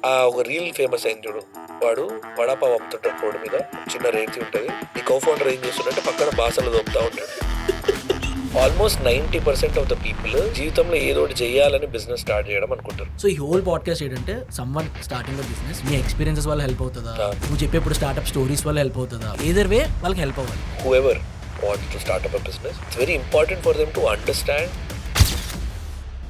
ఒక reel famous అయింది చూడు, వాడు వడాపావ్ అమ్ముతుంటాడు రోడ్డు మీద, చిన్న రేట్ ఉంటుంది. ఈ కో ఫౌండర్ ఏం చేస్తుంటే పక్కన బాసలు దొప్పుతా ఉంటాడు. ఆల్మోస్ట్ 90% ఆఫ్ ద పీపుల్ జీవితంలో ఏదో ఒకటి చేయాలని బిజినెస్ స్టార్ట్ చేయడం అనుకుంటారు. సో ఈ హోల్ పాడ్కాస్ట్ ఏంటంటే సమ్వన్ స్టార్టింగ్ ద బిజినెస్, నీ ఎక్స్పీరియన్సెస్ వల్ల హెల్ప్ అవుతుందా, నువ్వు చెప్పేప్పుడు స్టార్ట్అప్ స్టోరీస్ వల్ల హెల్ప్ అవుతుందా, ఏదర్ వే వాళ్ళకి హెల్ప్ అవ్వాలి. Whoever wants to start up a business, it's very important for them to understand.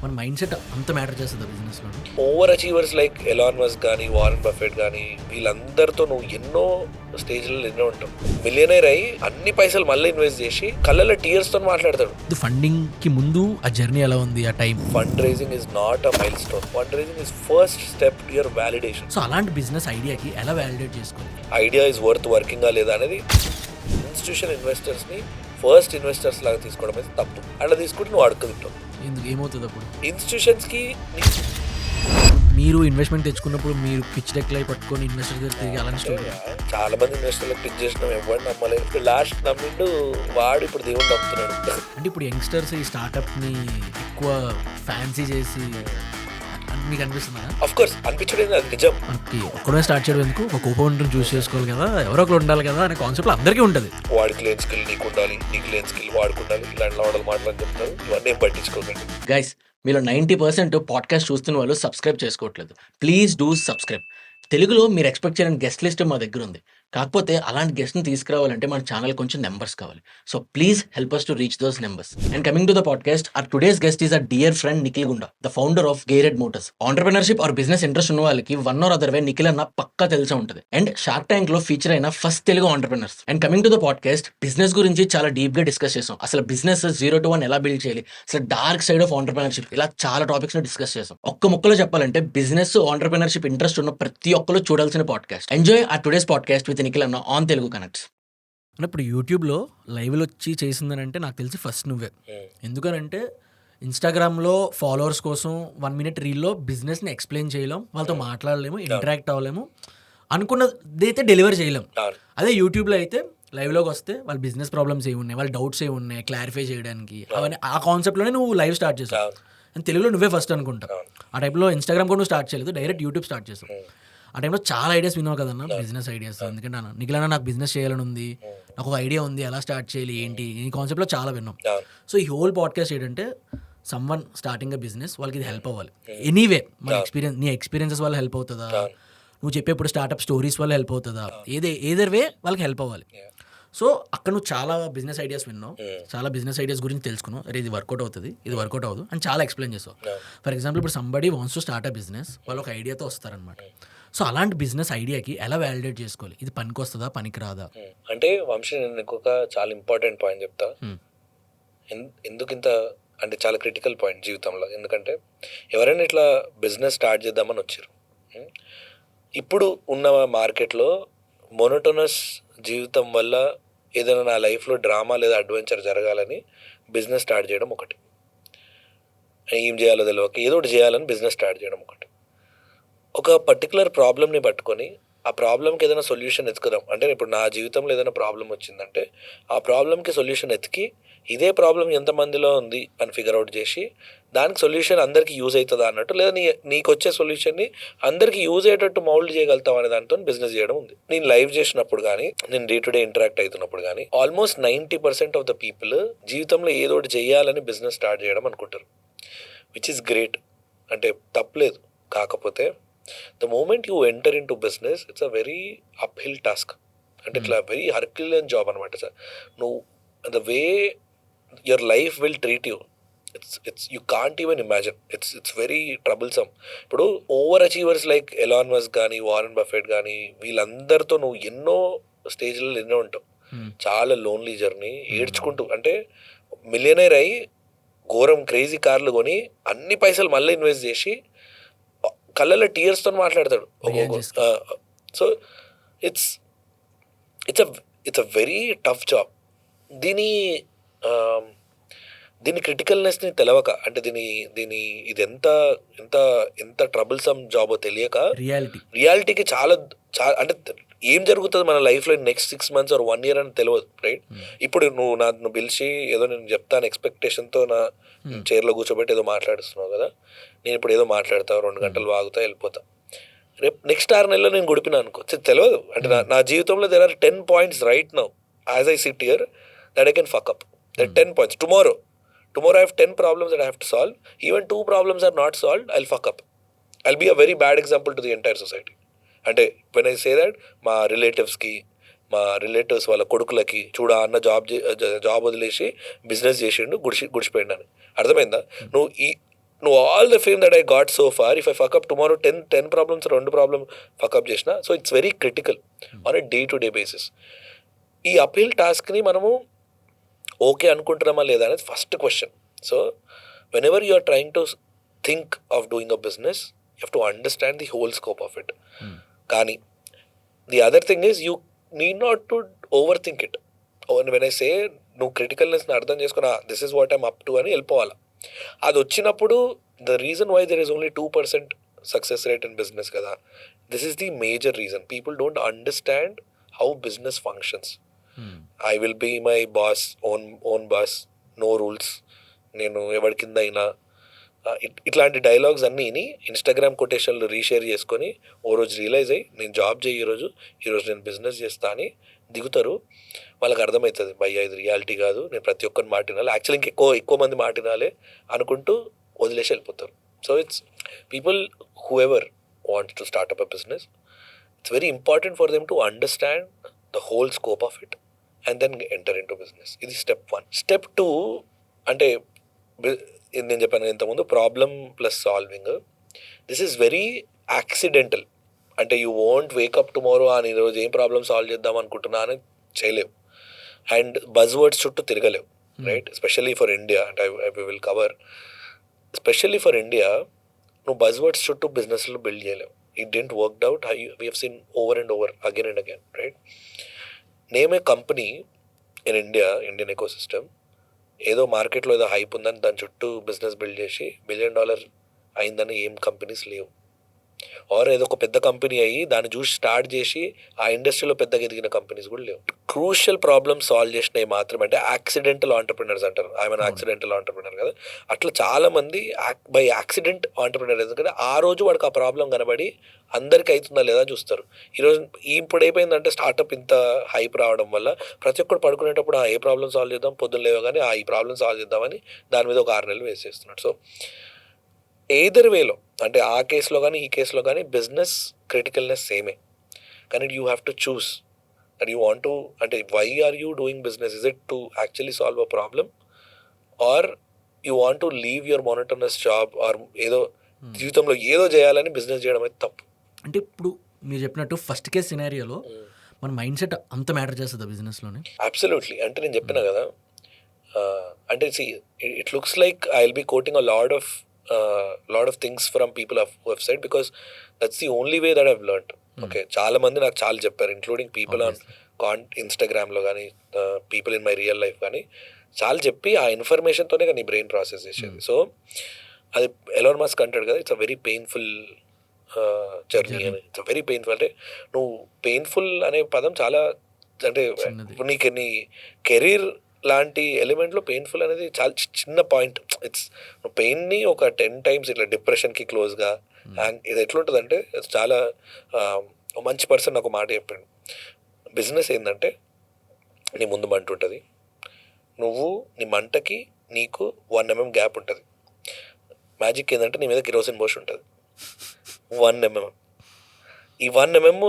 మన మైండ్ సెట్ అంత మ్యాటర్ చేస్తుంది బిజినెస్ లో. Over achievers like Elon Musk కానీ వారన్ బఫెట్ కానీ వీళ్ళందరితో నువ్వు ఎన్నో స్టేజ్లలో ఎన్నో ఉంటావు. మిలియనర్ అయ్యి అన్ని పైసలు మళ్ళీ ఇన్వెస్ట్ చేసి కళ్ళలో టీయర్స్ తో మాట్లాడతాడు. ఫండింగ్ కి ముందు ఆ జర్నీ ఎలా ఉంది, ఆ time. Fund raising is not a mile stone, fund raising is first step to your validation. So అలాంటి బిజినెస్ ఐడియాకి ఎలా వ్యాలిడేట్ చేసుకోవాలి, ఐడియా ఇస్ వర్త్ వర్కింగా లేదా అనేది ఇన్స్టిట్యూషన్ ఇన్వెస్టర్స్ ని ఫస్ట్ ఇన్వెస్టర్స్ లాగా తీసుకోవడం అయితే తప్పు. అలా తీసుకుంటే నువ్వు అడుగుతుంటావు. ఎందుకు ఏమవుతుంది అప్పుడు ఇన్స్టిట్యూషన్స్ కి మీరు ఇన్వెస్ట్మెంట్ తెచ్చుకున్నప్పుడు మీరు పిచ్ డెక్ లై పట్టుకొని ఇన్వెస్టర్ దగ్గర తిరిగి అలాంటి స్టోరీ. చాలా మంది ఇన్వెస్టర్లకు పిచ్ చేసినాం, ఎవరు నమ్మలేదు. లాస్ట్ నమ్మిండు వాడు ఇప్పుడు దేవుడు నమ్ముతున్నాడు. అంటే ఇప్పుడు యంగ్స్టర్స్ ఈ స్టార్ట్అప్ ని ఎక్కువ ఫ్యాన్సీ చేసి మీకు అనిపిస్తుందా? ఆఫ్ కోర్స్ అనిపించడం అది నిజం. మనకి ఒక్కడే స్టార్ట్ చేయడం ఎందుకు, ఒక కోపౌండర్ని చూస్ చేసుకోవాలి కదా, ఎవరో ఒకరు ఉండాలి కదా అనే కాన్సెప్ట్ అందరికీ ఉంటుంది. వాడికి లేని స్కిల్ నీకు ఉండాలి, నీకు లేని స్కిల్ వాడికి ఉండాలి, ఇలాంటి వాడలు మాట్లాడి చెప్తారు. ఇవన్నీ ఏం పట్టించుకోకండి. గైస్, మీలో 90% పాడ్కాస్ట్ చూస్తున్న వాళ్ళు సబ్స్క్రైబ్ చేసుకోవట్లేదు. Please do subscribe. తెలుగులో మీరు ఎక్స్పెక్ట్ చేయని గెస్ట్ లిస్ట్ మా దగ్గర ఉంది. కాకపోతే అలాంటి గెస్ట్ని తీసుకురావాలంటే మన ఛానల్ కొంచెం నెంబర్స్ కావాలి. So please help us to reach those numbers. And coming to the podcast, our today's guest is our dear friend Nikhil Gunda, the founder of Regreat Motors. Entrepreneurship or business interest ఉన్న వాళ్ళకి one or other way Nikhil అన్న పక్కా తెలిసే ఉంటుంది. And shark tank లో feature అయిన first Telugu entrepreneurs. And coming to the podcast, business గురించి చాలా deep గా డిస్కస్ చేసాం. అసలు బిజినెస్ 0 to 1 ఎలా బిల్డ్ చేయాలి, అసలు డార్క్ సైడ్ ఆఫ్ ఆంటర్ప్రెనర్షిప్, ఇలా చాలా టాపిక్స్ ని డిస్కస్ చేసాం. ఒక్క ముక్కలో చెప్పాలంటే బిజినెస్ ఆంటర్ప్రెనర్షిప్ ఇంట్రెస్ట్ ఉన్న ప్రతి ఒక్కరు చూడాల్సిన podcast. Enjoy our today's podcast with Nikhil అన్న ఆన్ తెలుగు కనెక్ట్స్. ఇప్పుడు యూట్యూబ్లో లైవ్లో వచ్చి చేసిందని అంటే నాకు తెలిసి ఫస్ట్ నువ్వే. ఎందుకనంటే ఇన్స్టాగ్రామ్లో ఫాలోవర్స్ కోసం 1 minute రీల్లో బిజినెస్ని ఎక్స్ప్లెయిన్ చేయలేం, వాళ్ళతో మాట్లాడలేము, ఇంటరాక్ట్ అవ్వలేము, అనుకున్నది అయితే డెలివర్ చేయలేం. అదే యూట్యూబ్లో అయితే లైవ్లోకి వస్తే వాళ్ళ బిజినెస్ ప్రాబ్లమ్స్ ఏమి ఉన్నాయి, వాళ్ళ డౌట్స్ ఏమి ఉన్నాయి క్లారిఫై చేయడానికి, అవన్నీ ఆ కాన్సెప్ట్లోనే నువ్వు లైవ్ స్టార్ట్ చేసావు. అండ్ తెలుగులో నువ్వే ఫస్ట్ అనుకుంటా. ఆ టైంలో ఇన్స్టాగ్రామ్ కూడా నువ్వు స్టార్ట్ చేయలేదు, డైరెక్ట్ యూట్యూబ్ స్టార్ట్ చేసావు. ఆ టైంలో చాలా ఐడియాస్ విన్నావు కదన్నా, బిజినెస్ ఐడియాస్. ఎందుకంటే అన్న నిఖిల్ అన్న నాకు బిజినెస్ చేయాలని ఉంది, నాకు ఒక ఐడియా ఉంది, ఎలా స్టార్ట్ చేయాలి ఏంటి, ఈ కాన్సెప్ట్లో చాలా విన్నాం. సో ఈ హోల్ పాడ్కాస్ట్ ఏంటంటే సమ్వన్ స్టార్టింగ్ అ బిజినెస్, వాళ్ళకి ఇది హెల్ప్ అవ్వాలి. ఎనీవే మన ఎక్స్పీరియన్స్, నీ ఎక్స్పీరియన్సెస్ వల్ల హెల్ప్ అవుతుందా, నువ్వు చెప్పేప్పుడు స్టార్ట్అప్ స్టోరీస్ వల్ల హెల్ప్ అవుతుందా, ఏదర్ వే వాళ్ళకి హెల్ప్ అవ్వాలి. సో అక్కడ నువ్వు చాలా బిజినెస్ ఐడియాస్ విన్నావు, చాలా బిజినెస్ ఐడియాస్ గురించి తెలుసుకున్నావు. అరే ఇది వర్కౌట్ అవుతుంది, ఇది వర్కౌట్ అవ్వదు అని చాలా ఎక్స్ప్లెయిన్ చేసావు. ఫర్ ఎగ్జాంపుల్ ఇప్పుడు somebody wants to start a business, వాళ్ళు ఒక ఐడియాతో వస్తారనమాట. సో అలాంటి బిజినెస్ ఐడియాకి ఎలా వ్యాలిడేట్ చేసుకోవాలి, ఇది పనికి వస్తుందా పనికి రాదా అంటే వంశీ, నేను ఇంకొక చాలా ఇంపార్టెంట్ పాయింట్ చెప్తా. ఎందుకు ఇంత అంటే చాలా క్రిటికల్ పాయింట్ జీవితంలో. ఎందుకంటే ఎవరైనా ఇట్లా బిజినెస్ స్టార్ట్ చేద్దామని వచ్చారు, ఇప్పుడు ఉన్న మార్కెట్లో మోనోటోనస్ జీవితం వల్ల ఏదైనా నా లైఫ్లో డ్రామా లేదా అడ్వెంచర్ జరగాలని బిజినెస్ స్టార్ట్ చేయడం ఒకటి, ఏం చేయాలో తెలియక ఏదో ఒకటి చేయాలని బిజినెస్ స్టార్ట్ చేయడం ఒకటి. ఒక పర్టికులర్ ప్రాబ్లమ్ని పట్టుకొని ఆ ప్రాబ్లంకి ఏదైనా సొల్యూషన్ ఎత్తుకుదాం అంటే, ఇప్పుడు నా జీవితంలో ఏదైనా ప్రాబ్లం వచ్చిందంటే ఆ ప్రాబ్లంకి సొల్యూషన్ ఎతికి ఇదే ప్రాబ్లం ఎంతమందిలో ఉంది అని ఫిగర్ అవుట్ చేసి దానికి సొల్యూషన్ అందరికీ యూజ్ అవుతుందా అన్నట్టు, లేదా నీకు వచ్చే సొల్యూషన్ని అందరికీ యూజ్ అయ్యేటట్టు మౌల్డ్ చేయగలుగుతాం అనే దాంతో బిజినెస్ చేయడం ఉంది. నేను లైవ్ చేసినప్పుడు కానీ, నేను డే టు డే ఇంటరాక్ట్ అవుతున్నప్పుడు కానీ ఆల్మోస్ట్ 90% ఆఫ్ ద పీపుల్ జీవితంలో ఏదో ఒకటి చేయాలని బిజినెస్ స్టార్ట్ చేయడం అనుకుంటారు, విచ్ ఇస్ గ్రేట్, అంటే తప్పలేదు. కాకపోతే the moment you enter into business, it's a very uphill task. అంటే ఇట్లా వెరీ హర్క్యులన్ జాబ్ అనమాట సార్. నువ్వు the way your life will treat you, it's you can't even imagine. It's very troublesome. ఇప్పుడు over achievers like Elon Musk కానీ Warren Buffett కానీ వీళ్ళందరితో నువ్వు ఎన్నో స్టేజ్లలో ఎన్నో ఉంటావు. చాలా లోన్లీ జర్నీ, ఏడ్చుకుంటూ, అంటే మిలియనర్ అయ్యి ఘోరం క్రేజీ కార్లు కొని అన్ని పైసలు మళ్ళీ ఇన్వెస్ట్ చేసి కళ్ళలో టీయర్స్తో మాట్లాడతాడు. So it's a very tough job. దీని క్రిటికల్నెస్ని తెలవక, అంటే ఇది ఎంత ట్రబుల్సమ్ జాబో తెలియక రియాలిటీకి చాలా అంటే ఏం జరుగుతుంది మన లైఫ్లో నెక్స్ట్ 6 months or 1 year అని తెలియదు, రైట్? ఇప్పుడు నువ్వు పిలిచి ఏదో నేను చెప్తాను ఎక్స్పెక్టేషన్తో నా చైర్లో కూర్చోబెట్టి ఏదో మాట్లాడుస్తున్నావు కదా, నేను ఇప్పుడు ఏదో మాట్లాడతా, 2 గంటలు వాగుతా, వెళ్ళిపోతా. రేపు నెక్స్ట్ 6 నెలల్లో నేను గుడిపినా అనుకో తెలియదు. అంటే నా జీవితంలో there are 10 points right now as I sit here that I can fuck up. There are 10 points. Tomorrow I have 10 problems that I have to solve. Even 2 problems are not solved, I'll fuck up. I'll be a very bad example to the entire society. అంటే when I say that, మా relatives వాళ్ళ కొడుకులకి అన్న job వదిలేసి business చేసిండు, గుడిచిపోయిండు అని అర్థమైందా? నువ్వు all the fame that I got so far, if I fuck up tomorrow 10 problems 2 problem fuck up చేసిన. So it's very critical on a day to day basis. ఈ అపీల్ టాస్క్ని మనము ఓకే అనుకుంటున్నామా లేదా అనేది first question. So whenever you are trying to think of doing a business, you have to understand the whole scope of it. కానీ the other thing is you need not to overthink it. When I say నువ్వు క్రిటికల్నెస్ని అర్థం చేసుకుని this is what I'm up to అని వెళ్ళిపోవాలి. అది వచ్చినప్పుడు the reason why there is only 2% success rate in business కదా, this is the major reason. People don't understand how business functions. I will be my boss, own boss, no rules, నేను ఎవరి కింద అయినా, ఇట్లాంటి డైలాగ్స్ అన్నీ Instagram కొటేషన్లు reshare చేసుకొని ఓ రోజు realise అయ్యి నేను జాబ్ చేయి, ఈరోజు నేను బిజినెస్ చేస్తా అని దిగుతారు. వాళ్ళకి అర్థమవుతుంది భయ్యా ఇది రియాలిటీ కాదు, నేను ప్రతి ఒక్కరిని మాట వినాలి, యాక్చువల్లీ ఎక్కువ మంది మాట వినాలి అనుకుంటూ వదిలేసి వెళ్ళిపోతారు. So it's people who ever wants to start up a business, it's very important for them to understand the whole scope of it and then enter in to business. ఇది స్టెప్ 1. స్టెప్ 2 అంటే నేను చెప్పాను ఇంతకుముందు, problem plus solving. This is very accidental. అంటే you won't wake up tomorrow అని ఈరోజు ఏం problem solve చేద్దాం అనుకుంటున్నా అని చేయలేవు. అండ్ బజ్ వర్డ్స్ చుట్టూ తిరగలేవు, రైట్? ఎస్పెషల్లీ ఫర్ ఇండియా, అంటే I will cover especially for India. నువ్వు బజ్ వర్డ్స్ చుట్టూ బిజినెస్లో బిల్డ్ చేయలేవు. It didn't worked out. We have seen over and over again and again, right? Name a company in Indian ecosystem, ఏదో మార్కెట్లో ఏదో hype ఉందని దాని చుట్టూ బిజినెస్ బిల్డ్ చేసి $1 billion అయిందని ఏం కంపెనీస్ లేవు. ఆర్ ఏదో ఒక పెద్ద కంపెనీ అయ్యి దాన్ని చూసి స్టార్ట్ చేసి ఆ ఇండస్ట్రీలో పెద్దగా ఎదిగిన కంపెనీస్ కూడా లేవు. క్రూషియల్ ప్రాబ్లమ్స్ సాల్వ్ చేసినవి మాత్రమే, అంటే యాక్సిడెంటల్ ఆంటర్ప్రినర్స్ అంటారు. ఐఎమ్ యాక్సిడెంటల్ ఆంటర్ప్రినర్ కదా, అట్లా చాలా మంది బై యాక్సిడెంట్ ఆంటర్ప్రినర్. ఎందుకంటే ఆ రోజు వాడికి ఆ ప్రాబ్లం కనబడి అందరికి అవుతుందా లేదా చూస్తారు. ఈరోజు ఇప్పుడు అయిపోయిందంటే స్టార్ట్అప్ ఇంత హైప్ రావడం వల్ల ప్రతి ఒక్కరు పడుకునేటప్పుడు ఏ ప్రాబ్లమ్ సాల్వ్ చేద్దాం, పొద్దున్న లేవు కానీ ఈ ప్రాబ్లమ్ సాల్వ్ చేద్దామని దాని మీద ఒక 6 నెలలు వేస్ట్ చేస్తున్నాడు. సో ఎయిదర్ వేలో, అంటే ఆ కేసులో కానీ ఈ కేసులో కానీ బిజినెస్ క్రిటికల్నెస్ సేమే. కానీ you have to choose that you want to, అంటే why are you doing business? Is it to actually solve a problem, or you want to leave your monotonous job, or ఏదో జీవితంలో ఏదో చేయాలని business చేయడం అయితే తప్పు. అంటే ఇప్పుడు మీరు చెప్పినట్టు ఫస్ట్ కేస్ సినారియోలో మన మైండ్ సెట్ అంత మ్యాటర్ చేస్తుంది బిజినెస్లోనే. అబ్సల్యూట్లీ. అంటే నేను చెప్పిన కదా, అంటే it looks like I will be coating a lot of things from people who have said, because that's the only way that I've learned. Okay, చాలా మంది నాకు చాలా చెప్పారు, ఇంక్లూడింగ్ పీపుల్ ఆన్ ఇన్స్టాగ్రామ్లో కానీ, people in my real life కానీ చాలా చెప్పి ఆ ఇన్ఫర్మేషన్తోనే కానీ బ్రెయిన్ ప్రాసెస్ చేసేది. సో అది ఎలాన్ మస్క్ అంటాడు కదా, it's a very painful journey అని. It's very painful. అంటే నువ్వు పెయిన్ఫుల్ అనే పదం చాలా, అంటే నీకు నీ కెరీర్ లాంటి ఎలిమెంట్లో పెయిన్ఫుల్ అనేది చాలా చిన్న పాయింట్. ఇట్స్ పెయిన్ని ఒక 10 times ఇట్లా డిప్రెషన్కి క్లోజ్గా. అండ్ ఇది ఎట్లుంటుందంటే చాలా మంచి పర్సన్ నాకు మాట చెప్పాడు, బిజినెస్ ఏంటంటే నీ ముందు మంట ఉంటుంది, నువ్వు నీ మంటకి నీకు 1 mm గ్యాప్ ఉంటుంది. మ్యాజిక్ ఏంటంటే నీ మీద కిరోసిన్ పోసి ఉంటుంది 1 mm. ఈ 1 mm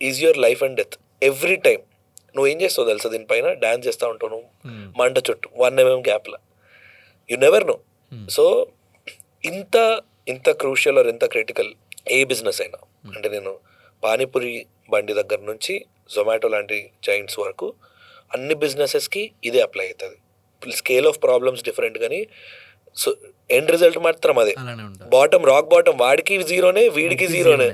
is your life and death. Every time నువ్వు ఏం చేస్తావు తెలుసా, దీనిపైన డ్యాన్స్ చేస్తూ ఉంటావు నువ్వు మంట చుట్టూ 1 mm గ్యాప్లో. You never know. సో ఇంత క్రూషియల్ ఆర్ ఇంత క్రిటికల్ ఏ బిజినెస్ అయినా, అంటే నేను పానీపూరి బండి దగ్గర నుంచి జొమాటో లాంటి జైంట్స్ వరకు అన్ని బిజినెసెస్కి ఇదే అప్లై అవుతుంది. స్కేల్ ఆఫ్ ప్రాబ్లమ్స్ డిఫరెంట్, కానీ సో ఎండ్ రిజల్ట్ మాత్రం అదే. రాక్ బాటమ్ వాడికి జీరోనే, వీడికి జీరోనే.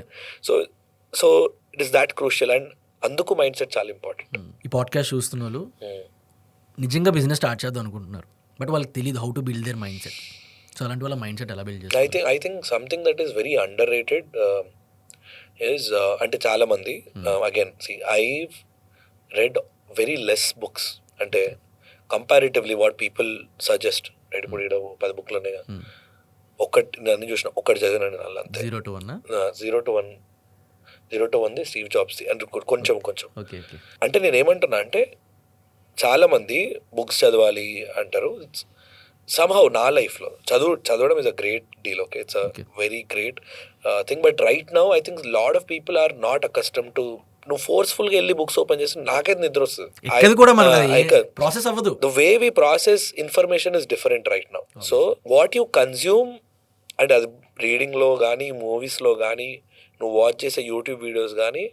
So it is that crucial. And అందుకు మైండ్ సెట్ చాలా ఇంపార్టెంట్. ఈ పాడ్కాస్ట్ చూస్తున్న వాళ్ళు నిజంగా బిజినెస్ స్టార్ట్ చేద్దాం అనుకుంటున్నారు, బట్ వాళ్ళకి తెలియదు how to build their mindset. So అలాంటి వాళ్ళ మైండ్ సెట్ ఎలా బిల్డ్ చేస్తారు? I think something that is very underrated is, అంటే చాలా మంది again I read very less books, అంటే comparatively what people suggest, right? ఇప్పుడు ఇక్కడ 10 books ఉన్నాయి, ఒకటి నేను చూసిన, ఒకటి చదివినాను. అలా అంతే. 0 to 1 0 to 1 0 to 1 స్టీవ్ జాబ్స్ది అంటే కొంచెం ఓకే ఓకే అంటే నేను ఏమంటున్నా అంటే చాలామంది బుక్స్ చదవాలి అంటారు. సమ్హౌ నా లైఫ్లో చదవడం is a great deal. Okay, it's a very great thing. But right now I think lot of people are not accustomed to నువ్వు ఫోర్స్ఫుల్గా వెళ్ళి బుక్స్ ఓపెన్ చేసి నాకైతే నిద్ర వస్తుంది. ప్రాసెస్ అవ్వదు. The way we process information is different right now. So what you consume అంటే అది రీడింగ్లో కానీ మూవీస్లో కానీ నువ్వు వాచ్ చేసే యూట్యూబ్ వీడియోస్ కానీ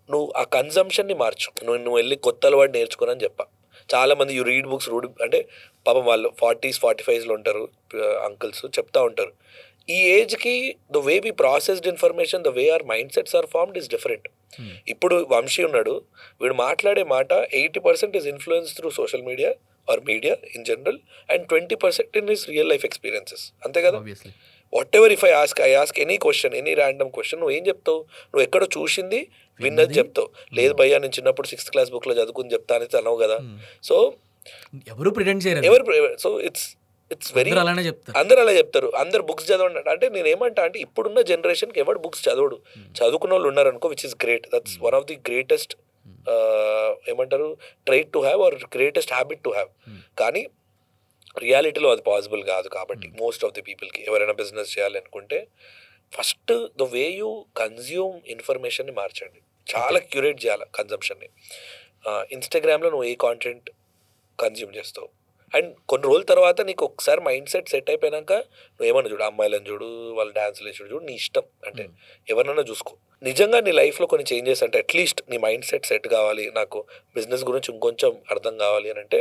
నువ్వు ఆ కన్జంప్షన్ని మార్చు. నువ్వు వెళ్ళి కొత్త అలవాటు నేర్చుకోనని చెప్పా. చాలామంది యూ రీడ్ బుక్స్ అంటే పాపం వాళ్ళు 40s 45sలో ఉంటారు అంకుల్స్ చెప్తా ఉంటారు. ఈ ఏజ్కి the way we processed information, the way our mind sets are formed is different. ఇప్పుడు వంశీ ఉన్నాడు, వీడు మాట్లాడే మాట 80% is influence through social media or media in general and 20% in his real life experiences. అంతే కదా? Whatever if I ask any question, any random question, నువ్వు ఏం చెప్తావు? నువ్వు ఎక్కడో చూసింది విన్నది చెప్తావు. లేదు భయ్యా నేను చిన్నప్పుడు 6th class బుక్లో చదువుకుని చెప్తా అని అనవు కదా. సో ఎవరు ప్రిటెండ్ చేయరు. సో ఇట్స్ వెరీ అందరు అలా చెప్తారు. అందరు బుక్స్ చదవండి అంటే నేను ఏమంటా అంటే ఇప్పుడున్న జనరేషన్కి ఎవరు బుక్స్ చదవడు. చదువుకున్న వాళ్ళు ఉన్నారు అనుకో, which is great. That's one of the greatest ఏమంటారు trait to have or greatest habit to have. కానీ రియాలిటీలో అది పాసిబుల్ కాదు. కాబట్టి మోస్ట్ ఆఫ్ ది పీపుల్కి ఎవరైనా బిజినెస్ చేయాలి అనుకుంటే first the way you consume ఇన్ఫర్మేషన్ని మార్చండి. చాలా క్యూరేట్ చేయాలి కన్జంప్షన్ని. ఇన్స్టాగ్రామ్లో నువ్వు ఏ కాంటెంట్ కన్జ్యూమ్ చేస్తావు అండ్ కొన్ని రోజుల తర్వాత నీకు ఒకసారి మైండ్ సెట్ సెట్ అయిపోయాక నువ్వు ఏమన్నా చూడు, అమ్మాయిలను చూడు, వాళ్ళ డ్యాన్స్లు చూడు, నీ ఇష్టం. అంటే ఎవరినైనా చూసుకో. నిజంగా నీ లైఫ్లో కొన్ని చేంజెస్ అంటే అట్లీస్ట్ నీ మైండ్ సెట్ కావాలి, నాకు బిజినెస్ గురించి ఇంకొంచెం అర్థం కావాలి అని అంటే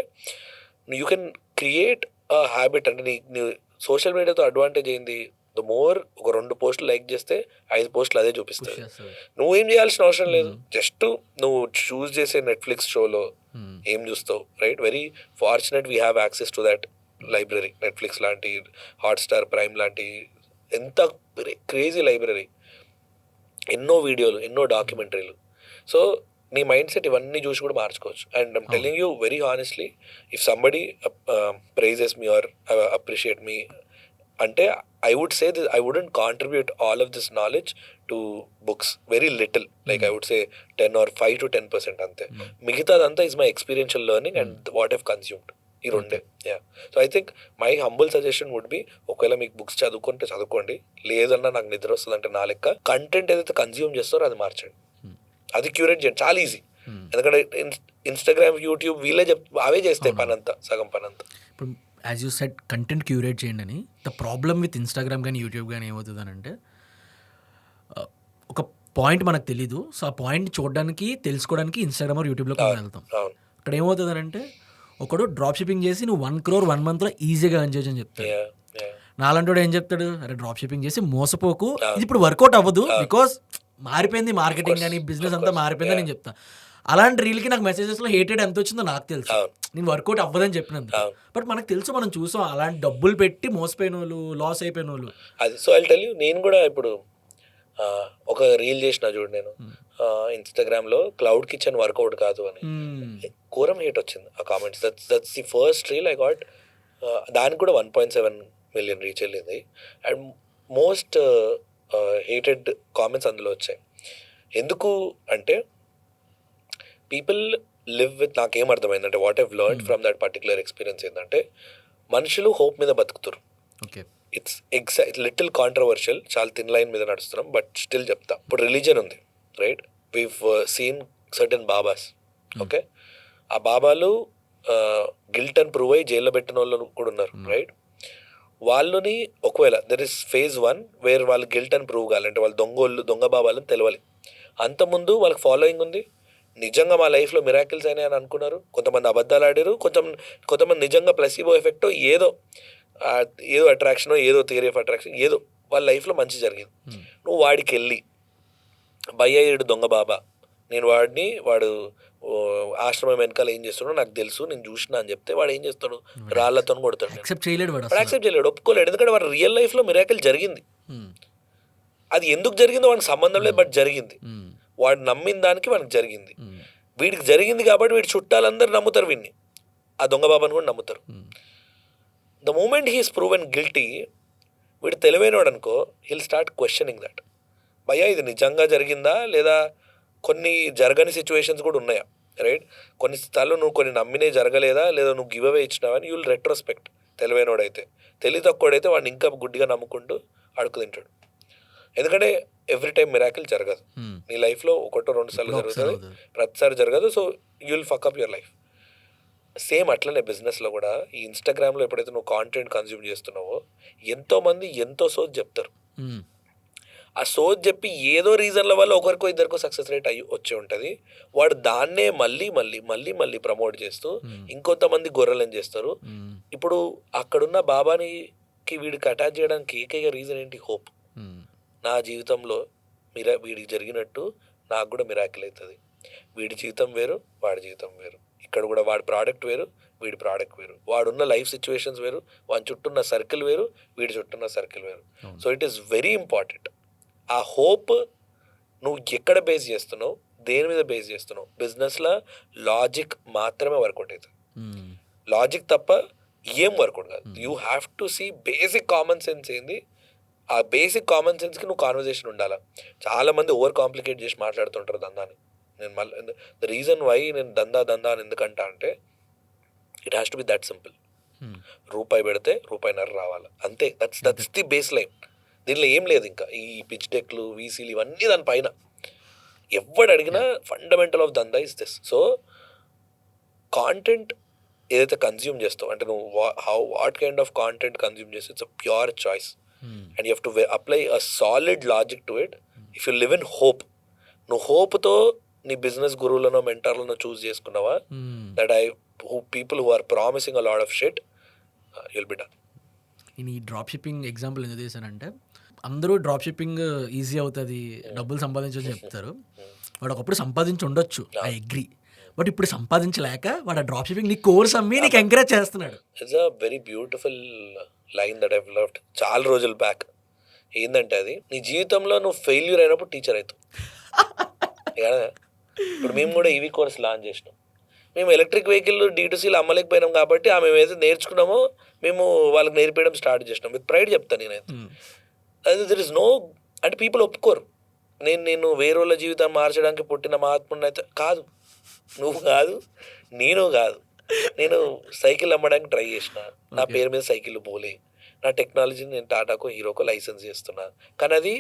you can create a habit. అంటే నీ సోషల్ మీడియాతో అడ్వాంటేజ్ ఏంది? ద మోర్ ఒక 2 పోస్టులు లైక్ చేస్తే 5 పోస్టులు అదే చూపిస్తుంది. నువ్వేం చేయాల్సిన అవసరం లేదు. జస్ట్ నువ్వు చూస్ చేసే నెట్ఫ్లిక్స్ షోలో ఏం చూస్తావు, right? Very fortunate we have access to that library. Netflix లాంటి, హాట్స్టార్, ప్రైమ్ లాంటి ఎంత క్రేజీ లైబ్రరీ, ఎన్నో వీడియోలు, ఎన్నో డాక్యుమెంటరీలు. సో నీ మైండ్ సెట్ ఇవన్నీ చూసి కూడా మార్చుకోవచ్చు. And I'm telling you very honestly, if somebody praises me or appreciate me అంటే I would say that I wouldn't contribute all of this knowledge to books. Very little. Like I would say 10 or 5 to 10% అంతే. మిగతాదంతా is my experiential learning and what I've consumed. ఈ రెండే. So I think my humble suggestion would be, ఒకవేళ మీకు books చదువుకుంటే చదువుకోండి, లేదన్నా నాకు నిద్ర వస్తుంది అంటే నా లెక్క కంటెంట్ ఏదైతే కన్జ్యూమ్ చేస్తారో అది మార్చండి. అది క్యూరేట్ చేయండి. చాలా ఈజీ. ఎందుకంటే ఇన్స్టాగ్రామ్, యూట్యూబ్ వీళ్ళే అవే చేస్తాయి పనంతా, సగం పనంతా. ఇప్పుడు as you set content curate చేయండి అని. ద ప్రాబ్లమ్ విత్ ఇన్స్టాగ్రామ్ కానీ యూట్యూబ్ కానీ ఏమవుతుంది అంటే ఒక పాయింట్ మనకు తెలీదు. సో ఆ పాయింట్ చూడడానికి, తెలుసుకోవడానికి ఇన్స్టాగ్రామ్ ఆర్ యూట్యూబ్లో కూడా వెళ్తాం. అక్కడ ఏమవుతుంది అంటే ఒకడు డ్రాప్ షిప్పింగ్ చేసి నువ్వు 1 crore 1 monthలో ఈజీగా ఎర్న్ చేయొచ్చు అని చెప్తాడు. నాలంటోడు ఏం చెప్తాడు, అరే డ్రాప్ షిప్పింగ్ చేసి మోసపోకు, ఇది ఇప్పుడు వర్కౌట్ అవ్వదు బికాస్ మారిపోయింది మార్కెటింగ్ కానీ బిజినెస్ అంతా మారిపోయిందని నేను చెప్తాను. అలాంటి రీల్కి నాకు మెసేజెస్లో హేటెడ్ ఎంత వచ్చిందో నాకు తెలుసు, నేను వర్కౌట్ అవ్వదని చెప్పినందుకు. బట్ మనకు తెలుసు, మనం చూసాం అలాంటి డబ్బులు పెట్టి మోసపోయిన వాళ్ళు, లాస్ అయిపోయిన వాళ్ళు. అది సో ఐ టెల్ యూ, నేను కూడా ఇప్పుడు ఒక రీల్ చేసిన చూడు నేను ఇన్స్టాగ్రామ్లో, క్లౌడ్ కిచెన్ వర్కౌట్ కాదు అని ఘోరం హేట్ వచ్చింది ఆ comments. That's the first reel I got. దానికి కూడా 1.7 million రీచ్ వెళ్ళింది. అండ్ మోస్ట్ హేటెడ్ కామెంట్స్ అందులో వచ్చాయి. ఎందుకు అంటే పీపుల్ లివ్ విత్, నాకేం అర్థమైందంటే what I've learned from that particular experience ఏంటంటే మనుషులు హోప్ మీద బతుకుతారు. ఇట్స్ లిటిల్ కాంట్రవర్షియల్, చాలా థిన్ లైన్ మీద నడుస్తున్నాం, బట్ స్టిల్ చెప్తా. ఇప్పుడు రిలీజన్ ఉంది, right? We've seen certain babas. Okay, ఆ బాబాలు గిల్ట్ అని ప్రూవ్ అయ్యి జైల్లో పెట్టిన వాళ్ళు కూడా ఉన్నారు, రైట్? వాళ్ళని ఒకవేళ దెర్ ఇస్ phase 1 వేర్ వాళ్ళు గిల్ట్ అని ప్రూవ్ కావాలంటే వాళ్ళు దొంగ బాబాలని తెలవాలి. అంతకుముందు వాళ్ళకి ఫాలోయింగ్ ఉంది, నిజంగా మా లైఫ్లో మిరాకిల్స్ అయినాయి అని అనుకున్నారు. కొంతమంది అబద్ధాలు ఆడారు, కొంతమంది నిజంగా ప్లసీబో ఎఫెక్టో ఏదో అట్రాక్షనో, ఏదో థియరీ ఆఫ్ అట్రాక్షన్, ఏదో వాళ్ళ లైఫ్లో మంచి జరిగింది. నువ్వు వాడికి వెళ్ళి భయ్యేడు దొంగ బాబా, నేను వాడు ఆశ్రమం వెనకాల ఏం చేస్తాడో నాకు తెలుసు, నేను చూసినా అని చెప్తే వాడు ఏం చేస్తాడు, రాళ్లతో కొడతాడు. యాక్సెప్ట్ చేయలేడు, ఒప్పుకోలేడు. ఎందుకంటే వాడు రియల్ లైఫ్లో మిరాకిల్ జరిగింది. అది ఎందుకు జరిగిందో వాడికి సంబంధం లేదు, బట్ జరిగింది. వాడు నమ్మిన దానికి వాడికి జరిగింది. వీడికి జరిగింది కాబట్టి వీడి చుట్టాలందరూ నమ్ముతారు వీడిని, ఆ దొంగ బాబాని కూడా నమ్ముతారు. The moment he is proven guilty, వీడు తెలివైనవాడు అనుకో, హీల్ స్టార్ట్ క్వశ్చనింగ్ దట్. భయ్యా ఇది నిజంగా జరిగిందా లేదా కొన్ని జరగని సిచ్యువేషన్స్ కూడా ఉన్నాయా, రైట్? కొన్ని స్థలాలు నువ్వు కొన్ని నమ్మినే జరగలేదా లేదా నువ్వు గివ్ అవే ఇచ్చినావా అని యూల్ రెట్రోస్పెక్ట్. తెలివైనోడైతే, తెలివి తక్కువడైతే వాడిని ఇంకా గుడ్డిగా నమ్ముకుంటూ అడుగు తింటాడు. ఎందుకంటే ఎవ్రీ టైం మిరాకిల్ జరగదు. నీ లైఫ్లో ఒకటో రెండు సార్లు జరుగుతుంది, ప్రతిసారి జరగదు. So you'll fuck up your life. Same అట్లనే బిజినెస్లో కూడా ఈ ఇన్స్టాగ్రామ్లో ఎప్పుడైతే నువ్వు కాంటెంట్ కన్జ్యూమ్ చేస్తున్నావో ఎంతోమంది ఎంతో సోచ్ చెప్తారు. ఆ సోచ్ చెప్పి ఏదో రీజన్ల వల్ల ఒకరికో ఇద్దరికో సక్సెస్ రేట్ వచ్చి ఉంటుంది. వాడు దాన్నే మళ్ళీ మళ్ళీ మళ్ళీ మళ్ళీ ప్రమోట్ చేస్తూ ఇంకొంతమంది గొర్రెలను చేస్తారు. ఇప్పుడు అక్కడున్న బాబానికి వీడికి అటాచ్ చేయడానికి ఏకైక రీజన్ ఏంటి? హోప్. నా జీవితంలో వీడికి జరిగినట్టు నాకు కూడా మిరాకిల్ అవుతుంది. వీడి జీవితం వేరు, వాడి జీవితం వేరు. ఇక్కడ కూడా వాడి ప్రోడక్ట్ వేరు, వీడి ప్రోడక్ట్ వేరు. వాడున్న లైఫ్ సిచ్యువేషన్స్ వేరు, వాడి చుట్టూన్న సర్కిల్ వేరు, వీడి చుట్టూన్న సర్కిల్ వేరు. So it is very important. ఆ హోప్ నువ్వు ఎక్కడ బేస్ చేస్తున్నావు, దేని మీద బేస్ చేస్తున్నావు? బిజినెస్లో లాజిక్ మాత్రమే వర్కౌట్ అవుతుంది. లాజిక్ తప్ప ఏం వర్కౌట్ కాదు. You have to see basic common sense ఏంది. ఆ బేసిక్ కామన్ సెన్స్కి నువ్వు కాన్వర్జేషన్ ఉండాలా. చాలామంది ఓవర్ కాంప్లికేట్ చేసి మాట్లాడుతుంటారు దందాని. నేను మళ్ళీ ద రీజన్ వై నేను దందా అని ఎందుకంటా అంటే it has to be that simple. రూపాయి పెడితే రూపాయిన్నర రావాలి అంతే. That's the base line. దీనిలో ఏం లేదు. ఇంకా ఈ పిచ్ డెక్లు, వీసీలు ఇవన్నీ దానిపైన. ఎవడు అడిగినా fundamental of dhanda is this. So content ఏదైతే కన్జ్యూమ్ చేస్తావు అంటే నువ్వు what kind of content consume చేస్తే it's a pure choice and you have to apply a solid logic to it. If you live in hope, నువ్వు హోప్తో నీ business గురువులను మెంటర్లను చూస్ చేసుకున్నావా, that people who are promising a lot of shit, you'll be done. నేను ఈ drop shipping example ఎందుకు చేశానంటే అందరూ డ్రాప్ షిప్పింగ్ ఈజీ అవుతుంది, డబ్బులు సంపాదించని చెప్తారు. వాడు ఒకప్పుడు సంపాదించి ఉండొచ్చు, ఐ అగ్రీ. బట్ ఇప్పుడు సంపాదించలేక వాడు డ్రాప్ షిప్పింగ్ నీ కోర్స్ అమ్మి నీకు ఎంకరేజ్ చేస్తున్నాడు. It's a very beautiful line that I've loved చాలా రోజుల బ్యాక్. ఏంటంటే అది నీ జీవితంలో నువ్వు ఫెయిల్యూర్ అయినప్పుడు టీచర్ అవుతావు. ఇప్పుడు మేము కూడా ఈవీ కోర్స్ లాంచ్ చేసినాం. మేము ఎలక్ట్రిక్ వెహికల్ D2Cలు అమ్మలేకపోయినాం కాబట్టి మేము ఏదైతే నేర్చుకున్నామో మేము వాళ్ళకి నేర్పించడం స్టార్ట్ చేసినాం. విత్ ప్రైడ్ చెప్తాను నేనైతే. అది దర్ ఇస్ నో అంటే పీపుల్ ఒప్పుకోరు. నేను వేరే వాళ్ళ జీవితాన్ని మార్చడానికి పుట్టిన మహాత్ముడిని అయితే కాదు, నువ్వు కాదు, నేను కాదు. నేను సైకిల్ అమ్మడానికి ట్రై చేసిన, నా పేరు మీద సైకిల్ పోలే. నా టెక్నాలజీని నేను టాటాకో హీరోకో లైసెన్స్ చేస్తున్నా. కానీ అది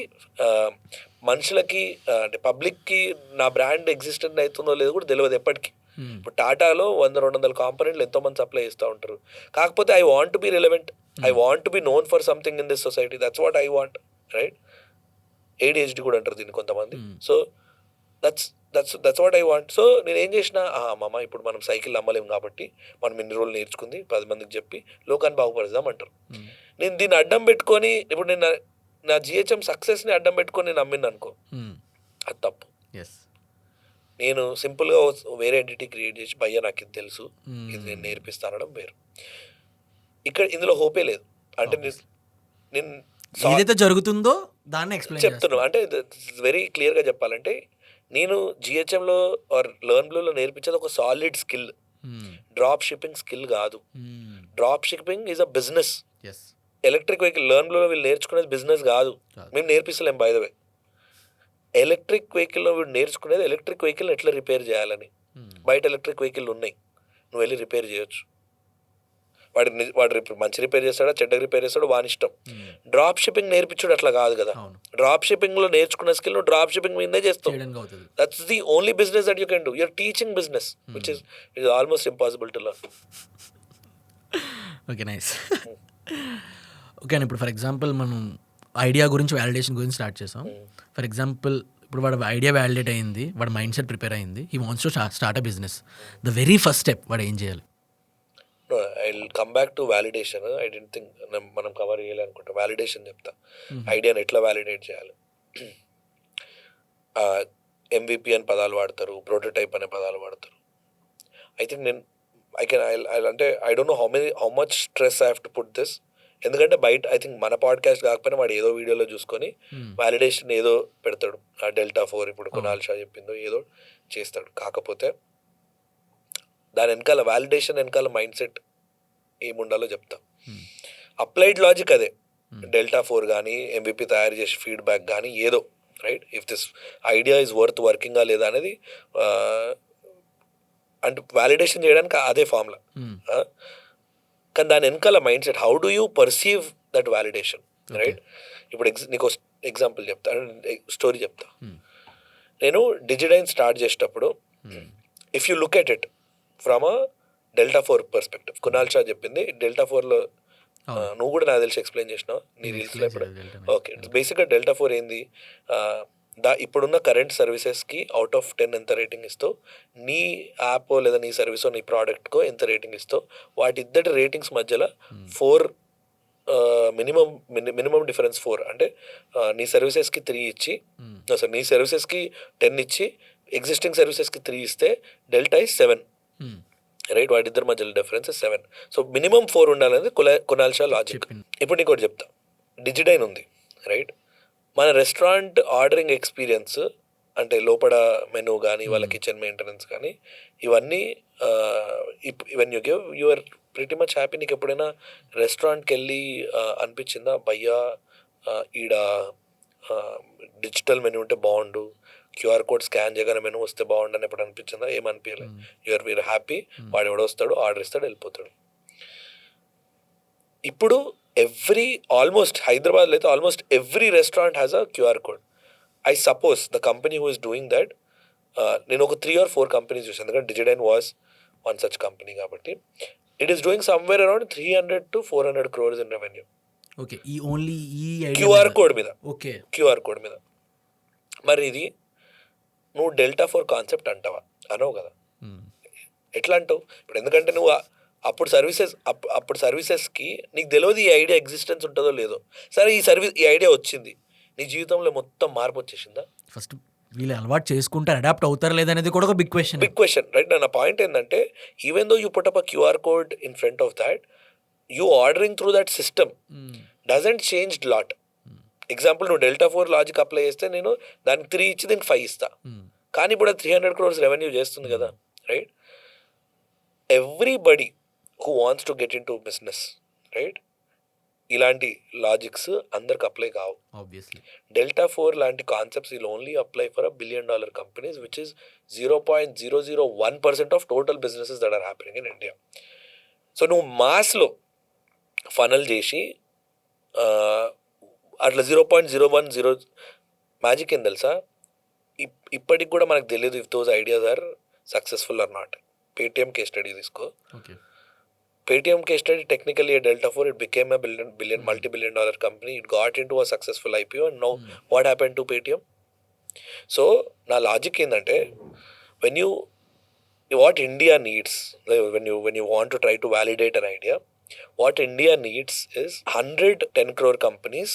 మనుషులకి అంటే పబ్లిక్కి నా బ్రాండ్ ఎగ్జిస్టెంట్ అవుతుందో లేదో కూడా తెలియదు ఎప్పటికీ. ఇప్పుడు టాటాలో 100-200 కాంపోనెంట్లు ఎంతోమంది సప్లై చేస్తూ ఉంటారు. కాకపోతే I want to be relevant, I want to be known for something in this society. That's what I want, right? ADHD కూడా అంటారు దీన్ని కొంతమంది. So that's what I want. So నేను ఏం చేసిన, మామ ఇప్పుడు మనం సైకిల్ అమ్మలేము కాబట్టి మనం ఇన్ని రోజులు నేర్చుకుంది 10 మందికి చెప్పి లోకాన్ని బాగుపరుద్దాం అంటారు. నేను దీన్ని అడ్డం పెట్టుకొని ఇప్పుడు నేను నా GHM సక్సెస్ని అడ్డం పెట్టుకొని నేను నమ్మిన అనుకో, అది తప్పు. నేను సింపుల్గా వేరే ఎంటిటీ క్రియేట్ చేసి భయ్యా నాకు ఇది తెలుసు, ఇది నేను నేర్పిస్తానడం వేరు. ఇక్కడ ఇందులో హోపే లేదు. అంటే నేను ఏదైతే జరుగుతుందో దాన్ని ఎక్స్ప్లెయిన్ చెప్తున్నాను. అంటే వెరీ క్లియర్గా చెప్పాలంటే నేను GHMలో ఆర్ లెర్న్బ్లూలో నేర్పించేది ఒక solid skill. Drop shipping skill కాదు. Drop shipping is a business. Electric vehicle లెర్న్బ్లూలో వీళ్ళు నేర్చుకునేది బిజినెస్ కాదు. మేము నేర్పిస్తలేం బై ద వే. ఎలక్ట్రిక్ వెహికల్లో వీడు నేర్చుకునేది ఎలక్ట్రిక్ వెహికల్ ఎట్లా రిపేర్ చేయాలని. బయట ఎలక్ట్రిక్ వెహికల్ ఉన్నాయి, నువ్వు వెళ్ళి రిపేర్ చేయొచ్చు. వాడు మంచి రిపేర్ చేస్తాడా చెడ్డ రిపేర్ చేస్తాడో వాని ఇష్టం. డ్రాప్ షిప్పింగ్ నేర్పించుడు అట్లా కాదు కదా. డ్రాప్ షిప్పింగ్లో నేర్చుకున్న స్కిల్ నువ్వు డ్రాప్ షిప్పింగ్ మీదే చేస్తావు. That's the only business that you can do. You're teaching business which is almost impossible to learn. Okay, nice. Okay అండి, ఇప్పుడు ఫర్ ఎగ్జాంపుల్ మనం ఐడియా గురించి వ్యాలిడేషన్ గురించి స్టార్ట్ చేసాం. ఫర్ ఎగ్జాంపుల్ ఇప్పుడు వాడు ఐడియా వ్యాలిడేట్ అయింది, వాడు మైండ్ సెట్ ప్రిపేర్ అయింది, he wants to start a business. The very first step వాడు ఏం చేయాలి? I'll come back to validation. I didn't think మనం కవర్ చేయాలి అనుకుంటా. వ్యాలిడేషన్ చెప్తా. ఐడియాని ఎట్లా వ్యాలిడేట్ చేయాలి. MVP అని పదాలు వాడతారు, ప్రోటోటైప్ అనే పదాలు వాడతారు. ఐ థింక్ అంటే I don't know how much stress I have to put this. ఎందుకంటే బయట ఐ థింక్ మన పాడ్కాస్ట్ కాకపోయినా వాడు ఏదో వీడియోలో చూసుకొని వ్యాలిడేషన్ ఏదో పెడతాడు. డెల్టా 4 ఇప్పుడు కునాల్ షా చెప్పిందో ఏదో చేస్తాడు. కాకపోతే దాని వెనకాల వ్యాలిడేషన్ వెనకాల మైండ్ సెట్ ఏముండాలో చెప్తా. అప్లైడ్ లాజిక్ అదే. డెల్టా 4 కానీ MVP తయారు చేసి ఫీడ్బ్యాక్ కానీ ఏదో right? If this idea is worth వర్కింగా లేదా అనేది అంటే వ్యాలిడేషన్ చేయడానికి అదే ఫార్ములా. కానీ దాని వెనకాల mind set, how do you perceive that validation, right? ఇప్పుడు నీకు ఎగ్జాంపుల్ చెప్తా, స్టోరీ చెప్తా. నేను డిజిటైన్ స్టార్ట్ చేసేటప్పుడు, if you look at it from a delta 4 perspective, Kunal Shah చెప్పింది డెల్టా 4లో, నువ్వు కూడా నాకు తెలిసి ఎక్స్ప్లెయిన్ చేసినావు నీ రీల్స్లో ఇప్పుడు. ఓకే, బేసిక్గా డెల్టా 4 ఏంది, ఇప్పుడున్న కరెంట్ సర్వీసెస్కి అవుట్ ఆఫ్ 10 ఎంత రేటింగ్ ఇస్తావు, నీ యాప్ లేదా నీ సర్వీసో నీ ప్రోడక్ట్కో ఎంత రేటింగ్ ఇస్తావు, వాటి ఇద్దరి రేటింగ్స్ మధ్యలో 4 మినిమం డిఫరెన్స్ 4 అంటే నీ సర్వీసెస్కి 3 ఇచ్చి, సార్ నీ సర్వీసెస్కి 10 ఇచ్చి ఎగ్జిస్టింగ్ సర్వీసెస్కి 3 ఇస్తే డెల్టా ఇస్ 7, రైట్? వాటిద్దరి మధ్యలో డిఫరెన్స్ 7. సో మినిమం 4 ఉండాలనేది కునాల్ షా లాజిక్. ఇప్పుడు నీకు ఒకటి చెప్తా, డిజిటైన్ ఉంది, రైట్? మన రెస్టారెంట్ ఆర్డరింగ్ ఎక్స్పీరియన్స్ అంటే లోపల మెనూ కానీ వాళ్ళ కిచెన్ మెయింటెనెన్స్ కానీ ఇవన్నీ when you give you are pretty much happy. నీకు ఎప్పుడైనా రెస్టారెంట్కి వెళ్ళి అనిపించిందా, భయ్యా ఈడ డిజిటల్ మెనూ ఉంటే బాగుండు, క్యూఆర్ కోడ్ స్కాన్ చేయగానే మెనూ వస్తే బాగుండు అని ఎప్పుడు అనిపించిందా? ఏమనిపించలేదు. వీఆర్ హ్యాపీ, వాడు ఎవడో వస్తాడు, ఆర్డర్ ఇస్తాడు, వెళ్ళిపోతాడు. ఇప్పుడు ఆల్మోస్ట్ హైదరాబాద్లో అయితే almost every restaurant has a QR code. I suppose the company who is doing that, నేను ఒక 3 or 4 కంపెనీస్ చూసాను, ఎందుకంటే డిజిటైన్ వాజ్ వన్ సచ్ కంపెనీ కాబట్టి, it is doing somewhere around 300 to 400 crores in revenue. Okay, ఈ only ఈ QR code మీద. Okay, QR code మీద. మరి ఇది నువ్వు డెల్టా 4 కాన్సెప్ట్ అంటావా? అనవు కదా. ఎట్లా అంటావు ఇప్పుడు? ఎందుకంటే నువ్వు అప్పుడు సర్వీసెస్కి నీకు తెలియదు ఈ ఐడియా ఎగ్జిస్టెన్స్ ఉంటుందో లేదో. సరే, ఈ ఐడియా వచ్చింది, నీ జీవితంలో మొత్తం మార్పు వచ్చేసిందా? ఫస్ట్ వీళ్ళు అలవాటు చేసుకుంటారు, అడాప్ట్ అవుతారు లేదనేది కూడా ఒక బిగ్ క్వశ్చన్, రైట్? నా పాయింట్ ఏంటంటే, even though you put up a QR code in front of that, you ordering through that system doesn't change lot. Example, నువ్వు డెల్టా 4 లాజిక్ అప్లై చేస్తే నేను దానికి 3 ఇచ్చి దీనికి 5 ఇస్తా, కానీ ఇప్పుడు 300 crores రెవెన్యూ చేస్తుంది కదా, right? Everybody who wants to get into business, right? ఇలాంటి లాజిక్స్ అందరికి అప్లై కావు. ఆబ్వియస్లీ డెల్టా 4 లాంటి concepts will only apply for $1 billion companies, which is 0.001% of total businesses that are happening in India. So నువ్వు Maslow funnel చేసి అట్లా 0.010 magic ఏం తెలుసా? ఇప్పటికి కూడా మనకు తెలియదు if those ideas are successful or not. Paytm case study తీసుకో. Paytm case study, technically a Delta 4, it became a multi-billion dollar company. It got into a successful IPO, and now what happened to Paytm? So, na logic ఏంటంటే, what India needs, when you want to try to validate an idea, what India needs is 110 crore companies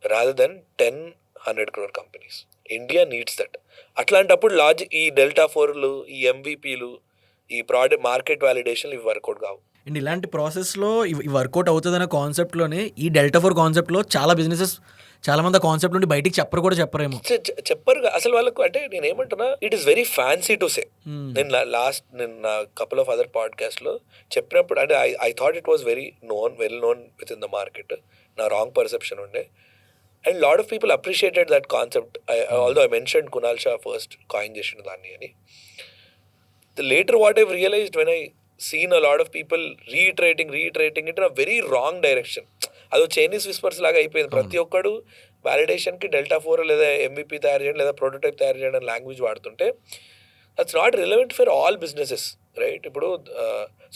rather than 100 crore companies. India needs that. అట్లాంటప్పుడు logic, ఈ delta 4లు, ఈ ఎంవిపీలు, ఈ product market వ్యాలిడేషన్లు ఇవి work out కావు. And ఇలాంటి ప్రాసెస్లో ఇవి work out అవుతుందనే కాన్సెప్ట్లోనే ఈ డెల్టా 4 కాన్సెప్ట్లో చాలా బిజినెసెస్ చాలా మంది ఆ కాన్సెప్ట్ నుండి బయటికి చెప్పరేమో. చెప్పరు అసలు వాళ్ళకు. అంటే నేను ఏమంటున్నా, it is very fancy to say. నేను నా కపుల్ ఆఫ్ అదర్ పాడ్కాస్ట్లో చెప్పినప్పుడు, అంటే I thought it was well known with in the market. నా రాంగ్ పర్సెప్షన్ ఉండే. And lot of people appreciated that concept. Although I mention Kunal Shah first coin చేసిన దాన్ని అని. Later what I've realized when I seen a lot of people reiterating it in a very wrong direction. అదో Chinese whispers లాగా అయిపోయింది. ప్రతి ఒక్కడు వ్యాలిడేషన్కి delta 4 లేదా MVP తయారు చేయడం లేదా ప్రోటోటైప్ తయారు చేయడం లాంగ్వేజ్ వాడుతుంటే that's not relevant for all businesses, right? ఇప్పుడు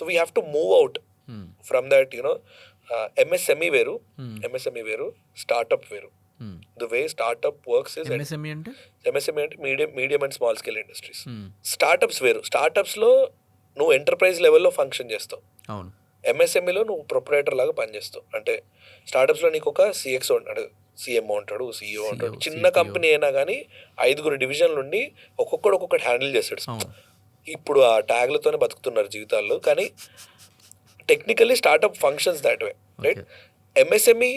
so we have to move out from that. MSME వేరు, స్టార్ట్అప్ వేరు. The way startup works is MSME అంటే medium and small scale industries. Startups వేరు. స్టార్టప్స్లో నువ్వు enterprise లెవెల్లో function చేస్తావు. అవును. MSMEలో నువ్వు ప్రొపరేటర్ లాగా పనిచేస్తావు. అంటే స్టార్టప్స్లో నీకు ఒక CXO ఉంటాడు, CMO ఉంటాడు, CEO ఉంటాడు. చిన్న కంపెనీ అయినా కానీ 5 డివిజన్లు ఉండి ఒక్కొక్కటి హ్యాండిల్ చేస్తాడు. ఇప్పుడు ఆ ట్యాగ్లతోనే బతుకుతున్నారు జీవితాల్లో. కానీ technically startup functions that way, right? MSME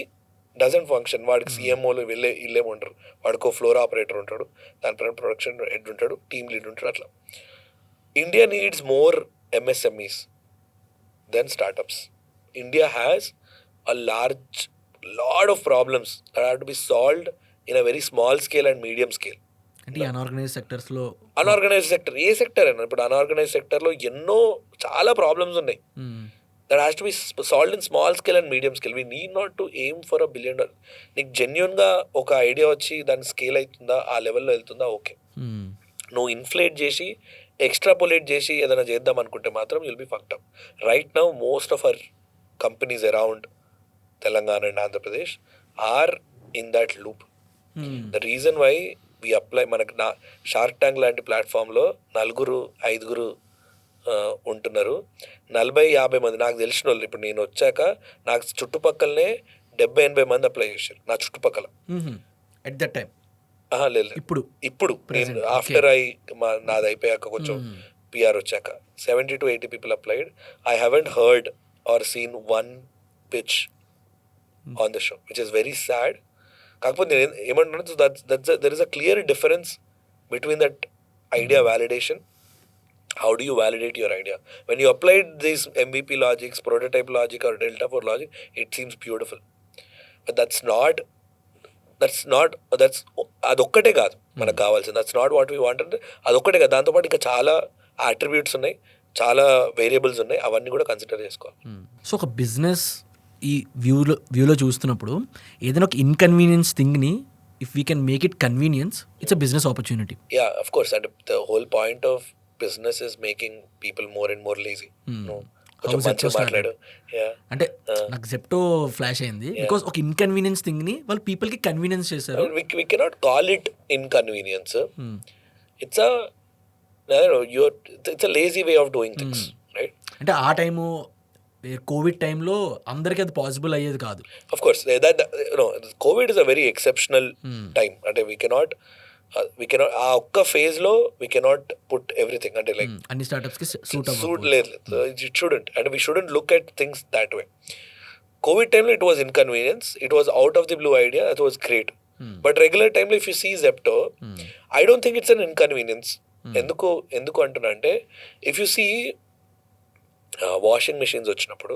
doesn't function. వాడికి CMOలు వీళ్ళేమి ఉంటారు, వాడికి ఫ్లోర్ ఆపరేటర్ ఉంటాడు, దానిపైన ప్రొడక్షన్ హెడ్ ఉంటాడు, టీమ్ లీడ్ ఉంటాడు. అట్లా India needs more MSMEs then startups. India has a lot of problems that have to be solved in a very small scale and medium scale. అంటే unorganised సెక్టర్స్లో unorganised sector, ఏ sector అయినా ఇప్పుడు అన్ఆర్గనైజ్ సెక్టర్లో ఎన్నో చాలా ప్రాబ్లమ్స్ ఉన్నాయి. That has to be solved in small scale and medium scale. We need not to aim for $1 billion. నీకు జెన్యున్గా ఒక ఐడియా వచ్చి దాని స్కేల్ అవుతుందా, ఆ లెవెల్లో వెళ్తుందా, ఓకే. నువ్వు ఇన్ఫ్లేట్ చేసి ఎక్స్ట్రాపోలేట్ చేసి ఏదైనా చేద్దాం అనుకుంటే మాత్రం you'll be fucked up. Right now most of our companies around Telangana and Andhra Pradesh are in that loop. The reason why we apply, మనకు షార్క్ ట్యాంక్ లాంటి ప్లాట్ఫామ్లో 4-5 ఉంటున్నారు, 40-50 మంది నాకు తెలిసిన వాళ్ళు. ఇప్పుడు నేను వచ్చాక నాకు చుట్టుపక్కలనే 70-80 మంది అప్లై చేశారు నా చుట్టుపక్కల. ఎట్ దట్ టైం లేదు ఇప్పుడు నేను ఆఫ్టర్ నాది అయిపోయాక కొంచెం పిఆర్ వచ్చాక 70-80 people applied. I haven't heard or seen one pitch on the show, which is very sad. కాకపోతే నేను ఏమంటున్నాను, there is a clear difference between that idea validation. How do you validate your idea? When you applied these MVP logics, prototype logic or delta 4 logic, it seems beautiful. But that's అదొక్కటే కాదు మనకు కావాల్సింది. That's not what we wanted. అదొక్కటే కాదు, దాంతోపాటు ఇంకా చాలా attributes ఉన్నాయి, చాలా వేరియబుల్స్ ఉన్నాయి, అవన్నీ కూడా కన్సిడర్ చేసుకోవాలి. సో ఒక బిజినెస్ ఈ వ్యూలో చూస్తున్నప్పుడు ఏదైనా ఒక ఇన్కన్వీనియన్స్ థింగ్ని if we can make it convenience, it's a business opportunity. Yeah, of course. And the whole point of business is making people more and more lazy. మాట్లాడు. అంటే నాకు జెప్టో ఫ్లాష్ అయింది బికాస్ ఒక ఇన్కన్వీనియన్స్ థింగ్ ని వాళ్ళు people కి convenience చేశారు. We cannot call it inconvenience. It's a lazy way of doing things, right? అంటే ఆ టైము కోవిడ్ టైంలో అందరికీ అది పాసిబుల్ అయ్యేది కాదు. Of course, COVID is a very exceptional time. అంటే we cannot ఆ ఒక్క ఫేజ్ లో వీ కెనాట్ పుట్ ఎవ్రీథింగ్. అంటే లైక్ అన్ని స్టార్ట్అప్స్ కి సూట్ లేదు. It shouldn't, and we shouldn't look at things that way. Covid టైంలో it was inconvenience, it was out of the blue idea, that was great. But regular టైంలో if you see Zepto, I don't think it's an inconvenience. ఎందుకు అంటున్నా అంటే, if you see washing machines వచ్చినప్పుడు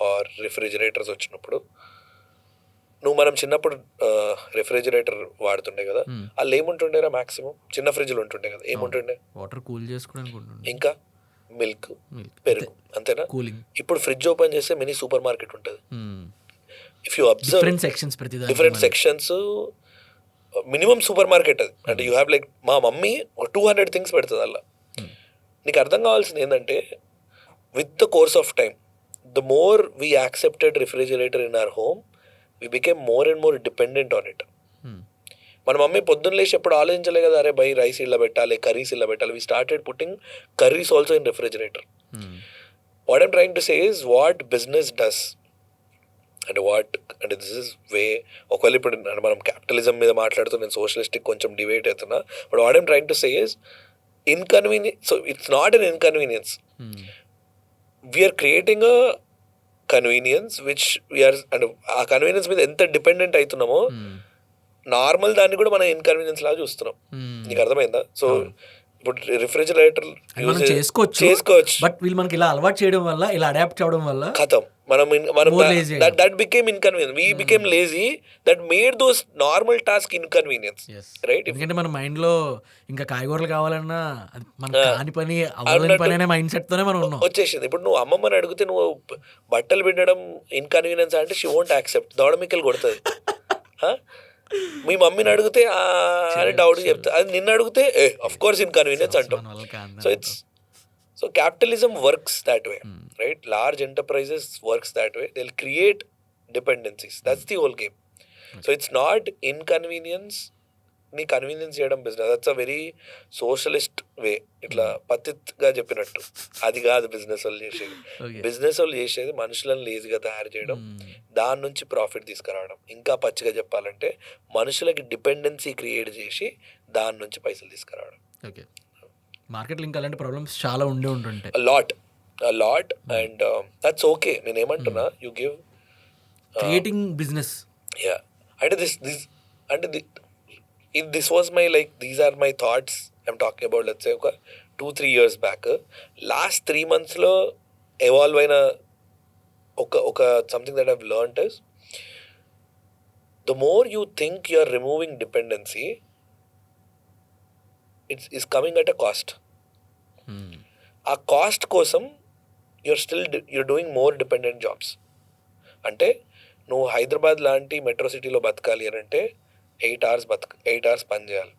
or refrigerators వచ్చినప్పుడు, మనం చిన్నప్పుడు refrigerator వాడుతుండే కదా, వాళ్ళు ఏముంటుండేరా మాక్సిమం చిన్న ఫ్రిడ్జ్లు ఉంటుండే కదా, ఏముంటుండే వాటర్ కూల్ చేసుకోవడానికి, ఇంకా మిల్క్, పెరుగు, అంతేనా. కూలింగ్. ఇప్పుడు ఫ్రిడ్జ్ ఓపెన్ చేస్తే మినీ సూపర్ మార్కెట్ ఉంటుంది. If you observe different sections, minimum super market అది. అంటే యూ హ్యావ్ లైక్, మా మమ్మీ ఒక 200 థింగ్స్ పెడుతుంది అలా. నీకు అర్థం కావాల్సింది ఏంటంటే, with the course of time, the more we accepted refrigerator in our home, we became more and more dependent on it. మన మమ్మీ పొద్దున్న లేచి ఎప్పుడు ఆలోచించలే కదా, అరే బై రైస్ ఇలా పెట్టాలి, కర్రీస్ ఇలా పెట్టాలి. we started putting curries also in refrigerator. What I'm trying to say is what business does and this is way, ఒకవేళ ఇప్పుడు మనం క్యాపిటలిజం మీద మాట్లాడుతూ నేను సోషలిస్టిక్ కొంచెం డిబేట్ అవుతున్నా, but what I'm trying to say is inconvenience. So it's not an inconvenience. We are creating a convenience which we're, అంటే ఆ కన్వీనియన్స్ మీద ఎంత డిపెండెంట్ అవుతున్నామో నార్మల్ దాన్ని కూడా మనం ఇన్కన్వీనియన్స్ లాగా చూస్తున్నాం. నీకు అర్థమైందా? సో ఇప్పుడు రిఫ్రిజిరేటర్ చేసుకోవచ్చు, బట్ వీళ్ళు మనకి ఇలా అలవాటు చేయడం వల్ల, ఇలా అడాప్ట్ అవడం వల్ల ఖతం. మనం that became inconvenient. We became lazy. That made those normal tasks inconvenience. Right? ఎందుకంటే మన మైండ్ లో ఇంకా కాయగూరలు కావాలన్నా మన కాని పని అవ్వని పని అనే మైండ్ సెట్ తోనే మనం ఉన్నాం, వచ్చేసింది. ఇప్పుడు నువ్వు అమ్మమ్మని అడిగితే నువ్వు బట్టలు పిండడం ఇన్కన్వీనియన్స్ అంటే షీ వోంట్ యాక్సెప్ట్, దౌడమికలు కొడుతుంది. మీ మమ్మీని అడిగితే అని డౌట్ చెప్తా, అది నిన్ను అడిగితే ఆఫ్ కోర్స్ ఇన్కన్వీనియన్స్ అంటాం. So capitalism works that way, right? Large enterprises works that way. They'll create dependencies. That's the whole game. So it's not inconvenience. నీ కన్వీనియన్స్ చేయడం business. That's a very socialist way. ఇట్లా పతిత్గా చెప్పినట్టు అది కాదు business వాళ్ళు చేసేది. బిజినెస్ వాళ్ళు చేసేది మనుషులను లేజీగా తయారు చేయడం, దాని నుంచి ప్రాఫిట్ తీసుకురావడం. ఇంకా పచ్చిగా చెప్పాలంటే మనుషులకి డిపెండెన్సీ క్రియేట్ చేసి దాని నుంచి పైసలు తీసుకురావడం. ఓకే, మార్కెట్లో ఇంకా అలాంటి ప్రాబ్లమ్స్ చాలా ఉంటుంటాయి. a lot and that's okay. నేను ఏమంటున్నా, you give creating business. Yeah, అంటే this was my, like, these are my thoughts I'm talking about, let's say ఒక 2-3 years back. Last 3 months లో evolve అయిన ఒక something that I've learned is the more you think you're removing dependency, it's coming at a cost. ఆ cost కోసం you're doing more dependent jobs. అంటే నువ్వు హైదరాబాద్ లాంటి metro సిటీలో బతకాలి అని అంటే 8 hours పని చేయాలి.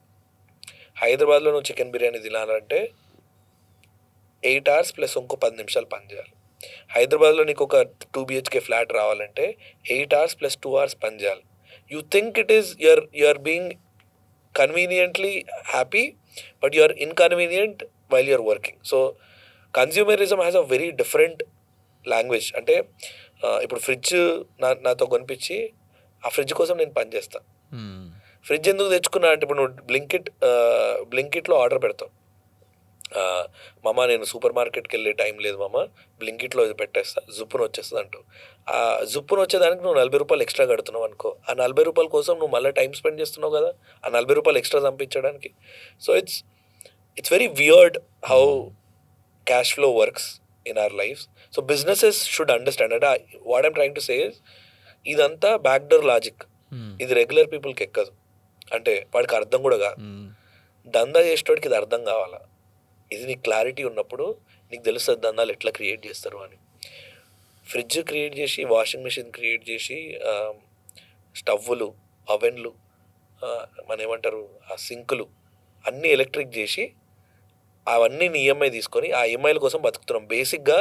హైదరాబాద్లో నువ్వు చికెన్ బిర్యానీ తినాలంటే 8 hours ప్లస్ ఇంకో 10 నిమిషాలు పని చేయాలి. హైదరాబాద్లో నీకు ఒక 2 BHK ఫ్లాట్ రావాలంటే 8 hours ప్లస్ 2 hours పని చేయాలి. You think it is you're being conveniently happy, but you're inconvenient while you're working. So consumerism has a very different language. అంటే ఇప్పుడు ఫ్రిడ్జ్ నాతో కొనిపించి ఆ ఫ్రిడ్జ్ కోసం నేను పని చేస్తాను. ఫ్రిడ్జ్ ఎందుకు తెచ్చుకున్నా అంటే ఇప్పుడు నువ్వు బ్లింకిట్లో ఆర్డర్ పెడతావు. మామ నేను సూపర్ మార్కెట్కి వెళ్ళే టైం లేదు మామ, బ్లింకిట్లో ఇది పెట్టేస్తా, జుప్పును వచ్చేస్తుంది అంటూ. ఆ జుప్పును వచ్చేదానికి నువ్వు 40 రూపాయలు ఎక్స్ట్రా కడుతున్నావు అనుకో, ఆ 40 రూపాయల కోసం నువ్వు మళ్ళీ టైం స్పెండ్ చేస్తున్నావు కదా, ఆ 40 రూపాయలు ఎక్స్ట్రా సంపించడానికి. So it's very weird how cash flow works in our lives. So businesses should understand that. What I'm trying to say is, ఇదంతా బ్యాక్డోర్ లాజిక్. ఇది రెగ్యులర్ పీపుల్కి ఎక్కదు. అంటే వాడికి అర్థం కూడా కాదు. దందా చేసేటోడికి ఇది అర్థం కావాలా. ఇది నీకు క్లారిటీ ఉన్నప్పుడు నీకు తెలుస్తుంది దందాలు ఎట్లా క్రియేట్ చేస్తారు అని. ఫ్రిడ్జ్ క్రియేట్ చేసి, వాషింగ్ మెషిన్ క్రియేట్ చేసి, స్టవ్లు, అవెన్లు, మన ఏమంటారు ఆ సింకులు అన్నీ ఎలక్ట్రిక్ చేసి అవన్నీ ఈఎంఐ తీసుకొని ఆ ఈఎంఐల కోసం బతుకుతున్నాం. బేసిక్గా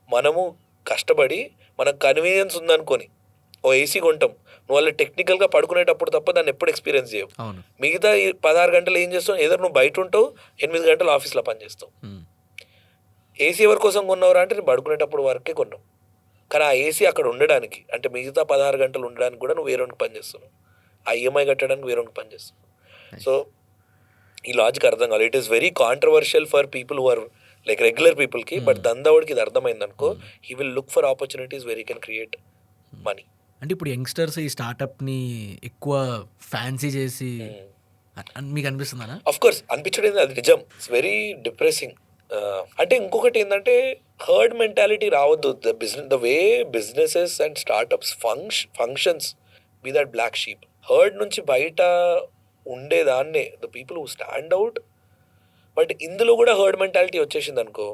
మనము కష్టపడి మనకు కన్వీనియన్స్ ఉందనుకొని ఓ ఏసీ కొంటాం. నువ్వు వాళ్ళు టెక్నికల్గా పడుకునేటప్పుడు తప్ప దాన్ని ఎప్పుడు ఎక్స్పీరియన్స్ చేయవు. మిగతా 16 గంటలు ఏం చేస్తావు? ఏదో నువ్వు బయట ఉంటావు, 8 గంటలు ఆఫీస్లో పనిచేస్తావు. ఏసీ ఎవరి కోసం కొన్నావురా అంటే నేను పడుకునేటప్పుడు వరకే కొన్నావు. కానీ ఆ ఏసీ అక్కడ ఉండడానికి, అంటే మిగతా 16 గంటలు ఉండడానికి కూడా నువ్వు వేరొనికి పని చేస్తున్నావు. ఆ ఈఎంఐ కట్టడానికి వేరొనికి పని చేస్తున్నావు. సో ఈ లాజిక్ అర్థం కాదు. It is very controversial for people who are like regular పీపుల్కి. బట్ దందావుడికి ఇది అర్థమైంది అనుకో, he will look for opportunities very can create money. అంటే ఇప్పుడు యంగ్స్టర్స్ ఈ స్టార్ట్అప్ని ఎక్కువ ఫ్యాన్సీ చేసి మీకు అనిపిస్తుందా? అఫ్ కోర్స్ అనిపించడం అది నిజం. It's very depressing. అంటే ఇంకొకటి ఏంటంటే హర్డ్ మెంటాలిటీ రావద్దు. The way businesses and startups functions be that black sheep. Herd నుంచి బయట ఉండేదాన్నే the people who stand out. But ఇందులో కూడా హర్డ్ మెంటాలిటీ వచ్చేసింది అనుకో.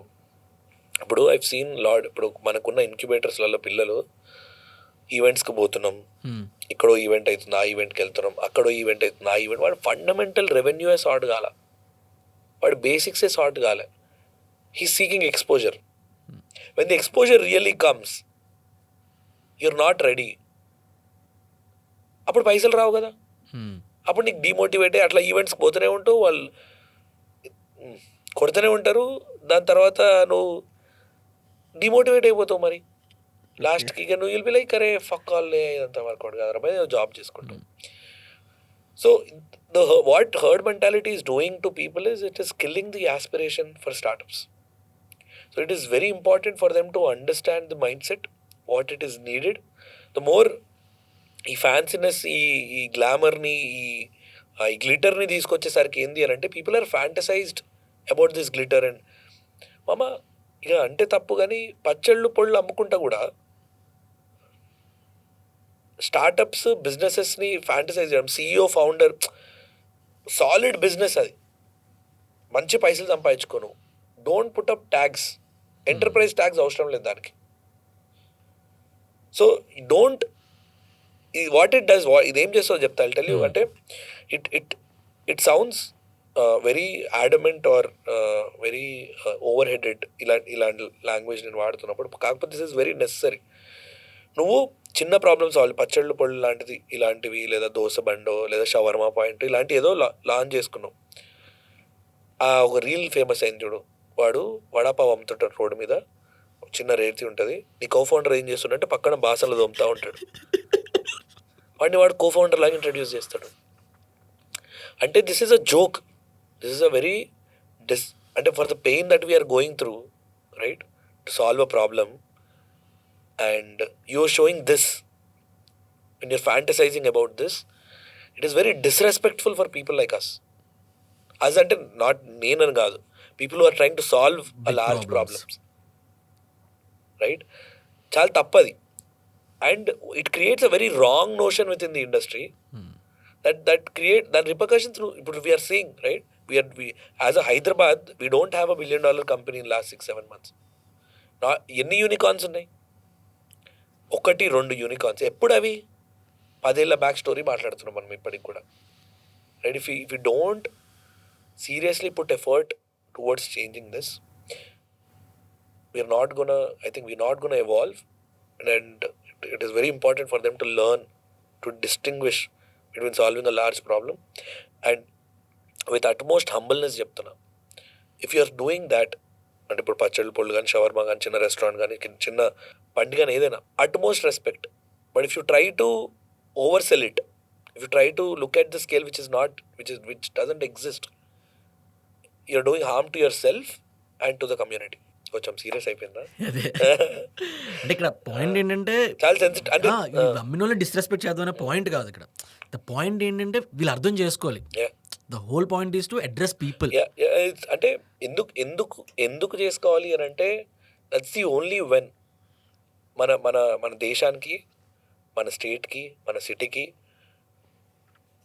ఇప్పుడు ఐవ్ సీన్ ఇప్పుడు మనకున్న ఇంక్యుబేటర్స్లలో పిల్లలు ఈవెంట్స్కి పోతున్నాం, ఇక్కడో ఈవెంట్ అవుతుంది, ఆ ఈవెంట్కి వెళ్తున్నాం, అక్కడో ఈవెంట్ అవుతుంది, ఆ ఈవెంట్. వాడు ఫండమెంటల్ రెవెన్యూయే సార్ట్ కాల, వాడు బేసిక్సే సార్ట్ కాలే. He seeking exposure. When the exposure really comes, you're not ready. అప్పుడు పైసలు రావు కదా, అప్పుడు నీకు డిమోటివేట్ అయ్యి అట్లా ఈవెంట్స్కి పోతూనే ఉంటావు, వాళ్ళు కొడుతూనే ఉంటారు. దాని తర్వాత నువ్వు డిమోటివేట్ అయిపోతావు. మరి లాస్ట్కి ఇక నువ్వు విల్ బి లైక్ అరే ఫక్ ఆల్ ఇదంతా వర్కౌట్ కాదు బై, జాబ్ చేసుకుంటావు. So what herd mentality is doing to people is it is killing the aspiration for startups. So it is very important for them to understand the mind set, what it is needed. The more ఈ ఫ్యాన్సీనెస్, ఈ గ్లామర్ని, ఈ గ్లిటర్ని తీసుకొచ్చేసరికి ఏంది అని అంటే people are fantasized about this glitter. And మామ ఇక అంటే తప్పు, కానీ పచ్చళ్ళు పొళ్ళు అమ్ముకుంటా కూడా స్టార్టప్స్ బిజినెసెస్ని ఫ్యాంటసైజ్ చేయడం. CEO ఫౌండర్ సాలిడ్ బిజినెస్, అది మంచి పైసలు సంపాదించుకోను. Don't put up tags, enterprise tags అవసరం లేదు దానికి. So don't, what it does, ఇదేం చేస్తుందో చెప్తా. I'll tell you. అంటే it sounds very adamant or very over headed ఇలాంటి లాంగ్వేజ్ నేను వాడుతున్నప్పుడు. కాకపోతే దిస్ ఇస్ వెరీ నెసరీ. నువ్వు చిన్న ప్రాబ్లమ్స్ సాల్వ్, పచ్చళ్ళు పళ్ళు లాంటిది ఇలాంటివి, లేదా దోశ బండో లేదా షవర్మా పాయింట్ ఇలాంటి ఏదో లాంచ్ చేసుకున్నావు. ఒక రీల్ ఫేమస్ అయింది చూడు, వాడు వడాపావ్ అమ్ముతుంటాడు రోడ్డు మీద, చిన్న రేతి ఉంటుంది. నీ కో-ఫౌండర్ ఏం చేస్తుంటే పక్కన బాసనలు దొమ్ముతూ ఉంటాడు. వాడు కో-ఫౌండర్ లాగా ఇంట్రడ్యూస్ చేస్తాడు. అంటే this is a joke, this is a very అంటే for the pain that we're going through, right, to solve a problem, and you're showing this, when you're fantasizing about this, it is very disrespectful for people like us. As ante not nenu kaadu, people who are trying to solve a large problems, right? Chaala tappadi, and it creates a very wrong notion within the industry that create that repercussions through. ఇప్పుడు we are seeing, right, we as a Hyderabad we don't have $1 billion company in last 6-7 months. ఎన్ని unicorns ఉన్నాయి? 1-2 unicorns. ఎప్పుడు అవి? 10 ఏళ్ళ back story మాట్లాడుతున్నాం మనం ఇప్పటికి కూడా, right? If you don't seriously put effort towards changing this, we're not gonna evolve, and it is very important for them to learn to distinguish between solving a large problem and with utmost humbleness చెప్తున్నా. If you are doing that, అంటే ఇప్పుడు పచ్చళ్ళు పొళ్ళు కానీ, shawarma కానీ, చిన్న restaurant కానీ, చిన్న బండి కానీ, ఏదైనా utmost respect. But if you try to over sell it, if you try to look at the scale which doesn't exist, you're doing harm to yourself and to the community. కొంచెం serious అయిపోయిందా? అదే అంటే ఇక్కడ point ఏంటంటే చాలా sensitive. అంటే అమ్మిన వాళ్ళని డిస్రెస్పెక్ట్ చేద్దాం అనే పాయింట్ కాదు ఇక్కడ. ద పాయింట్ ఏంటంటే వీళ్ళు అర్థం చేసుకోవాలి. The whole point is to address people. అంటే ఎందుకు చేసుకోవాలి అని అంటే, దట్స్ ది ఓన్లీ వెన్ మన మన మన దేశానికి, మన స్టేట్కి, మన సిటీకి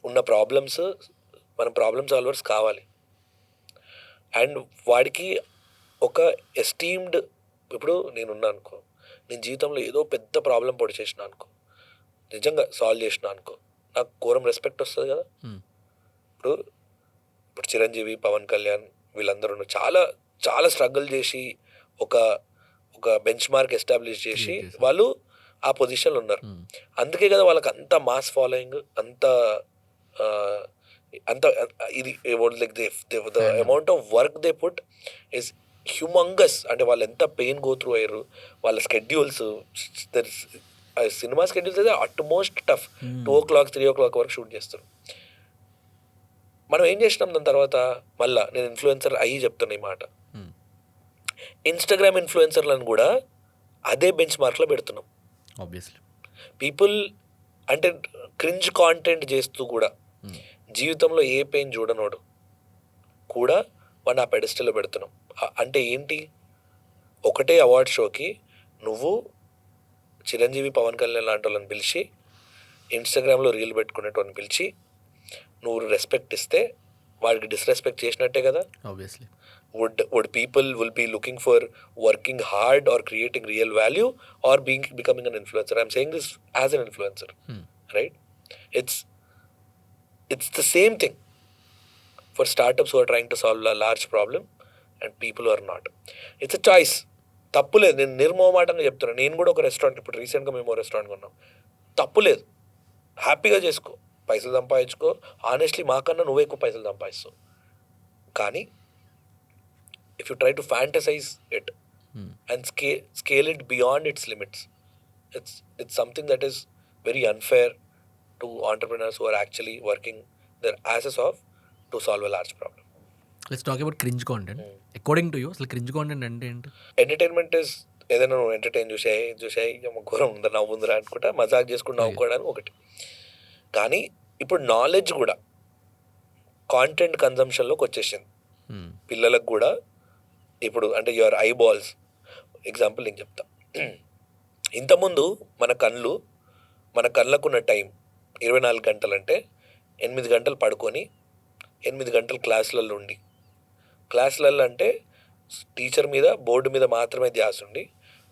ఉన్న ప్రాబ్లమ్స్, మనం ప్రాబ్లమ్ సాల్వర్స్ కావాలి. అండ్ వాడికి ఒక ఎస్టీమ్డ్, ఇప్పుడు నేనున్నా అనుకో, నేను జీవితంలో ఏదో పెద్ద ప్రాబ్లం పొడి చేసిన అనుకో, నిజంగా సాల్వ్ చేసిన అనుకో, నాకు ఘోరం రెస్పెక్ట్ వస్తుంది కదా. ఇప్పుడు చిరంజీవి, పవన్ కళ్యాణ్ వీళ్ళందరూ చాలా చాలా స్ట్రగుల్ చేసి ఒక బెంచ్ మార్క్ ఎస్టాబ్లిష్ చేసి వాళ్ళు ఆ పొజిషన్లో ఉన్నారు. అందుకే కదా వాళ్ళకి అంత మాస్ ఫాలోయింగ్, అంత ఇది like the amount of work they put is humongous. అంటే వాళ్ళు ఎంత పెయిన్ గో త్రూ అయ్యారు, వాళ్ళ స్కెడ్యూల్స్, సినిమా స్కెడ్యూల్స్ అయితే అట్మోస్ట్ టఫ్. 2 o'clock 3 o'clock వరకు షూట్ చేస్తారు. మనం ఏం చేసినాం దాని తర్వాత? మళ్ళా నేను ఇన్ఫ్లుయెన్సర్ అయ్యి చెప్తున్నా ఈ మాట, ఇన్స్టాగ్రామ్ ఇన్ఫ్లుయెన్సర్లను కూడా అదే బెంచ్ మార్క్లో పెడుతున్నాం. ఆబ్వియస్లీ పీపుల్ అంటే క్రింజ్ కాంటెంట్ చేస్తూ కూడా జీవితంలో ఏ పెయిన్ చూడనోడు కూడా వాడిని ఆ పెడెస్టల్లో పెడుతున్నాం. అంటే ఏంటి? ఒకటే అవార్డ్ షోకి నువ్వు చిరంజీవి, పవన్ కళ్యాణ్ లాంటి వాళ్ళని పిలిచి, ఇన్స్టాగ్రామ్లో రీల్ పెట్టుకునేటోని పిలిచి నువ్వు రెస్పెక్ట్ ఇస్తే వాడికి డిస్రెస్పెక్ట్ చేసినట్టే కదా. Obviously would people will be looking for working hard or creating real value or becoming an influencer? I'm saying this as an influencer, right? It's the same thing for startups who are trying to solve a large problem and people who are not. It's a choice. తప్పులేదు, నేను నిర్మోహమాటంగా చెప్తున్నాను. నేను కూడా ఒక restaurant, ఇప్పుడు రీసెంట్గా మేము రెస్టారెంట్ కొన్నాం. తప్పులేదు, హ్యాపీగా చేసుకో, పైసలు సంపాదించుకో. ఆనెస్ట్లీ మాకన్నా నువ్వే ఎక్కువ పైసలు సంపాదిస్తావు. కానీ if you try to fantasize it and scale it beyond its limits, it's something that is very unfair to entrepreneurs who are actually working their asses off to solve a large problem. Let's talk about cringe content. According to you అసలు cringe content అంటే ఏంటి? Entertainment is ఏదైనా నువ్వు entertain చూసాయి ఘోరం ఉందా, నవ్వుందిరా అనుకుంటా మజాక్ చేసుకుని నవ్వుకోవడానికి ఒకటి. కానీ ఇప్పుడు నాలెడ్జ్ కూడా కాంటెంట్ కన్జంప్షన్లోకి వచ్చేసింది. పిల్లలకు కూడా ఇప్పుడు అంటే యువర్ ఐ బాల్స్ ఎగ్జాంపుల్ నేను చెప్తా. ఇంతకుముందు మన కళ్ళకున్న టైం 24 గంటలు అంటే 8 గంటలు పడుకొని 8 గంటలు క్లాసులలో ఉండి, క్లాసులలో అంటే టీచర్ మీద బోర్డు మీద మాత్రమే ధ్యాస ఉండి,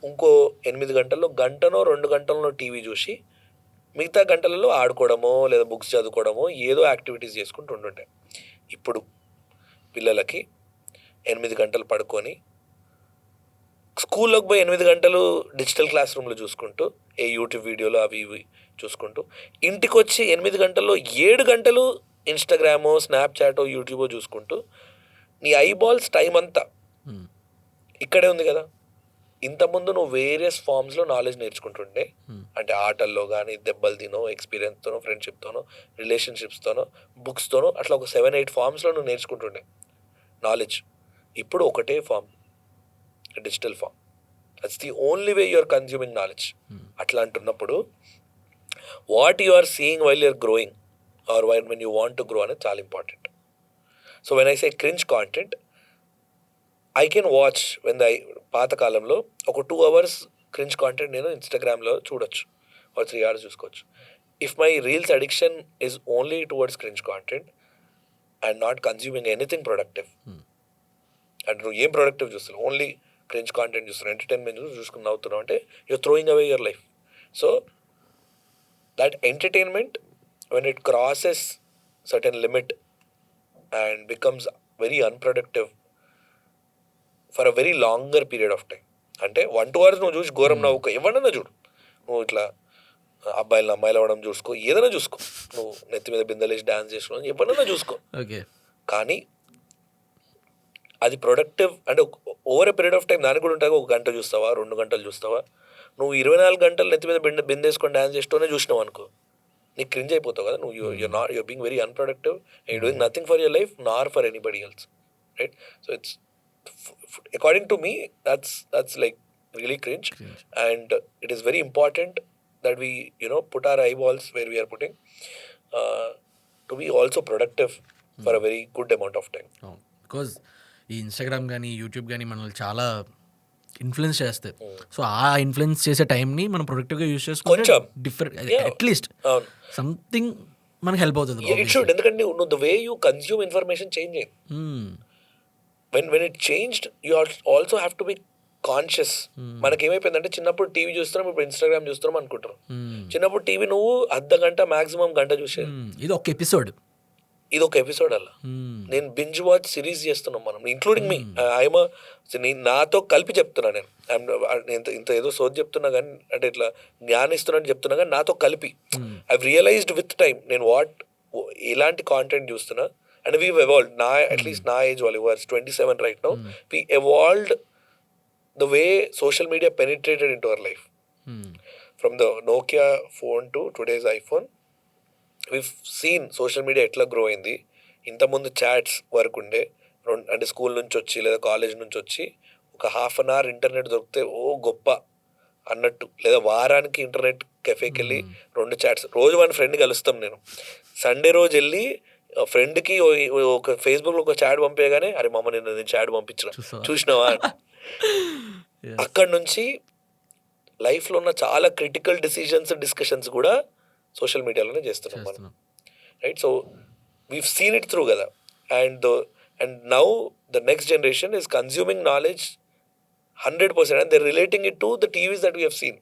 ఇంకో 8 గంటల్లో 2 గంటలనో టీవీ చూసి, మిగతా గంటలలో ఆడుకోవడమో లేదా బుక్స్ చదువుకోవడమో ఏదో యాక్టివిటీస్ చేసుకుంటూ ఉంటుండే. ఇప్పుడు పిల్లలకి 8 గంటలు పడుకొని, స్కూల్లోకి పోయి 8 గంటలు డిజిటల్ క్లాస్ రూమ్లో చూసుకుంటూ, ఏ యూట్యూబ్ వీడియోలు అవి ఇవి చూసుకుంటూ, ఇంటికి వచ్చి 8 గంటల్లో 7 గంటలు ఇన్స్టాగ్రామో, స్నాప్చాటో, యూట్యూబో చూసుకుంటూ, నీ ఐబాల్స్ టైం అంతా ఇక్కడే ఉంది కదా. ఇంతకుముందు నువ్వు వేరియస్ ఫామ్స్లో నాలెడ్జ్ నేర్చుకుంటుండే, అంటే ఆటల్లో కానీ, దెబ్బలు తినో, ఎక్స్పీరియన్స్తోనో, ఫ్రెండ్షిప్తోనో, రిలేషన్షిప్స్తోనో, బుక్స్తోనో, అట్లా ఒక 7-8 ఫామ్స్లో నువ్వు నేర్చుకుంటుండే నాలెడ్జ్. ఇప్పుడు ఒకటే form, digital form. That's the only way you're consuming knowledge. అట్లా అంటున్నప్పుడు what you are seeing while you're growing or when you want to grow అనేది చాలా important. So when I say cringe content, I can watch పాతకాలంలో ఒక 2 hours cringe content నేను ఇన్స్టాగ్రామ్లో చూడొచ్చు, ఒక 3 hours చూసుకోవచ్చు. if my reels addiction is only towards cringe content and not consuming anything productive, and నువ్వు ఏం ప్రొడక్టివ్ చూస్తున్నావు, ఓన్లీ క్రింజ్ కాంటెంట్ చూస్తున్నావు, ఎంటర్టైన్మెంట్ చూసుకుని అవుతున్నావు అంటే you're throwing away your life. So that entertainment when it crosses certain limit and becomes very unproductive for a very longer period of time, అంటే 1-2 hours నువ్వు చూసి ఘోరం నవ్వుకో, ఎవరన్నా చూడు, నువ్వు ఇట్లా అబ్బాయిలు అమ్మాయిలు అవ్వడం చూసుకో, ఏదైనా చూసుకో, నువ్వు నెత్తి మీద బిందెలేసి డాన్స్ చేసుకోవడం ఎవరన్నా చూసుకో, కానీ అది ప్రొడక్టివ్ అంటే over a period of time దానికి కూడా ఉంటుంది. 1 గంట చూస్తావా, 2 గంటలు చూస్తావా, నువ్వు 24 గంటలు నెత్తి మీద బిందేసుకొని డాన్స్ చేస్తూనే చూసినావు అనుకో, నీకు క్రింజ్ అయిపోతావు కదా. నువ్వు you're being very unproductive and you're doing nothing for your life nor for anybody else, right? So it's according to me that's like really cringe. And it is very important that we put our eyeballs where we are putting to be also productive for a very good amount of time. Because ఈ Instagram కానీ YouTube కానీ మనల్ని చాలా influence చేస్తాయి. So ఆ influence చేసే టైంని మనం ప్రొడక్టివ్గా యూజ్ చేసుకుంటే డిఫరెంట్ అట్లీస్ట్ సంథింగ్ మనకి హెల్ప్ అవుతుంది. ఇట్ షుడ్, ఎందుకంటే నువ్వు the way you consume information change అయ్యింది. when it changed, you also have to be conscious. మనకి ఏమైపోయిందంటే చిన్నప్పుడు టీవీ చూస్తున్నాం, ఇప్పుడు ఇన్స్టాగ్రామ్ చూస్తున్నాం అనుకుంటారు. చిన్నప్పుడు టీవీ నువ్వు అర్ధగంట మాక్సిమం గంట చూసేది. ఇది ఒక ఎపిసోడ్ అలా నేను బింజ్ వాచ్ సిరీస్ చేస్తున్నాం మనం, ఇంక్లూడింగ్ మీ. నాతో కలిపి చెప్తున్నా నేను ఇంత ఏదో సోది చెప్తున్నా కానీ, అంటే ఇట్లా జ్ఞానిస్తున్నట్టు చెప్తున్నా కానీ నాతో కలిపి ఐ రియలైజ్డ్ విత్ టైమ్ నేను ఎలాంటి కాంటెంట్ చూస్తున్నా. అండ్ వీ ఎవాల్వ్డ్, అట్లీస్ట్ నా ఏజ్ వాళ్ళు 27 right now, we evolved the way social media penetrated into our life. From the Nokia phone to today's iPhone, we've seen social media etla grow అయింది. ఇంతకుముందు charts వరకు ఉండే, అంటే school నుంచి వచ్చి లేదా కాలేజ్ నుంచి వచ్చి ఒక 1/2 hour ఇంటర్నెట్ దొరికితే ఓ గొప్ప అన్నట్టు, లేదా వారానికి ఇంటర్నెట్ కెఫేకి వెళ్ళి 2 చాట్స్, రోజు మన ఫ్రెండ్ కలుస్తాం. నేను సండే రోజు వెళ్ళి ఫ్రెండ్కి ఒక ఫేస్బుక్లో ఒక చాట్ పంపేయగానే, అరే మామ నేను చాట్ పంపించిన చూసినావా. అక్కడ నుంచి లైఫ్లో ఉన్న చాలా క్రిటికల్ డిసిషన్స్ డిస్కషన్స్ కూడా సోషల్ మీడియాలోనే చేస్తున్నాం మనం, right? So we've seen it through కదా. And now the next generation is consuming knowledge 100%, and they're relating it to the TVs that we have seen.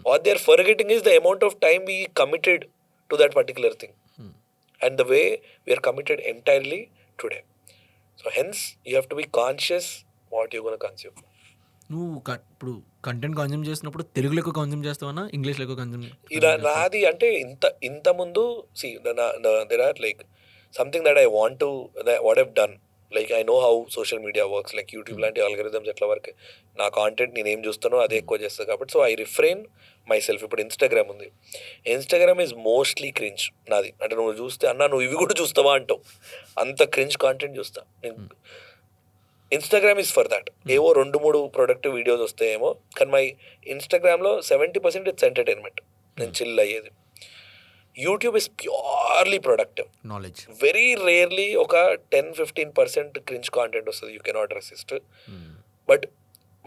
What they're forgetting is the amount of time we committed to that particular thing, and the way we are committed entirely today. So hence you have to be conscious what you're going to consume. నువ్వు ఇప్పుడు content consume చేసినప్పుడు తెలుగులో ఎక్కువ consume చేస్తావా, ఇంగ్లీష్లో ఎక్కువ consume? ఇలా నాది అంటే ఇంత ముందు there are like something that I want to, what I've done, like I know how social media works, like YouTube లాంటి ఆల్గరిథమ్స్ ఎట్లా వర్క్, నా కాంటెంట్ నేను ఏం చూస్తానో అదే ఎక్కువ చేస్తాను కాబట్టి. So I refrain my self. ఇప్పుడు ఇన్స్టాగ్రామ్ ఉంది, ఇన్స్టాగ్రామ్ ఈజ్ మోస్ట్లీ క్రింజ్ నాది. అంటే నువ్వు చూస్తే అన్నా నువ్వు ఇవి కూడా చూస్తావా అంటావు, అంత క్రింజ్ కాంటెంట్ చూస్తా నేను. Instagram is for that. ఏవో 2-3 ప్రొడక్టివ్ వీడియోస్ వస్తాయేమో, కానీ మై ఇన్స్టాగ్రామ్లో 70% ఇట్స్ ఎంటర్టైన్మెంట్, నేను చిల్ అయ్యేది. YouTube is purely productive knowledge. Very rarely ఒక 10-15% క్రింజ్ కాంటెంట్ వస్తుంది, you cannot resist. But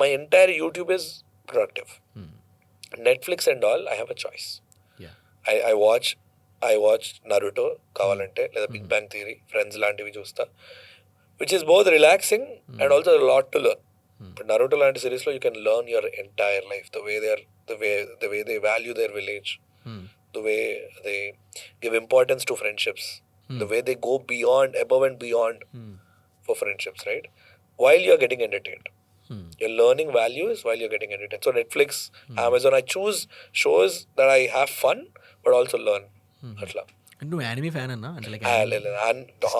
my entire YouTube is productive. Netflix and all I have a choice. I watch Naruto కావాలంటే, లేదా big bang theory, friends లాంటివి చూస్తా, which is both relaxing and also a lot to learn. But Naruto లాంటి series లో you can learn your entire life, the way they value their village, the way they give importance to friendships, the way they go above and beyond for friendships, right? While you're getting entertained, you're learning values while you're getting entertained. So Netflix, Amazon, I choose shows that I have fun but also learn. అట్లా. నువ్వు anime fan అన్నా?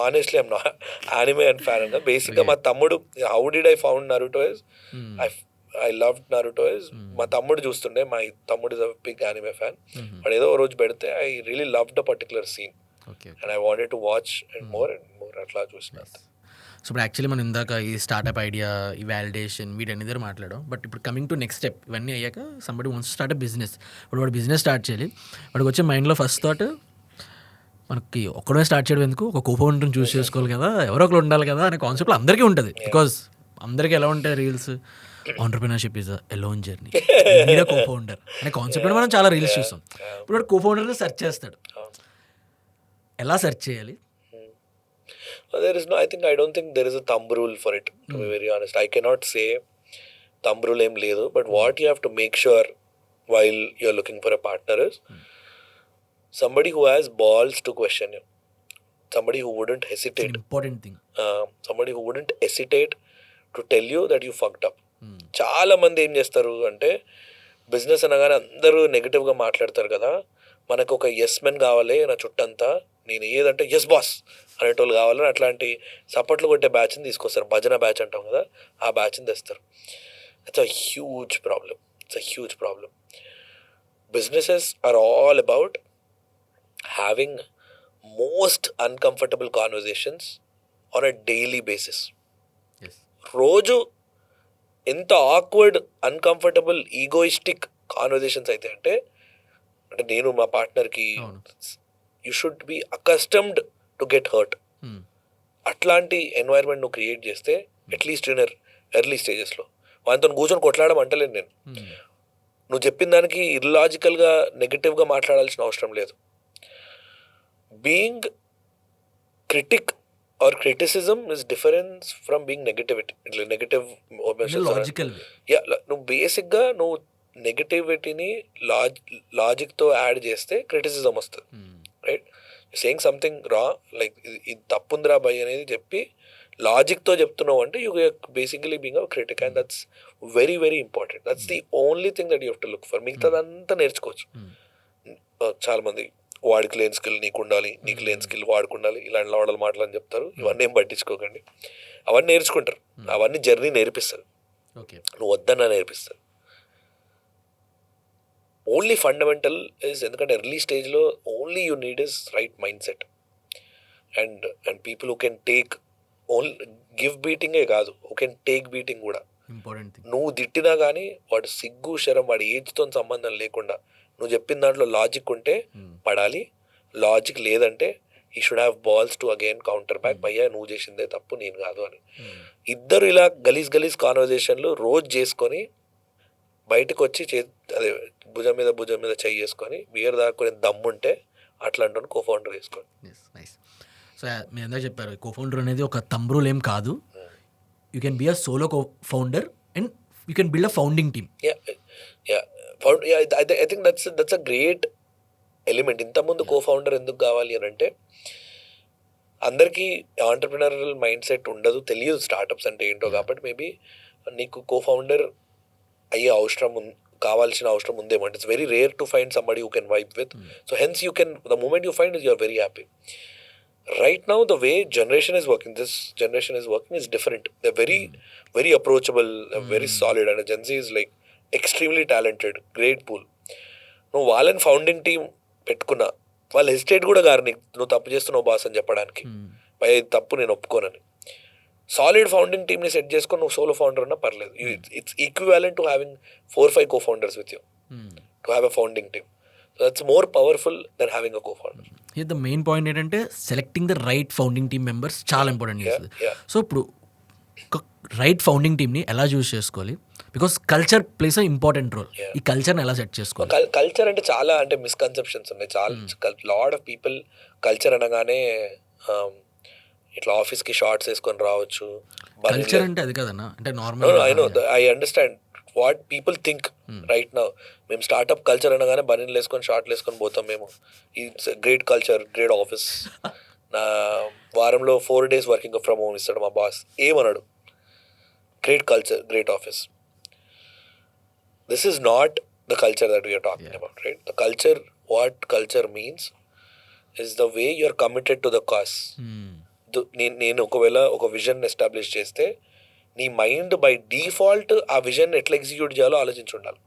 Honestly I'm not anime and fan అన్నా. బేసిక్గా మా తమ్ముడు, how did I found Naruto is I loved Naruto is మా తమ్ముడు చూస్తుండే. మై తమ్ముడు is a big anime fan. వాడు ఏదో రోజు పెడితే I really loved a particular scene and I wanted to watch and more అట్లా చూసిన. సో ఇప్పుడు యాక్చువల్లీ మనం ఇందాక ఈ స్టార్ట్అప్ ఐడియా, ఈ వ్యాలిడేషన్, వీటన్ని దగ్గర మాట్లాడాం. బట్ ఇప్పుడు కమింగ్ టు నెక్స్ట్ స్టెప్, ఇవన్నీ అయ్యాక somebody wants to start a business. ఇప్పుడు వాడు బిజినెస్ స్టార్ట్ చేయాలి, వాడికి వచ్చే మైండ్లో ఫస్ట్ థాట్, మనకి ఒక్కడే స్టార్ట్ చేయడం ఎందుకు, ఒక కోఫౌండర్ని చూస్ చేసుకోవాలి కదా, ఎవరో ఒకరు ఉండాలి కదా అనే కాన్సెప్ట్లో అందరికీ ఉంటుంది. బికాజ్ అందరికీ ఎలా ఉంటాయి reels, entrepreneurship is a loan journey. You need a co founder అనే కాన్సెప్ట్ మనం చాలా రీల్స్ చూస్తాం. ఇప్పుడు కో ఫౌండర్‌ని సెర్చ్ చేస్తాడు. ఎలా సెర్చ్ చేయాలి? I don't think there is a thumb rule for it, to be very honest. I cannot say thumb rule ఏం లేదు, but what you have to make sure while you're looking for a partner is somebody who has balls to question you, somebody who wouldn't hesitate, important thing. somebody who wouldn't hesitate to tell you that you fucked up. చాలా మంది ఏం చేస్తారు అంటే business అనగానే అందరూ నెగిటివ్గా మాట్లాడతారు కదా, మనకు ఒక ఎస్ మెన్ కావాలి నా చుట్టంతా, నేను ఏదంటే ఎస్ బాస్ అనేటోళ్ళు కావాలని అట్లాంటి సపోర్ట్లు కొట్టే బ్యాచ్ని తీసుకొస్తారు, భజన బ్యాచ్ అంటాం కదా, ఆ బ్యాచ్ని తెస్తారు. It's a huge problem. Businesses are all about having most uncomfortable conversations on a daily basis. రోజు ఎంత ఆక్వర్డ్, అన్కంఫర్టబుల్, ఈగోయిస్టిక్ కాన్వర్జేషన్స్ అయితే అంటే నేను మా పార్ట్నర్కి you should be accustomed to get hurt. అట్లాంటి ఎన్వైర్న్మెంట్ నువ్వు క్రియేట్ చేస్తే అట్లీస్ట్ ఇన్ ఎర్లీ స్టేజెస్లో వాళ్ళతో కూర్చొని కొట్లాడడం అంటలేను నేను. నువ్వు చెప్పిన దానికి ఇల్లాజికల్గా నెగటివ్గా మాట్లాడాల్సిన అవసరం లేదు. Being critic or criticism is different from being negative. నువ్వు బేసిక్గా నువ్వు నెగటివిటీని లాజిక్తో యాడ్ చేస్తే క్రిటిసిజం వస్తుంది, రైట్? సేయింగ్ సంథింగ్ రా, లైక్ ఇది తప్పుందిరా బై అనేది చెప్పి లాజిక్తో చెప్తున్నావు అంటే you basically being a critic, and that's very very important. That's the only thing that you have to look for. మిగతాదంతా నేర్చుకోవచ్చు. చాలామంది వాడికి లేని స్కిల్ నీకు ఉండాలి, నీకు లేని స్కిల్ వాడికి ఉండాలి, ఇలాంటి లాడలు మాటలు అని చెప్తారు. ఇవన్నీ ఏం పట్టించుకోకండి, అవన్నీ నేర్చుకుంటారు, అవన్నీ జర్నీ నేర్పిస్తారు, నువ్వు వద్దన్నా నేర్పిస్తారు. ఓన్లీ ఫండమెంటల్ ఇస్, ఎందుకంటే ఎర్లీ స్టేజ్లో only you need is right mind set and people who can take only give బీటింగే కాదు, హూ కెన్ టేక్ బీటింగ్ కూడా. నువ్వు తిట్టినా కానీ వాడు సిగ్గు శరం వాడి ఏజ్తో సంబంధం లేకుండా నువ్వు చెప్పిన దాంట్లో లాజిక్ ఉంటే పడాలి, లాజిక్ లేదంటే ఈ should have balls to again counter back, భయ్యా నువ్వు చేసిందే తప్పు నేను కాదు అని. ఇద్దరు ఇలా గలీజ్ కాన్వర్జేషన్లు రోజు చేసుకొని బయటకు వచ్చి అదే భుజం మీద చెయ్యి చేసుకొని బియర్ దాక్కునే దమ్ముంటే అట్లాంటి కో ఫౌండర్ చేసుకోండి. సో మీరు ఎందుకు చెప్పారు కో ఫౌండర్ అనేది ఒక థంబ్ రూల్ ఏం కాదు. You can be a solo co founder and you can build a founding team. I think that's a great element. ఇంతకుముందు కో ఫౌండర్ ఎందుకు కావాలి అని అంటే అందరికీ ఆంటర్ప్రినరల్ మైండ్ సెట్ ఉండదు, తెలియదు స్టార్టప్స్ అంటే ఏంటో. కాబట్టి మేబీ నీకు కో ఫౌండర్ అయ్యే కావాల్సిన అవసరం ఉందేమో. It's very rare to find somebody who can vibe with. So hence you can, the moment you find is you are very happy. Right now the way this generation is working is different. They're very approachable, very solid, and Gen Z is like extremely talented, great pool. నువ్వు వాళ్ళని founding team పెట్టుకున్నా వాళ్ళు hesitate కూడా గారు నువ్వు తప్పు చేస్తున్నావు boss అని చెప్పడానికి, భయ తప్పు నేను ఒప్పుకోనని. సాలిడ్ ఫౌండింగ్ టీమ్ని సెట్ చేసుకొని నువ్వు సోలో ఫౌండర్ అన్నా పర్లేదు. It's equivalent to having 4-5 co founders with you to have a founding team. So that's more powerful than having a co founder. The main point ఏంటంటే selecting the right founding team members చాలా important చేస్తుంది. So ఇప్పుడు right founding టీమ్ని ఎలా choose చేసుకోవాలి? Because culture plays a important role. ఈ కల్చర్ని ఎలా సెట్ చేసుకోవాలి? కల్చర్ అంటే చాలా అంటే మిస్కన్సెప్షన్స్ ఉన్నాయి. చాలా లాట్ ఆఫ్ పీపుల్ కల్చర్ అనగానే ఇట్లా ఆఫీస్కి షార్ట్స్ వేసుకొని రావచ్చు. కల్చర్ అంటే అది కదన్నా, అంటే normal. I understand what people think right now. మేము స్టార్ట్అప్ కల్చర్ అనగానే బనీన్లు వేసుకొని షార్ట్లు వేసుకొని పోతాం మేము. It's great culture, great office. నా వారంలో 4 days వర్కింగ్ ఫ్రమ్ హోమ్ ఇస్తాడు మా బాస్, ఏమన్నాడు. Great culture, great office. This is not the culture that we are talking about, right? The culture, what culture means is the way you are committed to the cause. నేను ఒకవేళ ఒక vision establish చేస్తే నీ mind by default ఆ vision ఎట్లా execute చేయాలో ఆలోచించి ఉండాలి.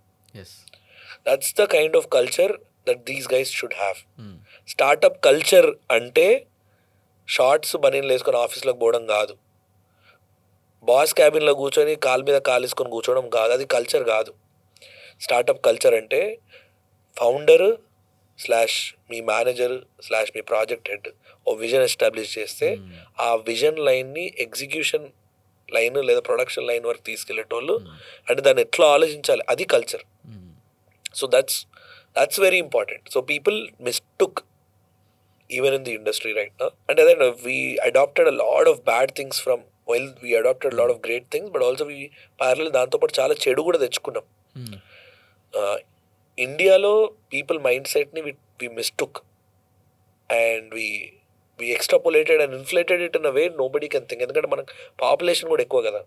That's the kind of culture that these guys should have. Startup culture అంటే షార్ట్స్ బనీన్లు వేసుకొని ఆఫీస్లోకి పోవడం కాదు, బాస్ క్యాబిన్లో కూర్చొని కాలు మీద కాలు వేసుకొని కూర్చోవడం కాదు, అది కల్చర్ కాదు. స్టార్టప్ కల్చర్ అంటే ఫౌండర్ / మీ మేనేజర్ / మీ ప్రాజెక్ట్ హెడ్ ఓ విజన్ ఎస్టాబ్లిష్ చేస్తే ఆ విజన్ లైన్ని ఎగ్జిక్యూషన్ లైన్ లేదా ప్రొడక్షన్ లైన్ వరకు తీసుకెళ్లేటోళ్ళు. అంటే దాన్ని ఎట్లా ఆలోచించాలి, అది culture. So that's very important. So people mistook even in the industry right now. అంటే అదే we adapted a lot of bad things from while we adapted lot of great things, but also we parallel దాంతోపాటు చాలా చెడు కూడా తెచ్చుకున్నాం. ఇండియాలో people mind సెట్ని వి మిస్టుక్ and we extrapolated and inflated it in a way nobody can think. ఎందుకంటే మనకు population కూడా ఎక్కువ కదా.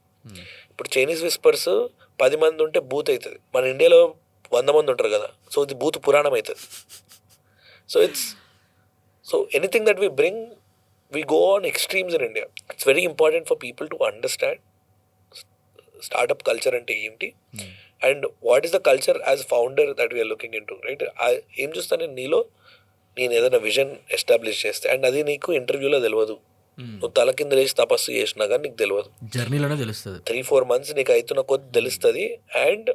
ఇప్పుడు చైనీస్ విస్పర్స్ 10 మంది ఉంటే బూత్ అవుతుంది, మన ఇండియాలో 100 మంది ఉంటారు కదా, సో ఇది బూత్ పురాణం అవుతుంది. So anything that we bring, we go on extremes in India. It's very important for people to understand startup culture అంటే ఏంటి and what is the culture as founder that we're looking into, right? ఏం చూస్తాను నేను నీలో, నేను ఏదైనా vision establish చేస్తే, and అది నీకు ఇంటర్వ్యూలో తెలియదు, నువ్వు తల కింద లేచి తపస్సు చేసినా కానీ నీకు తెలియదు, జర్నీలోనే తెలుస్తుంది. 3-4 months నీకు అవుతున్న కొద్ది తెలుస్తుంది. And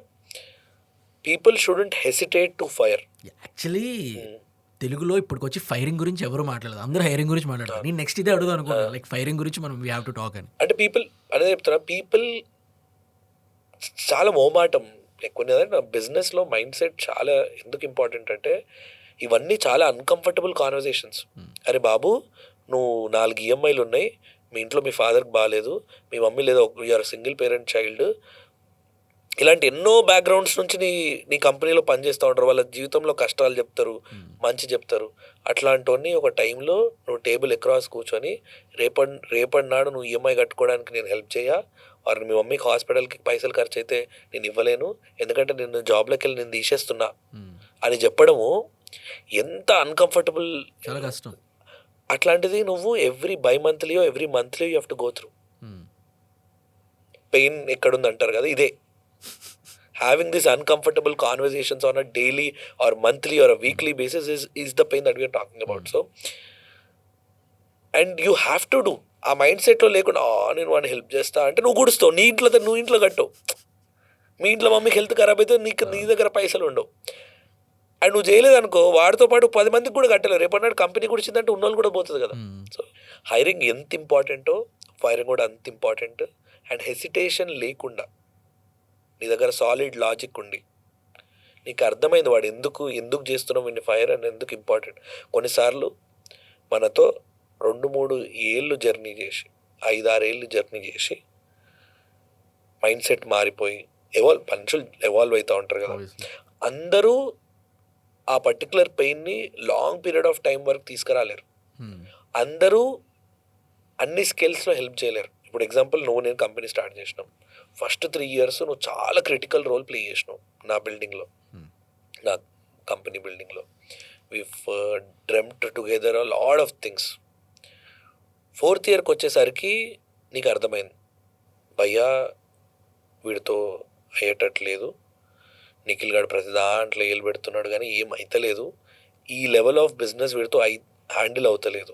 people student hesitate to fire. Actually తెలుగులో ఇప్పటికొచ్చి ఫైరింగ్ గురించి ఎవరు మాట్లాడదు, అందరూ హైరింగ్ గురించి మాట్లాడతారు. నేను నెక్స్ట్ ఇదే అడుగుదాం అనుకున్నాను, లైక్ ఫైరింగ్ గురించి మనం వీ హ్యావ్ టు టాక్ అని. అంటే పీపుల్ అదే చెప్తున్నా, పీపుల్ చాలా మోమాటం కొన్ని. అదే నా బిజినెస్లో మైండ్ సెట్ చాలా ఎందుకు ఇంపార్టెంట్ అంటే, ఇవన్నీ చాలా అన్కంఫర్టబుల్ కాన్వర్జేషన్స్. అరే బాబు, నువ్వు 4 ఈఎంఐలు ఉన్నాయి, మీ ఇంట్లో మీ ఫాదర్కి బాగాలేదు, మీ మమ్మీ లేదా యూఆర్ సింగిల్ పేరెంట్ చైల్డ్, ఇలాంటి ఎన్నో బ్యాక్గ్రౌండ్స్ నుంచి నీ కంపెనీలో పనిచేస్తూ ఉంటారు. వాళ్ళ జీవితంలో కష్టాలు చెప్తారు, మంచి చెప్తారు. అట్లాంటివన్నీ ఒక టైంలో నువ్వు టేబుల్ అక్రాస్ కూర్చొని రేపటి నాడు నువ్వు ఈఎంఐ కట్టుకోవడానికి నేను హెల్ప్ చేయ, వారు మీ మమ్మీకి హాస్పిటల్కి పైసలు ఖర్చు అయితే నేను ఇవ్వలేను, ఎందుకంటే నేను జాబ్లోకి వెళ్ళి నేను తీసేస్తున్నా అని చెప్పడము ఎంత అన్కంఫర్టబుల్, చాలా కష్టం. అట్లాంటిది నువ్వు every monthly you have to go through. Pain ఎక్కడుంది అంటారు కదా, ఇదే. Having this uncomfortable conversations on a daily or monthly or a weekly basis is the pain that we're talking about. So and you have to do. ఆ mind సెట్లో లేకుండా నేను వాడిని help చేస్తా అంటే నువ్వు గుడుస్తావు, నీ ఇంట్లో కట్టవు. మీ ఇంట్లో మమ్మీకి హెల్త్ ఖరాబ్ అయితే నీ దగ్గర పైసలు ఉండవు. అండ్ నువ్వు చేయలేదనుకో, వాడితో పాటు 10 మందికి కూడా కట్టలేవు. రేపటి కంపెనీ కూడా ఇచ్చిందంటే ఉన్నోళ్ళు కూడా పోతుంది కదా. సో హైరింగ్ ఎంత ఇంపార్టెంటో ఫైరింగ్ కూడా అంత ఇంపార్టెంట్. అండ్ హెసిటేషన్ లేకుండా నీ దగ్గర సాలిడ్ లాజిక్ ఉండి నీకు అర్థమైంది వాడు ఎందుకు చేస్తున్నావు వీడిని ఫైర్ అని, ఎందుకు ఇంపార్టెంట్. కొన్నిసార్లు మనతో 2-3 ఏళ్ళు జర్నీ చేసి 5-6 ఏళ్ళు జర్నీ చేసి మైండ్ సెట్ మారిపోయి మనుషులు ఎవాల్వ్ అవుతూ ఉంటారు కదా. అందరూ ఆ పర్టికులర్ పెయిన్ని లాంగ్ పీరియడ్ ఆఫ్ టైం వరకు తీసుకురాలేరు. అందరూ అన్ని స్కిల్స్లో హెల్ప్ చేయలేరు. ఇప్పుడు ఎగ్జాంపుల్, నేను కంపెనీ స్టార్ట్ చేసినాం, ఫస్ట్ 3 years నువ్వు చాలా క్రిటికల్ రోల్ ప్లే చేసినావు నా బిల్డింగ్లో, నా కంపెనీ బిల్డింగ్లో. We've dreamt together a lot of things. 4th yearకి వచ్చేసరికి నీకు అర్థమైంది, భయ్యా వీడితో అయ్యేటట్లేదు, నిఖిల్ గారు ప్రతి దాంట్లో ఏలు పెడుతున్నాడు కానీ ఏం అవుతలేదు, ఈ లెవెల్ ఆఫ్ బిజినెస్ వీడితో హ్యాండిల్ అవుతలేదు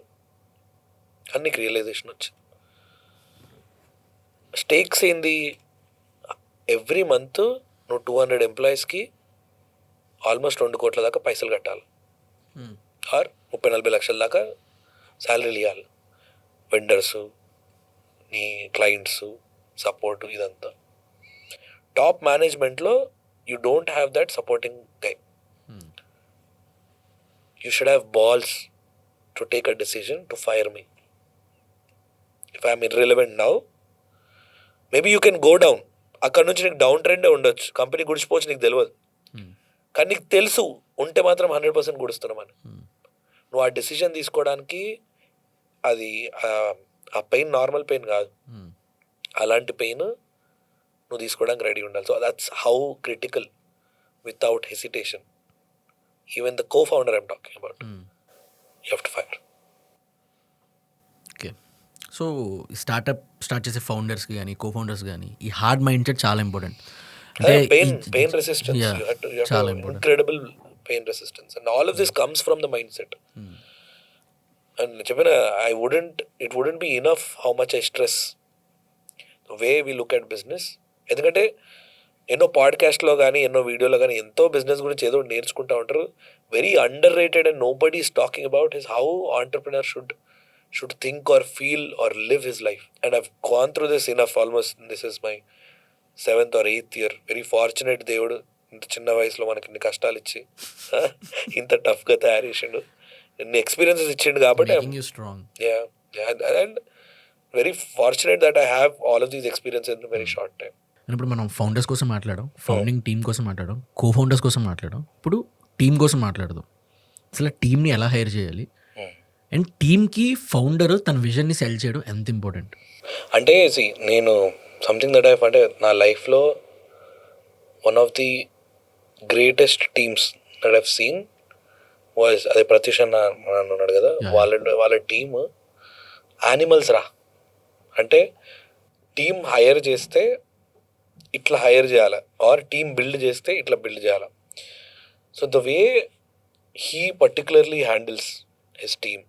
అని నీకు రియలైజేషన్ వచ్చింది. స్టేక్స్ ఏంది, ఎవ్రీ మంత్ నువ్వు 200 ఎంప్లాయీస్కి ఆల్మోస్ట్ 2 కోట్ల దాకా పైసలు కట్టాలి, ఆర్ 30-40 లక్షల దాకా శాలరీలు ఇవ్వాలి. వెండర్సు, నీ క్లయింట్స్, సపోర్టు, ఇదంతా. టాప్ మేనేజ్మెంట్లో you don't have that supporting guy. You should have balls to take a decision to fire me. If I am irrelevant now, maybe you can go down. అక్కడ నుంచి నీకు down ట్రెండే ఉండొచ్చు, company గుడిచిపోవచ్చు, నీకు తెలియదు. కానీ నీకు తెలుసు ఉంటే మాత్రం 100% గుడుస్తున్నామని. నువ్వు ఆ డెసిషన్ తీసుకోవడానికి అది ఆ పెయిన్ నార్మల్ పెయిన్ కాదు, అలాంటి పెయిన్ నువ్వు తీసుకోవడానికి రెడీ ఉండాలి. So that's how critical, without hesitation. Even the co-founder I'm talking about, you have to fire. Okay, so start చేసే ఫౌండర్స్కి కానీ కో-ఫౌండర్స్ కానీ ఈ హార్డ్ మైండ్ సెట్ చాలా ఇంపార్టెంట్. అంటే పెయిన్ రెసిస్టెన్స్, చాలా important, incredible pain resistance, and all of this comes from the mind set. And చెప్పిన it wouldn't be enough how much I stress the way we look at business. ఎందుకంటే ఎన్నో పాడ్కాస్ట్లో కానీ ఎన్నో వీడియోలో కానీ ఎంతో బిజినెస్ గురించి ఏదో నేర్చుకుంటూ ఉంటారు. Very underrated and nobody is talking about is how entrepreneur should should think or feel or live his life. And I've gone through this enough. Almost this is my 7th or 8th year. Very fortunate దేవుడు ఇంత చిన్న వయసులో మనకి ఇన్ని కష్టాలు ఇచ్చి ఇంత టఫ్గా తయారు చేసిండు, ఇన్ని ఎక్స్పీరియన్సెస్ ఇచ్చిండు కాబట్టి and very fortunate that I have all of these experience in very short time. ఇప్పుడు మనం ఫౌండర్స్ కోసం మాట్లాడాం, ఫౌండింగ్ టీమ్ కోసం మాట్లాడాం, కో ఫౌండర్స్ కోసం మాట్లాడాం, ఇప్పుడు టీమ్ కోసం మాట్లాడదాం. అసలు టీమ్ని ఎలా హైర్ చేయాలి అండ్ టీమ్కి ఫౌండర్ తన విజన్ని సెల్ చేయడం ఎంత ఇంపార్టెంట్? అంటే నేను సంథింగ్ దట్ ఐ అంటే నా లైఫ్లో one of the greatest teams that I've seen was, అదే ప్రత్యూష్ అన్న ఉన్నాడు కదా, వాళ్ళ టీమ్ యానిమల్స్ రా. అంటే టీమ్ హైర్ చేస్తే ఇట్లా హైర్ చేయాలి, ఆర్ టీమ్ బిల్డ్ చేస్తే ఇట్లా బిల్డ్ చేయాలి. So the way he particularly handles his team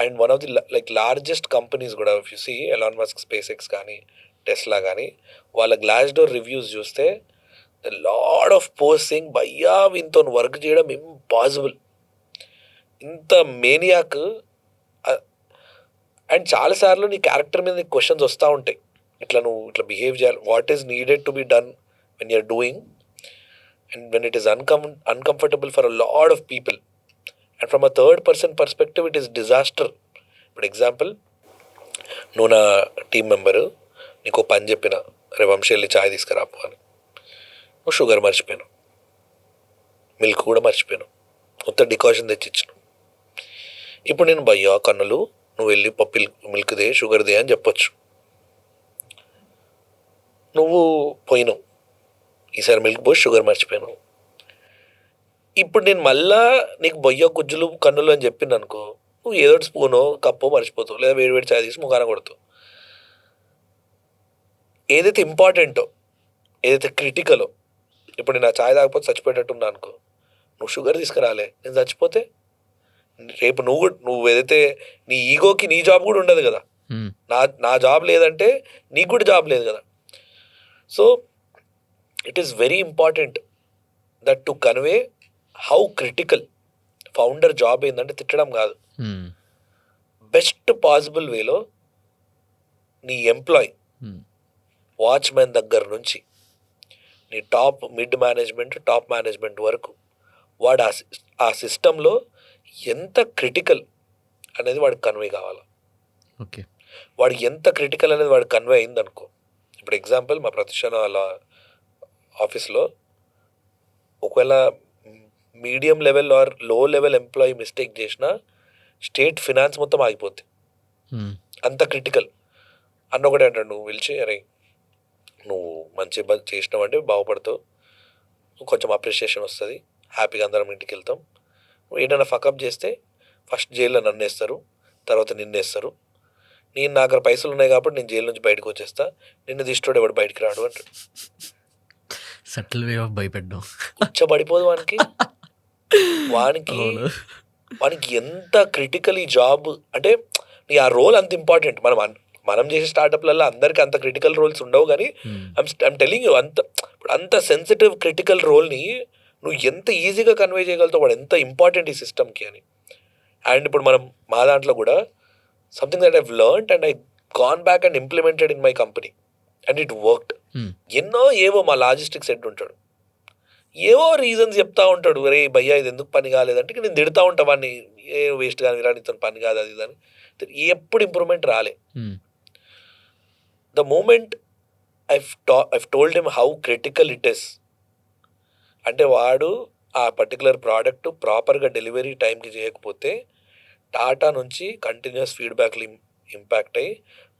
and one of the largest companies కూడా, if you see Elon Musk, SpaceX కానీ టెస్లా కానీ, వాళ్ళ గ్లాస్ డోర్ రివ్యూస్ చూస్తే లాడ్ ఆఫ్ పోస్టింగ్ భయ్యా వీంతో వర్క్ చేయడం ఇంపాసిబుల్, ఇంత మేనియాక్. అండ్ చాలాసార్లు నీ క్యారెక్టర్ మీద నీకు క్వశ్చన్స్ వస్తూ ఉంటాయి, ఇట్లా నువ్వు ఇట్లా బిహేవ్ చేయాలి, what is needed to be done when you're doing, and when it is uncomfortable for a lot of people. And from a third person perspective, it is disaster. For example, నువ్వు నా team member, నీకు పని చెప్పిన, రే వంశీ వెళ్ళి ఛాయ్ తీసుకురాపు అని, నువ్వు sugar మర్చిపోయాను, milk కూడా మర్చిపోయాను, మొత్తం డికాషన్ తెచ్చిచ్చాను. ఇప్పుడు నేను భయ్యా కన్నులు, నువ్వు వెళ్ళి మిల్క్ దే, షుగర్ దే అని చెప్పొచ్చు. నువ్వు పోయినావు, ఈసారి మిల్క్ పోయి షుగర్ మర్చిపోయాను. ఇప్పుడు నేను మళ్ళా నీకు బొయ్య గుజ్జులు కన్నులు అని చెప్పింది అనుకో, నువ్వు ఏదో స్పూనో కప్పో మర్చిపోతావు, లేదా వేడి చాయ్ తీసి ముఖాన కొడతావు. ఏదైతే ఇంపార్టెంటో, ఏదైతే క్రిటికలో, ఇప్పుడు నేను ఆ చాయ్ తాగకపోతే చచ్చిపోయేటట్టున్నా అనుకో, నువ్వు షుగర్ తీసుకురాలే, నేను చచ్చిపోతే రేపు నువ్వు ఏదైతే నీ ఈగోకి నీ జాబ్ కూడా ఉండదు కదా, నా జాబ్ లేదంటే నీకు కూడా జాబ్ లేదు కదా. So it is very important that to convey how critical founder job ఏంటంటే తిట్టడం కాదు, బెస్ట్ పాసిబుల్ వేలో నీ ఎంప్లాయ్, వాచ్మెన్ దగ్గర నుంచి నీ మిడ్ మేనేజ్మెంట్, టాప్ మేనేజ్మెంట్ వరకు వాడు ఆ సిస్టంలో ఎంత క్రిటికల్ అనేది వాడికి కన్వే కావాలి. ఓకే, వాడికి ఎంత క్రిటికల్ అనేది వాడికి కన్వే అయిందనుకో. ఇప్పుడు ఎగ్జాంపుల్, మా ప్రతిష్టాన వాళ్ళ ఆఫీస్లో ఒకవేళ మీడియం లెవెల్ ఆర్ లో లెవెల్ ఎంప్లాయీ మిస్టేక్ చేసినా స్టేట్ ఫినాన్స్ మొత్తం ఆగిపోద్ది, అంత క్రిటికల్. అన్న ఒకటే అంటాడు, నువ్వు పిలిచి అరే నువ్వు మంచి చేసినావంటే బాగుపడతావు, కొంచెం అప్రిషియేషన్ వస్తుంది, హ్యాపీగా అందరం ఇంటికి వెళ్తాం. నువ్వు ఏదైనా ఫకప్ చేస్తే ఫస్ట్ జైల్లో నన్ను వేస్తారు, తర్వాత నిన్ను వేస్తారు, నేను నా దగ్గర పైసలు ఉన్నాయి కాబట్టి నేను జైలు నుంచి బయటకు వచ్చేస్తా, నిన్ను తీసుకోడు ఎవడు బయటికి రాడు అంటాడు. సటిల్ వే ఆఫ్ భయపెట్టడం. పడిపోదు వానికి ఎంత క్రిటికల్ ఈ జాబ్ అంటే, నీ ఆ రోల్ అంత ఇంపార్టెంట్. మనం చేసే స్టార్టప్లలో అందరికీ అంత క్రిటికల్ రోల్స్ ఉండవు, కానీ ఐమ్ టెలింగ్ యూ అంత సెన్సిటివ్ క్రిటికల్ రోల్ని నువ్వు ఎంత ఈజీగా కన్వే చేయగలుగుతావు, వాడు ఎంత ఇంపార్టెంట్ ఈ సిస్టమ్కి అని. అండ్ ఇప్పుడు మా దాంట్లో కూడా something that I've learned and I gone back and implemented in my company and it worked. ఏవో మా లాజిస్టిక్స్ హెడ్ ఉంటాడు, ఏవో రీజన్స్ చెప్తా ఉంటాడు, రే భయ్యా ఇది ఎందుకు పని కాలేదంటే నేను తిడతా ఉంటా వాడిని, ఏ వేస్ట్ కానీ విరానితో పని కాదు అది అని. ఎప్పుడు ఇంప్రూవ్మెంట్ రాలే. The moment I've told him how critical it is అంటే, వాడు ఆ పర్టికులర్ ప్రోడక్ట్ ప్రాపర్గా డెలివరీ టైంకి చేయకపోతే టాటా నుంచి కంటిన్యూస్ ఫీడ్బ్యాక్లు ఇంపాక్ట్ అయ్యి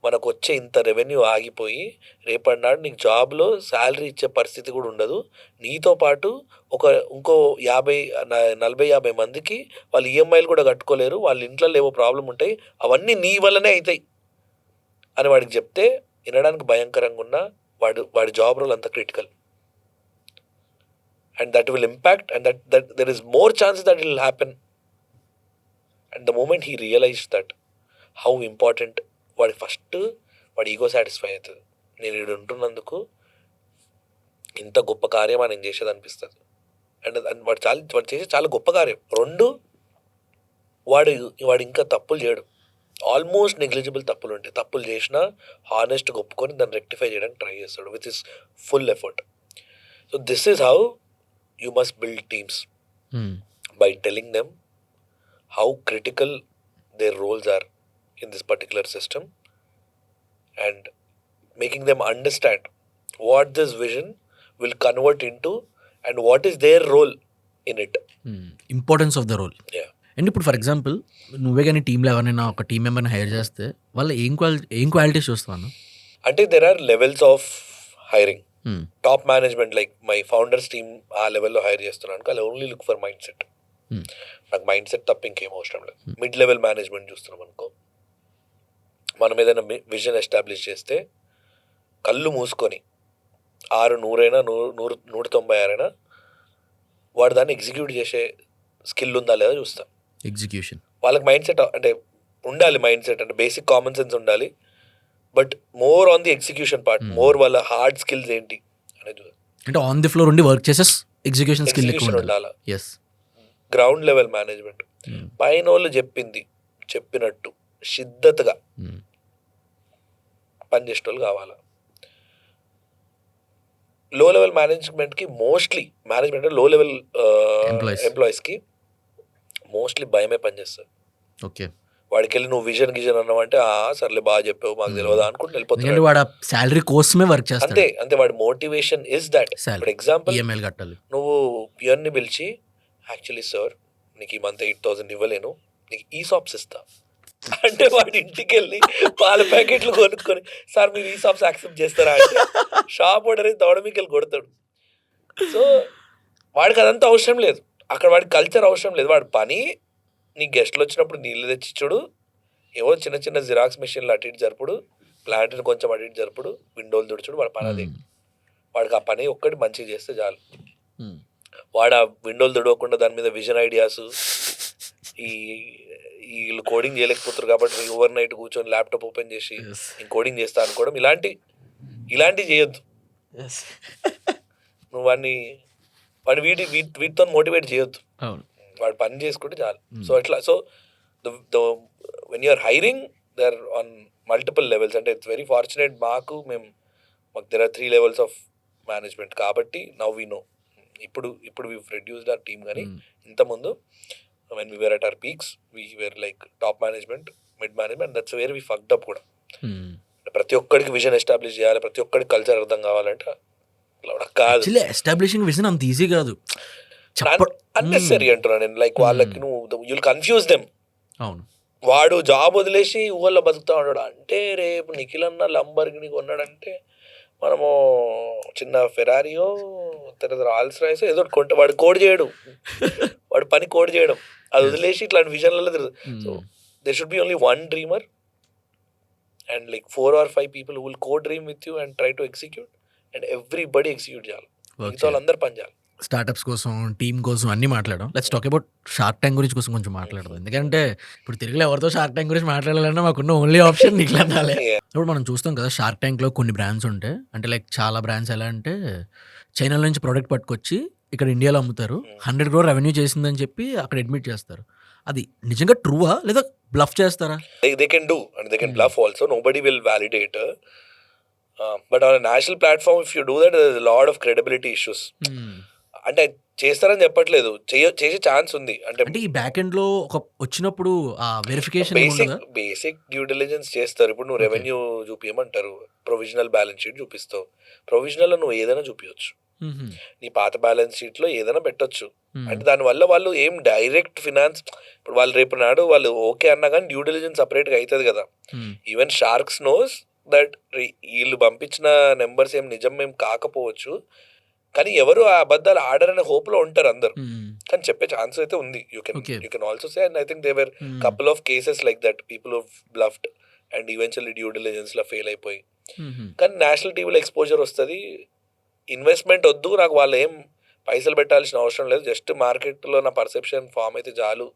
మనకు వచ్చే ఇంత రెవెన్యూ ఆగిపోయి రేపటి నాడు నీకు జాబ్లో శాలరీ ఇచ్చే పరిస్థితి కూడా ఉండదు, నీతో పాటు ఇంకో 40-50 మందికి వాళ్ళు ఈఎంఐలు కూడా కట్టుకోలేరు, వాళ్ళ ఇంట్లో ఏవో ప్రాబ్లం ఉంటాయి, అవన్నీ నీ వల్లనే అవుతాయి అని వాడికి చెప్తే వినడానికి భయంకరంగా ఉన్న వాడి జాబ్ రోల్ అంత critical. And that will impact, and that there is more chances that it will happen. And the moment he realized that how important వాడి ఈగో సాటిస్ఫై అవుతుంది, నేను ఇక్కడ ఉంటున్నందుకు ఇంత గొప్ప కార్యం ఆయన చేసేది అనిపిస్తుంది. అండ్ వాడు చేసే చాలా గొప్ప కార్యం. 2 వాడు ఇంకా తప్పులు చేయడు, ఆల్మోస్ట్ నెగ్లిజిబుల్ తప్పులు ఉంటాయి, తప్పులు చేసినా హానెస్ట్గా ఒప్పుకొని దాన్ని రెక్టిఫై చేయడానికి ట్రై చేస్తాడు with his full effort. So this is how you must build teams, by telling them how critical their roles are in this particular system and making them understand what this vision will convert into and what is their role in it. Importance of the role. Yeah. And ఇప్పుడు for example నువ్వే కానీ టీంలో ఎవరైనా ఒక team మెంబర్ని hire చేస్తే వాళ్ళు ఏం qualities చూస్తాను అంటే there are levels of hiring. Top management like my founders team ఆ లెవెల్లో హైర్ చేస్తున్నాను, I only look for mind set. నాకు మైండ్ సెట్ తప్ప ఇంకేం అవసరం లేదు. మిడ్ లెవెల్ మేనేజ్మెంట్ చూస్తున్నాం అనుకో, మనం ఏదైనా విజన్ ఎస్టాబ్లిష్ చేస్తే కళ్ళు మూసుకొని 100 వాడు దాన్ని ఎగ్జిక్యూట్ చేసే స్కిల్ ఉందా లేదా చూస్తాం. ఎగ్జిక్యూషన్ వాళ్ళకి మైండ్ సెట్ అంటే ఉండాలి, మైండ్ సెట్ అంటే బేసిక్ కామన్ సెన్స్ ఉండాలి, but more on the execution part, more వాళ్ళ హార్డ్ స్కిల్స్ ఏంటి అనేది. అంటే ఆన్ ది ఫ్లోర్ ఉండి వర్క్ చేసే ఎగ్జిక్యూషన్ స్కిల్ ఉండాలి. ఎస్, గ్రౌండ్ లెవెల్ మేనేజ్మెంట్ పైన వాళ్ళు చెప్పినట్టు సిద్ధతగా పనిచేసే వాళ్ళు కావాలా. లో లెవెల్ మేనేజ్మెంట్కి మోస్ట్లీ మేనేజ్మెంట్ లో లెవెల్ ఎంప్లాయీస్కి మోస్ట్లీ భయమే పనిచేస్తుంది. ఓకే, వాడికి వెళ్ళి నువ్వు విజన్ అన్నావంటే సర్లే బాగా చెప్పావు మాకు తెలియదా అనుకుంటూ వెళ్ళిపోతాడు. వాడు శాలరీ కోసమే వర్క్ చేస్తాడు. అంతే వాడి motivation is that. For example నువ్వు పియర్ని పిలిచి యాక్చువల్లీ సార్ నీకు ఈ మంత్ 8,000 ఇవ్వలేను, నీకు ఈసాప్స్ ఇస్తా అంటే వాడి ఇంటికి వెళ్ళి పాల ప్యాకెట్లు కొనుక్కొని సార్ మీరు ఈసాప్స్ యాక్సెప్ట్ చేస్తారా అంటే షాప్ ఓనర్ దౌడమికి వెళ్ళి కొడతాడు. సో వాడికి అదంతా అవసరం లేదు, అక్కడ వాడి కల్చర్ అవసరం లేదు. వాడి పని నీ గెస్ట్లు వచ్చినప్పుడు నీళ్ళు తెచ్చిచ్చుడు, ఏవో చిన్న చిన్న జిరాక్స్ మెషిన్లు అటు ఇటు జరుపుడు, ప్లాంట్ని కొంచెం అటు ఇటు జరుపుడు, విండోలు తుడుచుడు, వాడి పని అదే. వాడికి ఆ పని ఒక్కటి మంచిగా చేస్తే చాలు. వాడు ఆ విండోలు తుడవకుండా దాని మీద విజన్ ఐడియాస్, వీళ్ళు కోడింగ్ చేయలేకపోతారు కాబట్టి ఓవర్ నైట్ కూర్చొని ల్యాప్టాప్ ఓపెన్ చేసి నేను కోడింగ్ చేస్తా అనుకోవడం, ఇలాంటివి చేయొద్దు. నువ్వు వాడిని వీటితో మోటివేట్ చేయొద్దు, వాడు పని చేసుకుంటే చాలు. సో అట్లా when you're hiring they are on multiple levels. అంటే ఇట్స్ వెరీ ఫార్చునేట్ మాకు there are 3 levels of management కాబట్టి నవ్ వీ నో. ఇప్పుడు వీ రెడ్యూస్డ్ అవర్ టీమ్. కానీ ఇంతకుముందు when we were at our peaks we were like top management, mid management, that's where we fucked up కూడా. ప్రతి ఒక్కడికి vision establish చేయాలి, ప్రతి ఒక్కడికి కల్చర్ అర్థం కావాలంటే కాదు. ఎస్టాబ్లిషింగ్ విజన్ అంత ఈజీ కాదు, అన్నెసరీ అంటున్నా నేను. లైక్ వాళ్ళకి నువ్వు యుల్ కన్ఫ్యూజ్ దెమ్. అవును, వాడు జాబ్ వదిలేసి ఊళ్ళో బతుకుతా ఉన్నాడు అంటే రేపు నిఖిల్ అన్న లంబర్గిని కొన్నాడంటే మనము చిన్న ఫెరారియో తర్వాత రాయల్స్ రాయిస్ ఏదో కొంటే వాడు కోడ్ చేయడు, వాడు పని కోడ్ చేయడం, అది వదిలేసి ఇట్లాంటి విజన్లలో తిరుగుతుంది. So there should be only one dreamer and like 4 or 5 people who will co-dream with you and try to execute, and everybody execute చేయాలి, మిగతా వాళ్ళందరూ పని చేయాలి. స్టార్టప్స్ కోసం, టీమ్ కోసం అన్నీ మాట్లాడడం. Let's talk about shark tank గురించి కోసం కొంచెం మాట్లాడదాం. ఎందుకంటే ఇప్పుడు తెలుగులో ఎవరితో షార్క్ ట్యాంక్ గురించి మాట్లాడాలన్నా మాకున్న ఓన్లీ ఆప్షన్ నిఖిల్ అనాలే. ఇప్పుడు మనం చూస్తాం కదా షార్క్ ట్యాంక్లో కొన్ని బ్రాండ్స్ ఉంటాయి. అంటే లైక్ చాలా బ్రాండ్స్ ఎలా అంటే చైనా నుంచి ప్రోడక్ట్ పట్టుకొచ్చి ఇక్కడ ఇండియాలో అమ్ముతారు, 100 crore రెవెన్యూ చేసిందని చెప్పి అక్కడ అడ్మిట్ చేస్తారు. అది నిజంగా ట్రూవా లేదా బ్లఫ్ చేస్తారా? They can do and they can bluff also. Nobody will validate. But on a national platform if you do that there is a lot of credibility issues. అంటే చేస్తారని చెప్పట్లేదు, చేసే ఛాన్స్ ఉంది. అంటే ఈ బ్యాక్ ఎండ్ లో ఒక వచ్చినప్పుడు ఆ వెరిఫికేషన్ బేసిక్ డ్యూ డిలిజెన్స్ చేస్తారు. ఇప్పుడు నువ్వు రెవెన్యూ చూపించమంటారు, ప్రొవిజనల్ బ్యాలెన్స్ షీట్ చూపిస్తావు. ప్రొవిజనల్ నువ్వు ఏదైనా చూపించవచ్చు, నీ పాత బ్యాలెన్స్ షీట్ లో ఏదైనా పెట్టొచ్చు. అంటే దానివల్ల వాళ్ళు ఏం డైరెక్ట్ ఫినాన్స్, ఇప్పుడు వాళ్ళు రేపు నాడు వాళ్ళు ఓకే అన్నా కానీ డ్యూ డిలిజెన్స్ సపరేట్ గా అవుతుంది కదా. ఈవెన్ షార్క్స్ నోస్ దట్ వీళ్ళు పంపించిన నెంబర్స్ ఏం నిజం ఏం కాకపోవచ్చు, కానీ ఎవరు ఆ అబద్ధాలు ఆడరనే హోప్ లో ఉంటారు అందరు. కానీ చెప్పే ఛాన్స్ అయితే ఉంది. You can also say and I think there couple of cases like that people who bluffed and eventually due diligence లో ఫెయిల్ అయిపోయి. కానీ నేషనల్ టీవీలో ఎక్స్పోజర్ వస్తుంది, ఇన్వెస్ట్మెంట్ వద్దు, నాకు వాళ్ళు ఏం పైసలు పెట్టాల్సిన అవసరం లేదు, జస్ట్ మార్కెట్ లో నా పర్సెప్షన్ ఫామ్ అయితే చాలు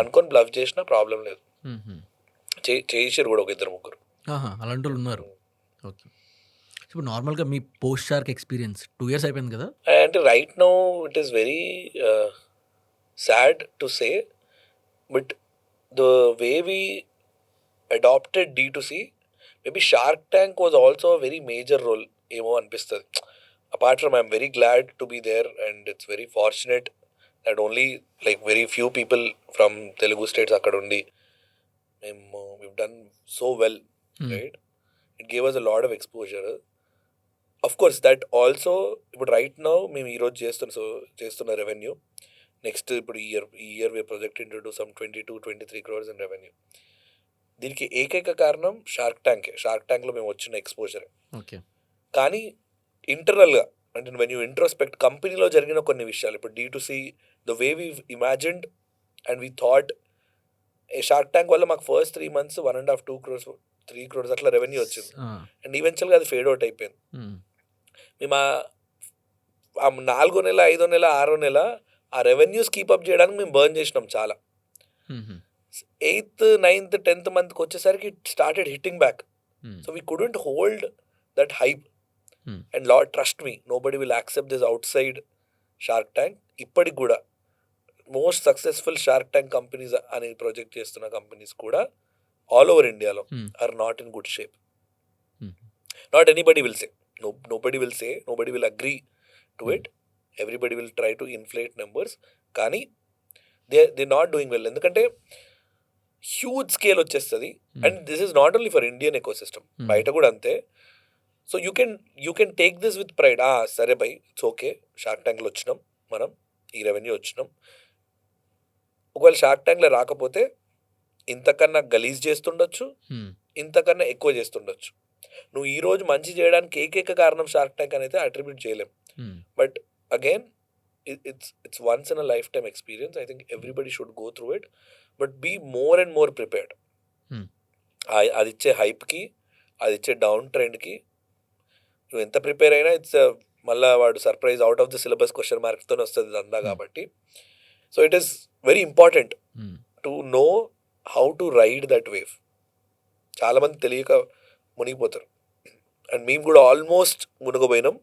అనుకొని బ్లఫ్ చేసినా ప్రాబ్లం లేదు. చేసారు కూడా ఒక 2-3 అలాంటి ఉన్నారు. ఓకే, ఇప్పుడు నార్మల్గా మీ పోస్ట్ షార్క్ ఎక్స్పీరియన్స్ 2 years అయిపోయింది కదా. అంటే right now it is very sad to say, but the way we adopted D2C, maybe Shark Tank was also a very major role ఏమో అనిపిస్తుంది. Apart from, I'm very glad to be there, and it's very fortunate that only like very few people from Telugu states అక్కడ ఉండి we've done so well, right? It gave us a lot of exposure. Of course, that also ఇప్పుడు right now మేము ఈరోజు చేస్తున్న revenue next ఇప్పుడు ఈ year we are projecting to do some 22-23 crores in revenue. దీనికి ఏకైక కారణం షార్క్ ట్యాంక్లో మేము వచ్చిన ఎక్స్పోజర్. ఓకే. కానీ ఇంటర్నల్గా అంటే వెన్ యూ ఇంట్రోస్పెక్ట్ కంపెనీలో జరిగిన కొన్ని విషయాలు, ఇప్పుడు D2C the way we imagined and we thought shark tank వల్ల మాకు ఫస్ట్ 3 months 1.5-2 crores 3 crores అట్లా రెవెన్యూ వచ్చింది. అండ్ ఈవెన్చువల్గా అది ఫేడ్ అవుట్ అయిపోయింది. మేము ఆ 4వ నెల 5వ నెల 6వ నెల ఆ రెవెన్యూస్ కీపప్ చేయడానికి మేము బర్న్ చేసినాం చాలా. 8th 9th 10th monthకి వచ్చేసరికి it started hitting back. So we couldn't hold that hype. And lot trust me, nobody will accept this outside shark tank. ఇప్పటికి కూడా most successful shark tank companies అని project చేస్తున్న companies కూడా all over ఇండియాలో are not in good shape. Not anybody will say, nobody will agree to it. Everybody will try to inflate numbers. కానీ they're not doing well. ఎందుకంటే huge scale వచ్చేస్తుంది. And this is not only for Indian ecosystem, బయట కూడా అంతే. So you can take this with pride. సరే by, it's okay, shark ట్యాంక్లో వచ్చినాం, మనం ఈ రెవెన్యూ వచ్చినాం. ఒకవేళ షార్క్ ట్యాంక్లో రాకపోతే ఇంతకన్నా గలీజ్ చేస్తుండొచ్చు, ఇంతకన్నా ఎక్కువ చేస్తుండొచ్చు. నువ్వు ఈరోజు మంచి చేయడానికి ఏకైక కారణం షార్క్ ట్యాంక్ అని అయితే అట్రిబ్యూట్ చేయలేం. But again it's once in a lifetime experience. I think everybody should go through it, but be more and more prepared. అది ఇచ్చే హైప్కి, అది ఇచ్చే డౌన్ ట్రెండ్కి నువ్వు ఎంత ప్రిపేర్ అయినా ఇట్స్ మళ్ళీ వాడు surprise out of the syllabus question మార్క్స్తో వస్తుంది అందా. కాబట్టి so it is very important to know how to ride that wave. చాలామంది తెలియక మునిగిపోతారు. అండ్ మేము కూడా ఆల్మోస్ట్ మునిగిపోయినాం.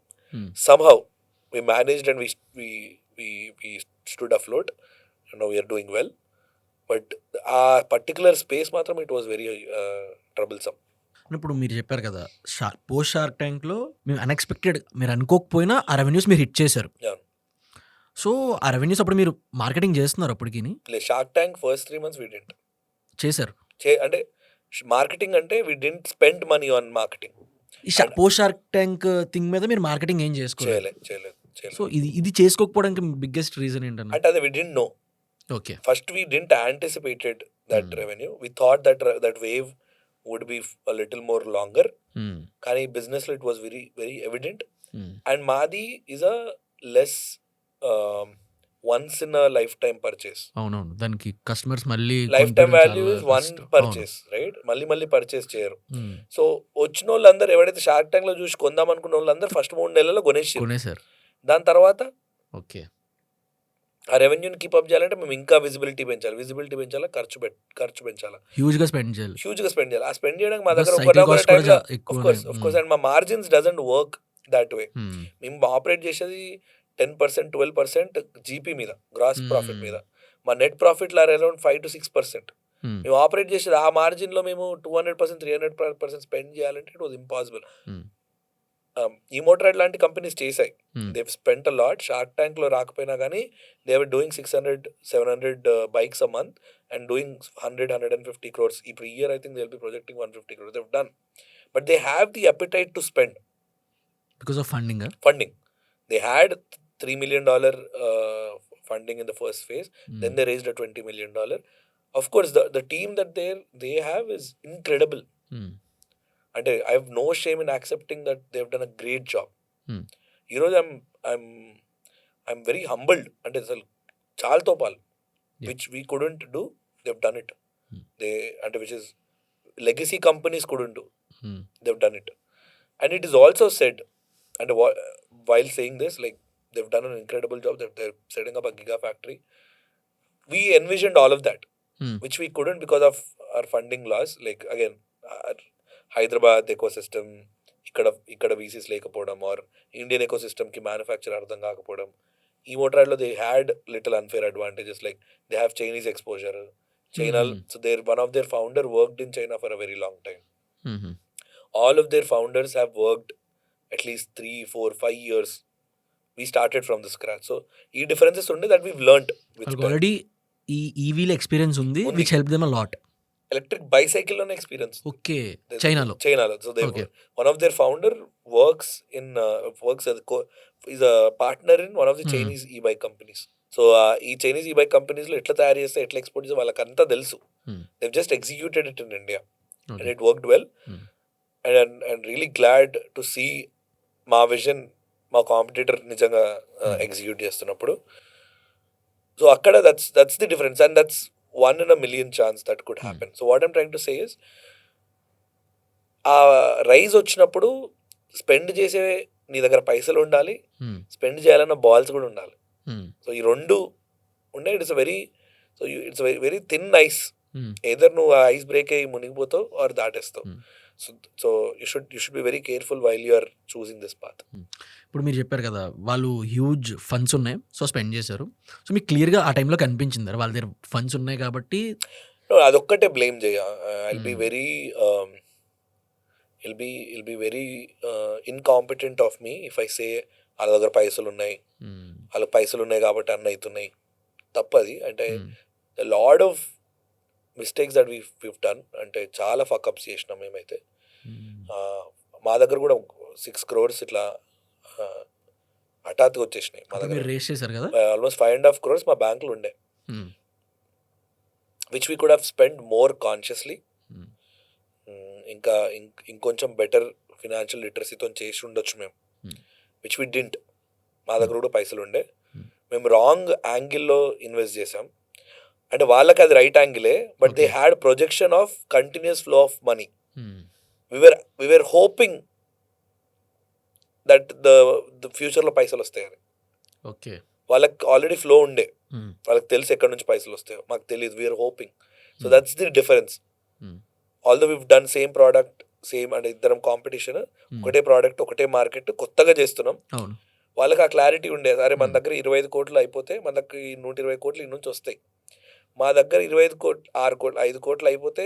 Somehow we managed and we stood afloat, and now we are doing well. But ఆ పర్టికులర్ స్పేస్ మాత్రం ఇట్ వాస్ వెరీ ట్రబుల్సమ్. ఇప్పుడు మీరు చెప్పారు కదా, పోస్ట్ షార్క్ ట్యాంక్లో మేము అన్ఎక్స్పెక్టెడ్, మీరు అనుకోకపోయినా ఆ రెవెన్యూస్ మీరు హిట్ చేశారు. సో ఆ రెవెన్యూస్ అప్పుడు మీరు మార్కెటింగ్ చేస్తున్నారు అప్పటికి? Shark tank first 3 months we didn't చేశారు. అంటే మార్కెటింగ్ అంటే we didn't spend money on marketing. ఈ పోస్ట్ షార్క్ ట్యాంక్ థింగ్ మీద మీరు మార్కెటింగ్ ఏం చేసుకోలేదు. సో ఇది చేసుకోకపోవడానికి బిగ్గెస్ట్ రీజన్ ఏంటన్నా? అంటే అది we didn't know. Okay. First we didn't anticipated that revenue. We thought that wave would be a little more longer. కానీ business లో it was very very evident. And మాది is a less once in a lifetime purchase. అవునవును, దానికి customers మళ్ళీ lifetime value is one purchase, right? మళ్ళీ purchase చేయరు. So వచ్చిన వాళ్ళందరూ ఎవరైతే షార్క్ ట్యాంక్ లో చూసి కొందాం అనుకున్న వాళ్ళందరూ ఫస్ట్ 3 నెలల్లో కొనేసారు. దాని తర్వాత ఓకే, ఆ రెవెన్యూని కీపప్ చేయాలంటే మేము ఇంకా విజిబిలిటీ పెంచాలా, ఖర్చు పెంచాలా, హ్యూజ్ గా స్పెండ్ చేయాలి. ఆ స్పెండ్ చేయడానికి మా దగ్గర ఆఫ్ కోర్స్ అండ్ మా margins doesn't work that way. మేము ఆపరేట్ చేసేది 10% 12% జీపీ మీద, గ్రాస్ ప్రాఫిట్ మీద. మా నెట్ ప్రాఫిట్ అరౌండ్ 5-6%. మేము ఆపరేట్ చేసేది ఆ మార్జిన్ లో మేము 200% 300% స్పెండ్ చేయాలంటే ఇట్ వాజ్ ఇంపాసిబుల్. ఈ మోటరైడ్ లాంటి కంపెనీస్ చేశాయి, they spent a lot. Shark tank లో రాకపోయినా కానీ they were doing 600-700 bikes a month and doing 100-150 crores. ఇప్పుడు year I think they will be projecting 150 crores. They've done, but they have the appetite to spend because of funding. They had $3 million funding in the first phase. Then they raised a $20 million. Of course, the team that they have is incredible. అంటే I have no shame in accepting that they have done a great job. ఈరోజు I'm very humbled. అంటే అసలు చాలా తోపాలు which we couldn't do, they have done it. అంటే which is legacy companies couldn't do, they have done it. And it is also said, అంటే while saying this, like they have done an incredible job, they are setting up a gigafactory. We envisioned all of that which we couldn't because of our funding laws. Like again, Hyderabad ecosystem, ఇక్కడ VCs లేకపోవడం, or Indian ఎకోసిస్టమ్కి manufacture అర్థం కాకపోవడం. ఈ మోటరైడ్లో they had little unfair advantages, like they have Chinese exposure, China, so one of their founder worked in China for a very long time. All of their founders have worked at least 3, 4, 5 years. We started from the scratch. So ఈ differences ఉండే that we've learned with time. Already ఈ ఈవీల experience ఉంది which help them a lot. Electric bicycle లోనే experience. Okay, చైనాలో. So they one of their founder works is a partner in one of the Chinese ఈ bike companies. So ఈ Chinese ఈ bike companies లో ఎట్లా తయారు చేస్తే ఎట్లా ఎక్స్పోర్ట్ చేస్తే వాళ్ళకి అంతా తెలుసు. They just executed it in India and it worked well. And really glad to see మా విజన్ మా కాంపిటీటర్ నిజంగా ఎగ్జిక్యూట్ చేస్తున్నప్పుడు. సో అక్కడ that's the difference and that's 1 in a million chance that could happen. So what I'm trying to say is ఆ rise వచ్చినప్పుడు spend చేసే నీ దగ్గర పైసలు ఉండాలి, స్పెండ్ చేయాలన్న బాల్స్ కూడా ఉండాలి. సో ఈ రెండు ఉండే it's very thin ice. Either నువ్వు ఆ ఐస్ బ్రేక్ అయ్యి మునిగిపోతావు ఆర్ దాటేస్తావు. So you should be very careful while you are choosing this path. ఇప్పుడు మీరు చెప్పారు కదా వాళ్ళు హ్యూజ్ ఫండ్స్ ఉన్నాయి సో స్పెండ్ చేశారు. సో మీకు క్లియర్గా ఆ టైంలో కనిపించింది వాళ్ళ దగ్గర ఫండ్స్ ఉన్నాయి కాబట్టి అదొక్కటే బ్లేమ్ చేయ. I'll be very incompetent of me if I say వాళ్ళ దగ్గర పైసలు ఉన్నాయి, వాళ్ళకి పైసలు ఉన్నాయి కాబట్టి అన్న అవుతున్నాయి. తప్పది. అంటే lot of mistakes that we've done. అంటే చాలా ఫకప్స్ చేసినాం మేమైతే. మా దగ్గర కూడా 6 crores ఇట్లా హఠాత్తుగా వచ్చేసినాయి మా దగ్గర. రేస్ చేశారు కదా, ఆల్మోస్ట్ 5.5 crores మా బ్యాంకులో ఉండే, which we could have spend more consciously. ఇంకా ఇంకొంచెం బెటర్ ఫినాన్షియల్ లిటరసీతో చేసి ఉండొచ్చు మేము, విచ్ వీ డింట్. మా దగ్గర కూడా పైసలు ఉండే, మేము రాంగ్ యాంగిల్లో ఇన్వెస్ట్ చేసాం. అంటే వాళ్ళకి అది రైట్ యాంగిలే, but they had projection of continuous flow of money. we were hoping that the ఫ్యూచర్లో పైసలు వస్తాయని. ఓకే, వాళ్ళకి ఆల్రెడీ ఫ్లో ఉండే, వాళ్ళకి తెలుసు ఎక్కడి నుంచి పైసలు వస్తాయో, మాకు తెలియదు. We're hoping. So that's the difference. Although we've done same product same, అంటే ఇద్దరం కాంపిటీషన్, ఒకటే ప్రోడక్ట్ ఒకటే మార్కెట్ కొత్తగా చేస్తున్నాం. వాళ్ళకి ఆ క్లారిటీ ఉండే, సరే మన దగ్గర 25 కోట్లు అయిపోతే మన దగ్గర 120 కోట్లు ఇన్ని నుంచి వస్తాయి. మా దగ్గర 25 కోట్లు 6 కోట్లు 5 కోట్లు అయిపోతే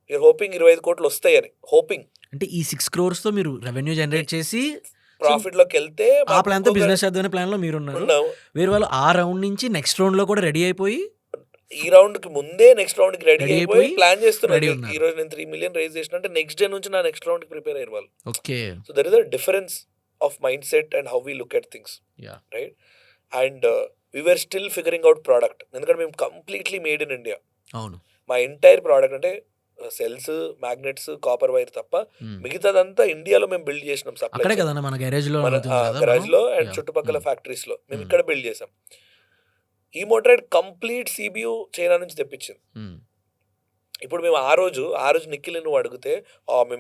వీఆర్ హోపింగ్ 25 కోట్లు వస్తాయని హోపింగ్. అంటే ఈ 6 crores తో మీరు రెవెన్యూ జనరేట్ చేసి ప్రాఫిట్ లోకి వెళ్తే ఆ ప్లాన్ తో బిజినెస్ చేద్దాం ప్లాన్ లో మీరు ఉన్నారు. వేరే వాళ్ళు ఆ రౌండ్ నుంచి నెక్స్ట్ రౌండ్ లో కూడా రెడీ అయిపోయి, ఈ రౌండ్ కి ముందే నెక్స్ట్ రౌండ్ కి రెడీ అయిపోయి ప్లాన్ చేస్తున్నారు. ఈ రోజు నేను 3 million రైజ్ చేసిన అంటే నెక్స్ట్ డే నుంచి నా నెక్స్ట్ రౌండ్ కి ప్రిపేర్ అయ్యారు వాళ్ళు. Okay, so there is a difference of mind set and how we look at things, right? And we were still figuring out product, ఎందుకంటే మేము కంప్లీట్లీ మేడ్ ఇన్ ఇండియా. అవును, మా entire product అంటే cells, magnets, copper wire తప్ప మిగతాదంతా ఇండియాలో మేము build చేసినాం. సప్లై మన గరాజ్ లో అండ్ చుట్టుపక్కల ఫ్యాక్టరీస్ లో మేము ఇక్కడ బిల్డ్ చేసాం. ఈ మోటరైడ్ కంప్లీట్ సిబియు చైనా నుంచి తెప్పించింది. ఇప్పుడు మేము ఆ రోజు నిఖిల్ నువ్వు అడిగితే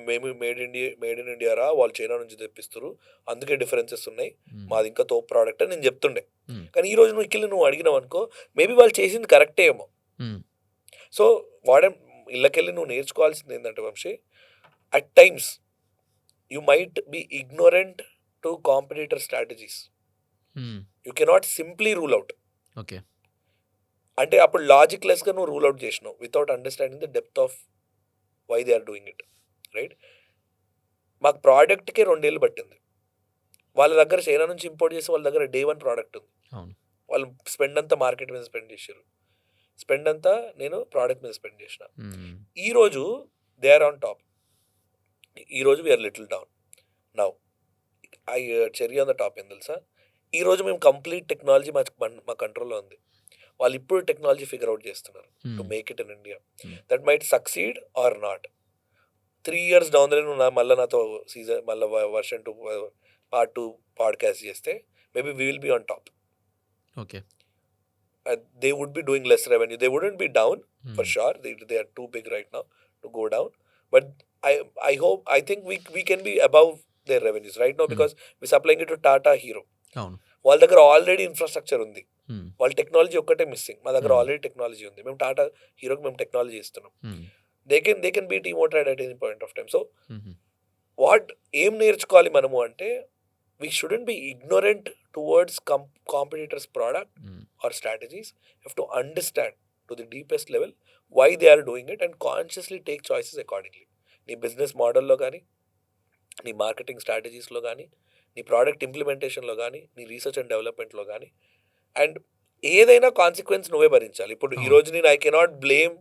మేము మేడ్ ఇన్ ఇండియా రా, వాళ్ళు చైనా నుంచి తెప్పిస్తారు, అందుకే డిఫరెన్సెస్ ఉన్నాయి, మాది ఇంకా తోపు ప్రోడక్ట్ అని నేను చెప్తుండే. కానీ ఈ రోజు నిఖిల్ నువ్వు అడిగినావు అనుకో, మేబీ వాళ్ళు చేసింది కరెక్టే ఏమో. సో ఇళ్ళకెళ్ళి నువ్వు నేర్చుకోవాల్సింది ఏంటంటే Vamshi, at times you might be ignorant to competitor strategies. You cannot simply rule out. Okay, అంటే అప్పుడు లాజిక్లెస్గా నువ్వు రూల్ అవుట్ చేసినావు without understanding the depth of why they are doing it, right? మాకు ప్రోడక్ట్కే 2 ఏళ్ళు పట్టింది. వాళ్ళ దగ్గర చైనా నుంచి ఇంపోర్ట్ చేసి వాళ్ళ దగ్గర day 1 ప్రోడక్ట్ ఉంది. వాళ్ళు స్పెండ్ అంతా మార్కెట్ మీద స్పెండ్ చేశారు, స్పెండ్ అంతా నేను ప్రోడక్ట్ మీద స్పెండ్ చేసిన. ఈరోజు దే ఆర్ ఆన్ టాప్, ఈరోజు we're little down. Now I cherry on the top ఏం తెలుసా, ఈరోజు మేము కంప్లీట్ టెక్నాలజీ మా కంట్రోల్లో ఉంది. వాళ్ళు ఇప్పుడు టెక్నాలజీ ఫిగర్ అవుట్ చేస్తున్నారు to make it in India. That might succeed or not. 3 years down the line మళ్ళీ నాతో సీజన్ మళ్ళీ వర్షన్ 2 part 2 పాడ్కాస్ట్ చేస్తే maybe we will be on top. Okay, they would be doing less revenue. They wouldn't be down for sure. They are too big right now to go down. But I think we can be above their revenues right now because we're supplying it to Tata Hero. వాళ్ళ దగ్గర already infrastructure ఉంది, వాళ్ళ technology ఒక్కటే missing. మా దగ్గర already technology ఉంది, మేము టాటా హీరోకి మేము టెక్నాలజీ ఇస్తున్నాం. They can beat EMotorad at any point of time. So ఏం నేర్చుకోవాలి మనము అంటే, we shouldn't be ignorant towards competitors' product or strategies. You have to understand to the deepest level why they are doing it and consciously take choices accordingly. నీ business మోడల్లో కానీ, నీ marketing స్ట్రాటజీస్లో కానీ, నీ ప్రోడక్ట్ ఇంప్లిమెంటేషన్లో కానీ, నీ రీసెర్చ్ అండ్ డెవలప్మెంట్లో కానీ, అండ్ ఏదైనా కాన్సిక్వెన్స్ నువ్వే భరించాలి. ఇప్పుడు ఈ రోజు నేను I cannot blame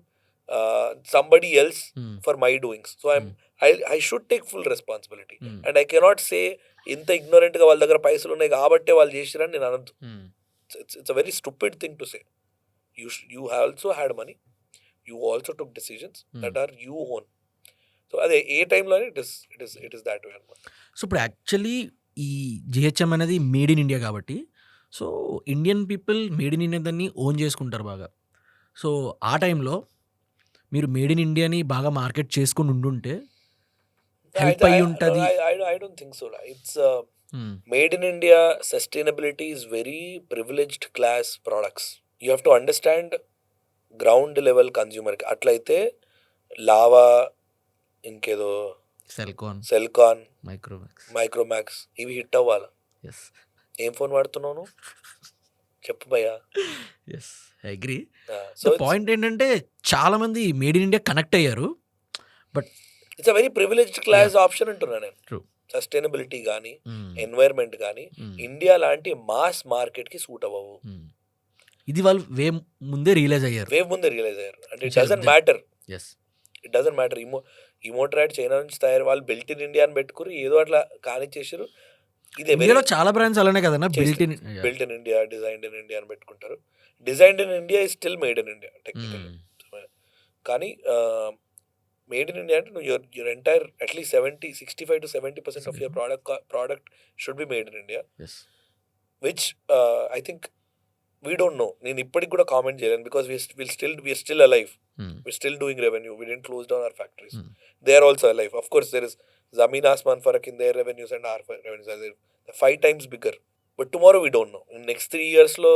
somebody else for my doings. So I should take full responsibility and I cannot say ఇంత ఇగ్నోరెంట్గా వాళ్ళ దగ్గర పైసలు ఉన్నాయి కాబట్టే వాళ్ళు చేసిరని నేను అనద్దు. It's a very stupid thing to say. You also had money, you also took decisions that are you own. So అదే ఏ టైంలో ఇట్ ఇస్ దాట్ వే అనమాట. సో ఇప్పుడు యాక్చువల్లీ ఈ జిహెచ్ఎం అనేది మేడ్ ఇన్ ఇండియా కాబట్టి, so Indian people made in India దాన్ని own చేసుకుంటారు బాగా. సో ఆ టైంలో మీరు మేడ్ ఇన్ ఇండియాని బాగా మార్కెట్ చేసుకుని ఉండుంటే హెల్ప్ అయ్యి ఉంటుంది. I don't think so. It's made in India. Sustainability is very privileged class products. You have to understand ground level consumer. అట్లయితే లావా, ఇంకేదో సెల్కాన్, మైక్రోమాక్స్ ఇవి హిట్ అవ్వాలి. ఏం ఫోన్ వాడుతున్నావు చెప్పు భయ్యా. అగ్రీ. సో పాయింట్ ఏంటంటే చాలా మంది మేడ్ ఇన్ ఇండియా కనెక్ట్ అయ్యారు, but it's a very privileged class option అంటున్నా నేను. సస్టైనబిలిటీ కానీ, ఎన్వైర్న్మెంట్ కానీ ఇండియా లాంటి మాస్ మార్కెట్ కి సూట్ అవ్వవు. ఇది వాళ్ళు ముందే రియలైజ్ అయ్యారు. అంటే ఇట్ డజంట్ మ్యాటర్. ఇమోట్రాడ్ చైనా నుంచి తయారు, వాళ్ళు బిల్ట్ ఇన్ ఇండియా అని పెట్టుకుని ఏదో అట్లా కానిచ్చేసారు. ఇదే చాలా బ్రాండ్స్ అలానే కదా, built in India, designed in India అని పెట్టుకుంటారు. Designed in India is still made in India technically. కానీ మేడ్ ఇన్ ఇండియా అంటే నువ్వు your entire at least 65 to 70% of your product should be made in India, which I think we don't know. నేను ఇప్పటికి కూడా comment చేయలేను because we're still alive, we're still doing revenue. We didn't close down our factories. They are also alive. Of course, there is Zameen Asman farak in their revenues and our revenues are 5 times bigger. But tomorrow we don't know. In next 3 years lo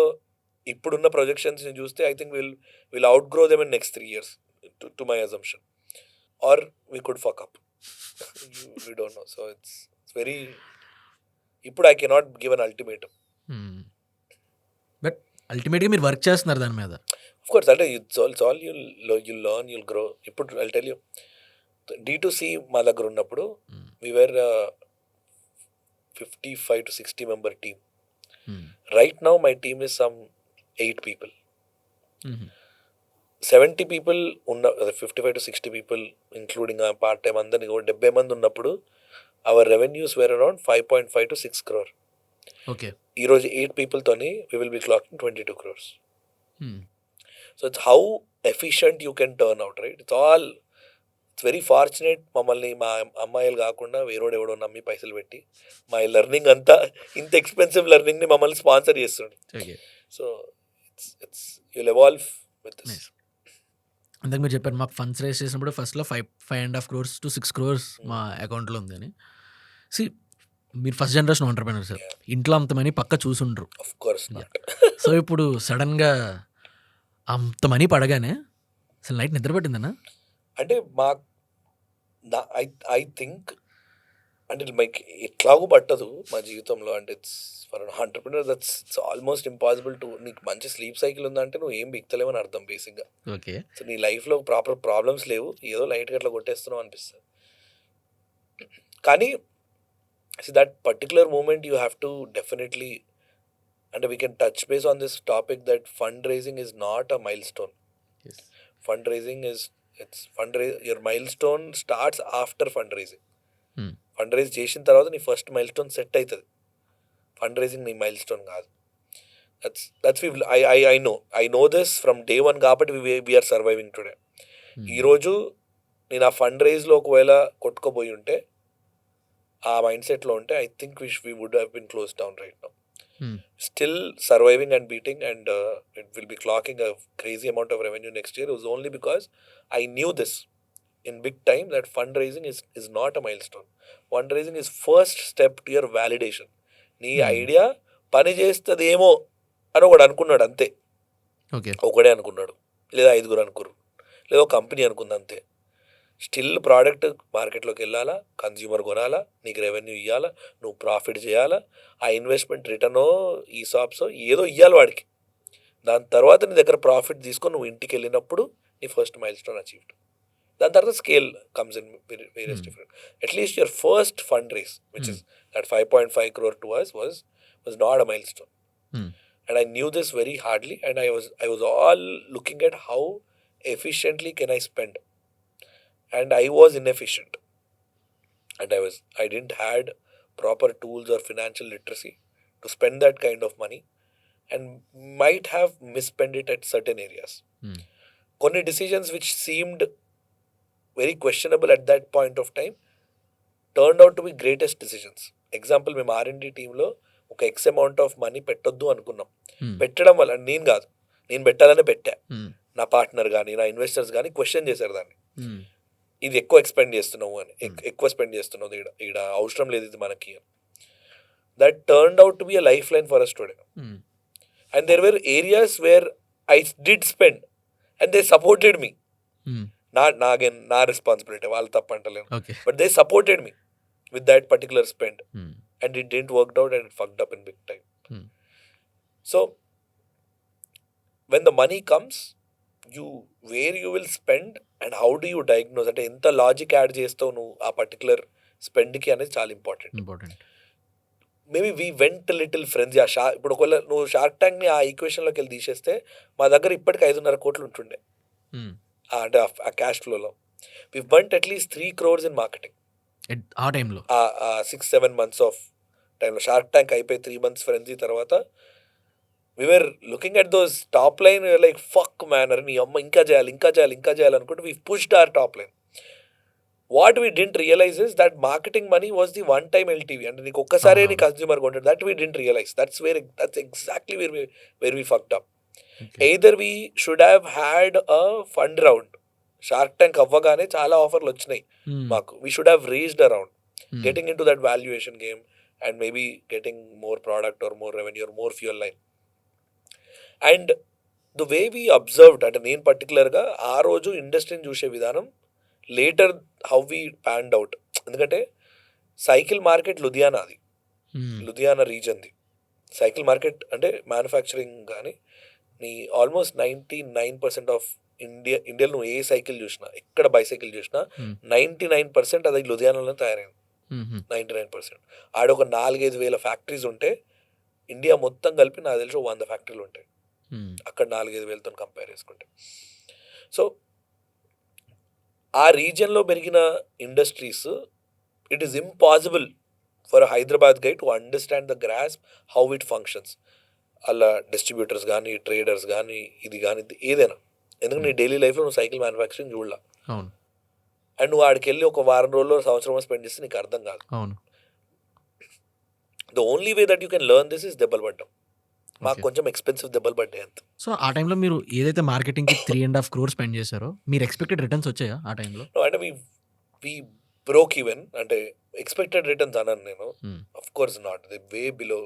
ippudunna projections ni chuste, I think we'll outgrow them in next 3 years to my assumption. Or we could fuck up. We don't know. So it's very, ippudu I cannot give an ultimatum. But ultimately మీరు work చేస్తున్నారు దాని మీద. Of course, that it's all you'll learn, you'll grow. I'll tell you, D2C మా దగ్గర ఉన్నప్పుడు we were 55 to 60 member team. Right now my team is some 8 people. 70 people ఉన్న 55 to 60 people including a part time అందరిని 70 మంది ఉన్నప్పుడు our revenues were around 5.5 to 6 crore. Okay. ఈరోజు 8 people తోని we will be clocking 22 crores. So it's how efficient you can turn out, right? It's very fortunate. మమ్మల్ని మా అమ్మాయిలు కాకుండా వేరేవాడు ఎవడో నమ్మి పైసలు పెట్టి మా లెర్నింగ్ అంతా ఇంత ఎక్స్పెన్సివ్ లెర్నింగ్ని మమ్మల్ని స్పాన్సర్ చేస్తుండే. So it's you'll evolve with this. అందాక మీరు చెప్పారు మాకు ఫండ్స్ రేస్ చేసినప్పుడు ఫస్ట్లో 5.5 crores to 6 crores మా అకౌంట్లో ఉంది అని. మీరు ఫస్ట్ జనరేషన్ ఎంటర్‌ప్రెన్యూర్ సార్, ఇంట్లో అంత మనీ పక్క చూసుండ్రు. Of course not. సో ఇప్పుడు సడన్గా అంత మనీ పడగానే అసలు నైట్ నిద్ర పట్టిందన్నా? అంటే ఐ థింక్ అంటే లైక్ ఎట్లాగూ పట్టదు మా జీవితంలో. అంటే it's for an entrepreneur it's almost impossible to. నీకు మంచి స్లీప్ సైకిల్ ఉందంటే నువ్వు ఏం బిక్తలేవని అర్థం బేసిక్గా. ఓకే. సో నీ లైఫ్లో ప్రాపర్ ప్రాబ్లమ్స్ లేవు, ఏదో లైట్గా అట్లా కొట్టేస్తున్నావు అనిపిస్తుంది. కానీ that particular moment you have to definitely, and we can touch base on this topic, that fundraising is not a milestone. Yes. Fundraising is, your milestone starts after fundraising. Fundraise చేసిన తర్వాత నీ first milestone set అవుతుంది. ఫండ్రైజింగ్ నీ milestone కాదు. that's I know this from day one కాబట్టి we are surviving today. ఈరోజు నేను ఆ ఫండ్ రైజ్లో ఒకవేళ కొట్టుకోబోయి ఉంటే, ఆ మైండ్ సెట్లో ఉంటే, I think we would have been closed down right now. Still surviving and beating, and it will be clocking a crazy amount of revenue next year. It was only because I knew this in big time that fundraising is not a milestone. Fundraising is first step to your validation. నీ idea పని చేస్తుందేమో అని ఒకడు అనుకున్నాడు అంతే. ఒకడే అనుకున్నాడు, లేదా 5 అనుకున్నారు, లేదా కంపెనీ అనుకుంది అంతే. స్టిల్ ప్రోడక్ట్ మార్కెట్లోకి వెళ్ళాలా, కన్జ్యూమర్ కొనాలా, నీకు రెవెన్యూ ఇవ్వాలా, నువ్వు ప్రాఫిట్ చేయాలా, ఆ ఇన్వెస్ట్మెంట్ రిటర్నో ఈసాప్సో ఏదో ఇవ్వాలి వాడికి. దాని తర్వాత నీ దగ్గర ప్రాఫిట్ తీసుకొని నువ్వు ఇంటికి వెళ్ళినప్పుడు నీ ఫస్ట్ మైల్ స్టోన్ అచీవ్డ్. దాని తర్వాత scale comes in various different. At least your first fund raise which is that 5.5 crore to us was not a milestone. And I knew this very hardly, and I was all looking at how efficiently can I spend, and I was inefficient, and I didn't had proper tools or financial literacy to spend that kind of money, and might have misspent it at certain areas. కొన్ని decisions which seemed very questionable at that point of time turned out to be greatest decisions. Example, మేము R&D టీంలో ఒక X amount of money పెట్టొద్దు అనుకున్నాం. పెట్టడం వల్ల నేను కాదు, నేను పెట్టాలనే పెట్టా. నా పార్ట్నర్ కానీ నా ఇన్వెస్టర్స్ కానీ క్వశ్చన్ చేశారు దాన్ని, ఇది ఎక్కువ ఎక్స్పెండ్ చేస్తున్నావు అని, ఎక్కువ స్పెండ్ చేస్తున్నావు, ఈడ అవసరం లేదు ఇది మనకి. That turned out to be a life line for us today. And there were areas where I did spend and they supported me. నా రెస్పాన్సిబిలిటీ, వాళ్ళు తప్పంటలేను, but they supported me with that particular spend, and it didn't work out and it fucked up in big time. So when the money comes, where you will spend and how do you diagnose, అంటే ఎంత logic add చేస్తావు నువ్వు ఆ particular స్పెండ్కి అనేది చాలా important. Maybe we went little friends. ఇప్పుడు ఒకవేళ నువ్వు షార్క్ ట్యాంక్ని ఆ ఈక్వేషన్లోకి వెళ్ళి తీసేస్తే మా దగ్గర ఇప్పటికి 5.5 crore ఉంటుండే, అంటే ఆ క్యాష్ ఫ్లోలో. We burnt at least 3 crores in marketing ఆ టైంలో, 6-7 months ఆఫ్ టైంలో. షార్క్ ట్యాంక్ అయిపోయి 3 months ఫ్రెండ్సీ తర్వాత we were looking at those top line, we were like, fuck man, అరే నీ అమ్మ ఇంకా చేయాలి అనుకుంటే we pushed our top line. What we didn't realize is that marketing money was the one time LTV, అంటే నీకు ఒక్కసారి నీ కన్స్యూమర్ కొంటాడు. That we didn't realize. That's exactly where we fucked up. Either we should have had a fund round. Shark Tank అవ్వగానే చాలా ఆఫర్లు వచ్చినాయి మాకు. We should have reached around getting in to that valuation game and maybe getting more product or more revenue or more fuel line. And the way we observed, అంటే నేను పర్టికులర్గా ఆ రోజు ఇండస్ట్రీని చూసే విధానం, later how we panned out. ఎందుకంటే cycle market Ludhiana రీజన్ది సైకిల్ మార్కెట్, అంటే మ్యానుఫ్యాక్చరింగ్ కానీ నీ ఆల్మోస్ట్ 99% ఆఫ్ ఇండియాలో నువ్వు ఏ సైకిల్ చూసినా, ఎక్కడ బైసైకిల్ చూసినా 99% అది లుధియానాలో తయారైంది. 99%. ఆడ ఒక 4-5 వేల ఫ్యాక్టరీస్ ఉంటే ఇండియా మొత్తం కలిపి నాకు తెలిసి 100 ఫ్యాక్టరీలు ఉంటాయి అక్కడ 4-5 వేలతో కంపేర్ చేసుకుంటే. సో ఆ రీజియన్లో పెరిగిన industries, it is impossible for Hyderabad guy to understand the grasp how it functions. అలా డిస్ట్రిబ్యూటర్స్ కానీ, ట్రేడర్స్ కానీ, ఇది కానీ ఏదైనా. ఎందుకంటే నీ డైలీ లైఫ్లో నువ్వు సైకిల్ మ్యానుఫ్యాక్చరింగ్ చూడలా, అండ్ నువ్వు ఆడికి వెళ్ళి ఒక వారం రోజుల్లో సంవత్సరం స్పెండ్ చేస్తే నీకు అర్థం కాదు. The only way that you can learn this is దెబ్బలు పడ్డం. మాకు కొంచెం ఎక్స్పెన్సివ్ దెబ్బలు పడ్డాయి అంత. సో ఆ టైంలో మీరు ఏదైతే మార్కెటింగ్కి 3.5 crores స్పెండ్ చేశారో, మీరు ఎక్స్పెక్టెడ్ రిటర్న్స్ వచ్చాయా ఆ టైంలో? అంటే వి బ్రోక్ ఈవెన్, అంటే ఎక్స్పెక్టెడ్ రిటర్న్స్ అనను నేను, of course not, the way below.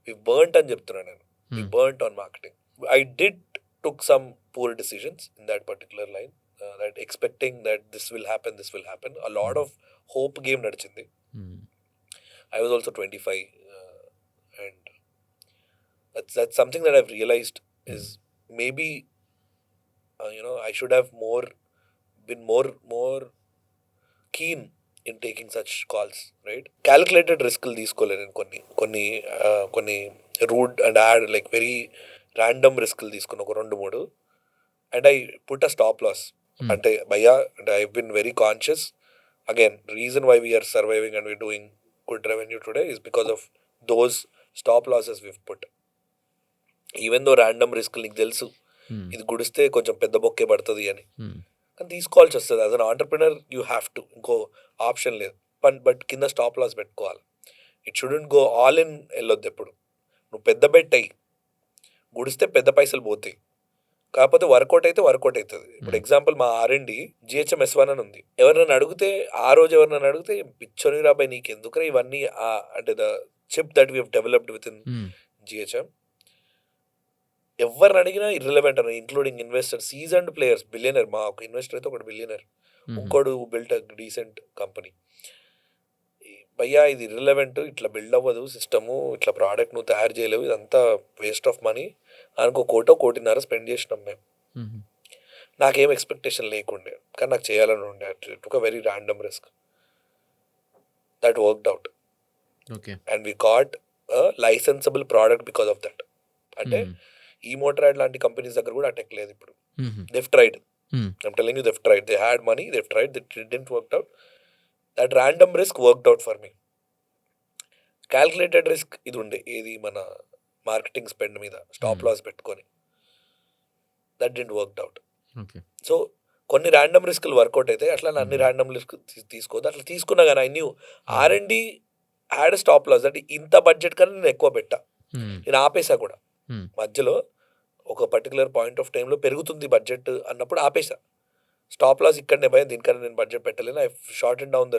We burnt అని చెప్తున్నాను నేను. We burnt on marketing. I did took some poor decisions in that particular line, that expecting that this will happen. A lot of hope game nadichindi. I was also 25, and that's something that I've realized is maybe I should have been more keen in taking such calls, right? Calculated risk lu తీసుకోలేను కొన్ని rude and add like very random risk తీసుకున్న ఒక 2-3, and I put a stop loss. అంటే భయ్యా, అంటే I've been very conscious. Again, reason why we are surviving and we're doing good revenue today is because of those stop losses we've put. Even though random risk నీకు తెలుసు ఇది గుడిస్తే కొంచెం పెద్ద బొక్కే పడుతుంది అని, కానీ తీసుకోవాల్సి వస్తుంది. As an entrepreneur you have to, ఇంకో ఆప్షన్ లేదు. బట్ కింద స్టాప్ లాస్ పెట్టుకోవాలి. It shouldn't go all in వెళ్ళొద్దు ఎప్పుడు. నువ్వు పెద్ద బెట్ అయ్యి గుడిస్తే పెద్ద పైసలు పోతాయి, కాకపోతే వర్కౌట్ అవుతుంది. ఇప్పుడు ఎగ్జాంపుల్ మా R&D GHMS1 అని ఉంది. ఎవరినైనా అడిగితే, ఆ రోజు ఎవరినైనా అడిగితే, పిచ్చోని రాబాయి నీకు ఎందుకురా ఇవన్నీ, అంటే the chip that we have developed with in GHM, ఎవరిని అడిగినా ఇర్రిలవెంట్ అని, including investor, seasoned players, billionaire. మా ఒక ఇన్వెస్టర్ అయితే ఒకటి బిలియనర్, ఇంకోడు బిల్ట్ అ డీసెంట్ కంపెనీ. భయ్యా ఇది ఇర్రిలవెంట్, ఇట్లా బిల్డ్ అవ్వదు సిస్టము, ఇట్లా ప్రోడక్ట్ నువ్వు తయారు చేయలేవు, ఇదంతా వేస్ట్ ఆఫ్ మనీ, అనుకో 1.5 కోటి స్పెండ్ చేసినాం మేము. నాకేం ఎక్స్పెక్టేషన్ లేకుండే, కానీ నాకు చేయాలని ఉండే. ఇట్ ఒక very random risk that worked out and we got licensable product because of that. అంటే ఈ మోటరాడ్ లాంటి కంపెనీస్ దగ్గర కూడా అటెక్ లేదు ఇప్పుడు. they've tried. I'm telling you, they've tried. They had money, they've tried, it didn't work out. That random risk worked out for me. Calculated risk ఇది ఉండే, ఏది మన మార్కెటింగ్ స్పెండ్ మీద స్టాప్ లాస్ పెట్టుకొని, that didn't worked out. So కొన్ని random రిస్క్లు work out అయితే అట్లా అన్ని ర్యాండమ్ రిస్క్ తీసుకోవద్దు. అట్లా తీసుకున్నా కానీ I knew R&D had stop loss, అంటే ఇంత బడ్జెట్ కన్నా నేను ఎక్కువ పెట్టా. నేను ఆపేసా కూడా మధ్యలో. ఒక పర్టికులర్ పాయింట్ ఆఫ్ టైంలో పెరుగుతుంది బడ్జెట్ అన్నప్పుడు ఆపేసా. స్టాప్ లాస్ ఇక్కడనే భయం, దీనికన్నా నేను బడ్జెట్ పెట్టలేను. I short and down the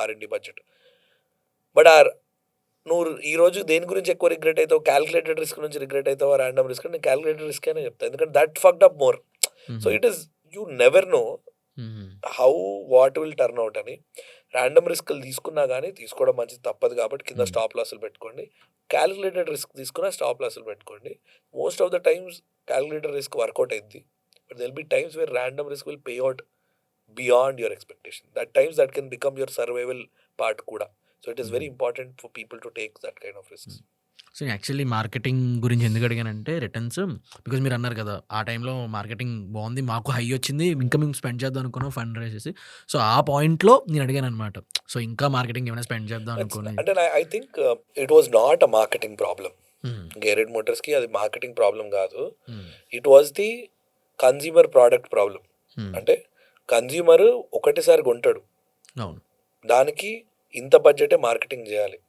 R&D budget. But నువ్వు ఈరోజు దేని గురించి ఎక్కువ రిగ్రెట్ అవుతావు? క్యాలిక్యులేటెడ్ రిస్క్ నుంచి రిగ్రెట్ అవుతావు, ర్యాండమ్ రిస్క్? నేను క్యాలిక్యులేటెడ్ రిస్క్ అనే చెప్తాను, ఎందుకంటే that fucked up more. So it is, you never know how what will turn out అని. ర్యాండమ్ రిస్క్లు తీసుకున్నా కానీ తీసుకోవడం మంచిది, తప్పదు కాబట్టి కింద స్టాప్ లాసులు పెట్టుకోండి. క్యాలిక్యులేటెడ్ రిస్క్ తీసుకున్నా స్టాప్ లాసులు పెట్టుకోండి. Most of the times calculated risk work out అయింది, but there'll be times where random risk will pay out beyond your expectation. That times that can become your survival part కూడా. So it is very important for people to take that kind of risks. So actually marketing గురించి ఎందుకు అడిగానంటే returns, because మీరు అన్నారు కదా ఆ టైంలో marketing బాగుంది, మాకు హై వచ్చింది, ఇంకా మేము స్పెండ్ చేద్దాం అనుకున్నాం ఫండ్ రైజ్ చేసి. సో ఆ పాయింట్లో నేను అడిగాను అనమాట, సో ఇంకా మార్కెటింగ్ ఏమైనా స్పెండ్ చేద్దాం అనుకుని. అంటే I think it was not a marketing problem. Gearhead మోటార్స్కి అది మార్కెటింగ్ ప్రాబ్లం కాదు, it was the consumer product problem. అంటే కన్జ్యూమర్ ఒకటిసారి కొంటాడు, దానికి ఇంత బడ్జెటే మార్కెటింగ్ చేయాలి.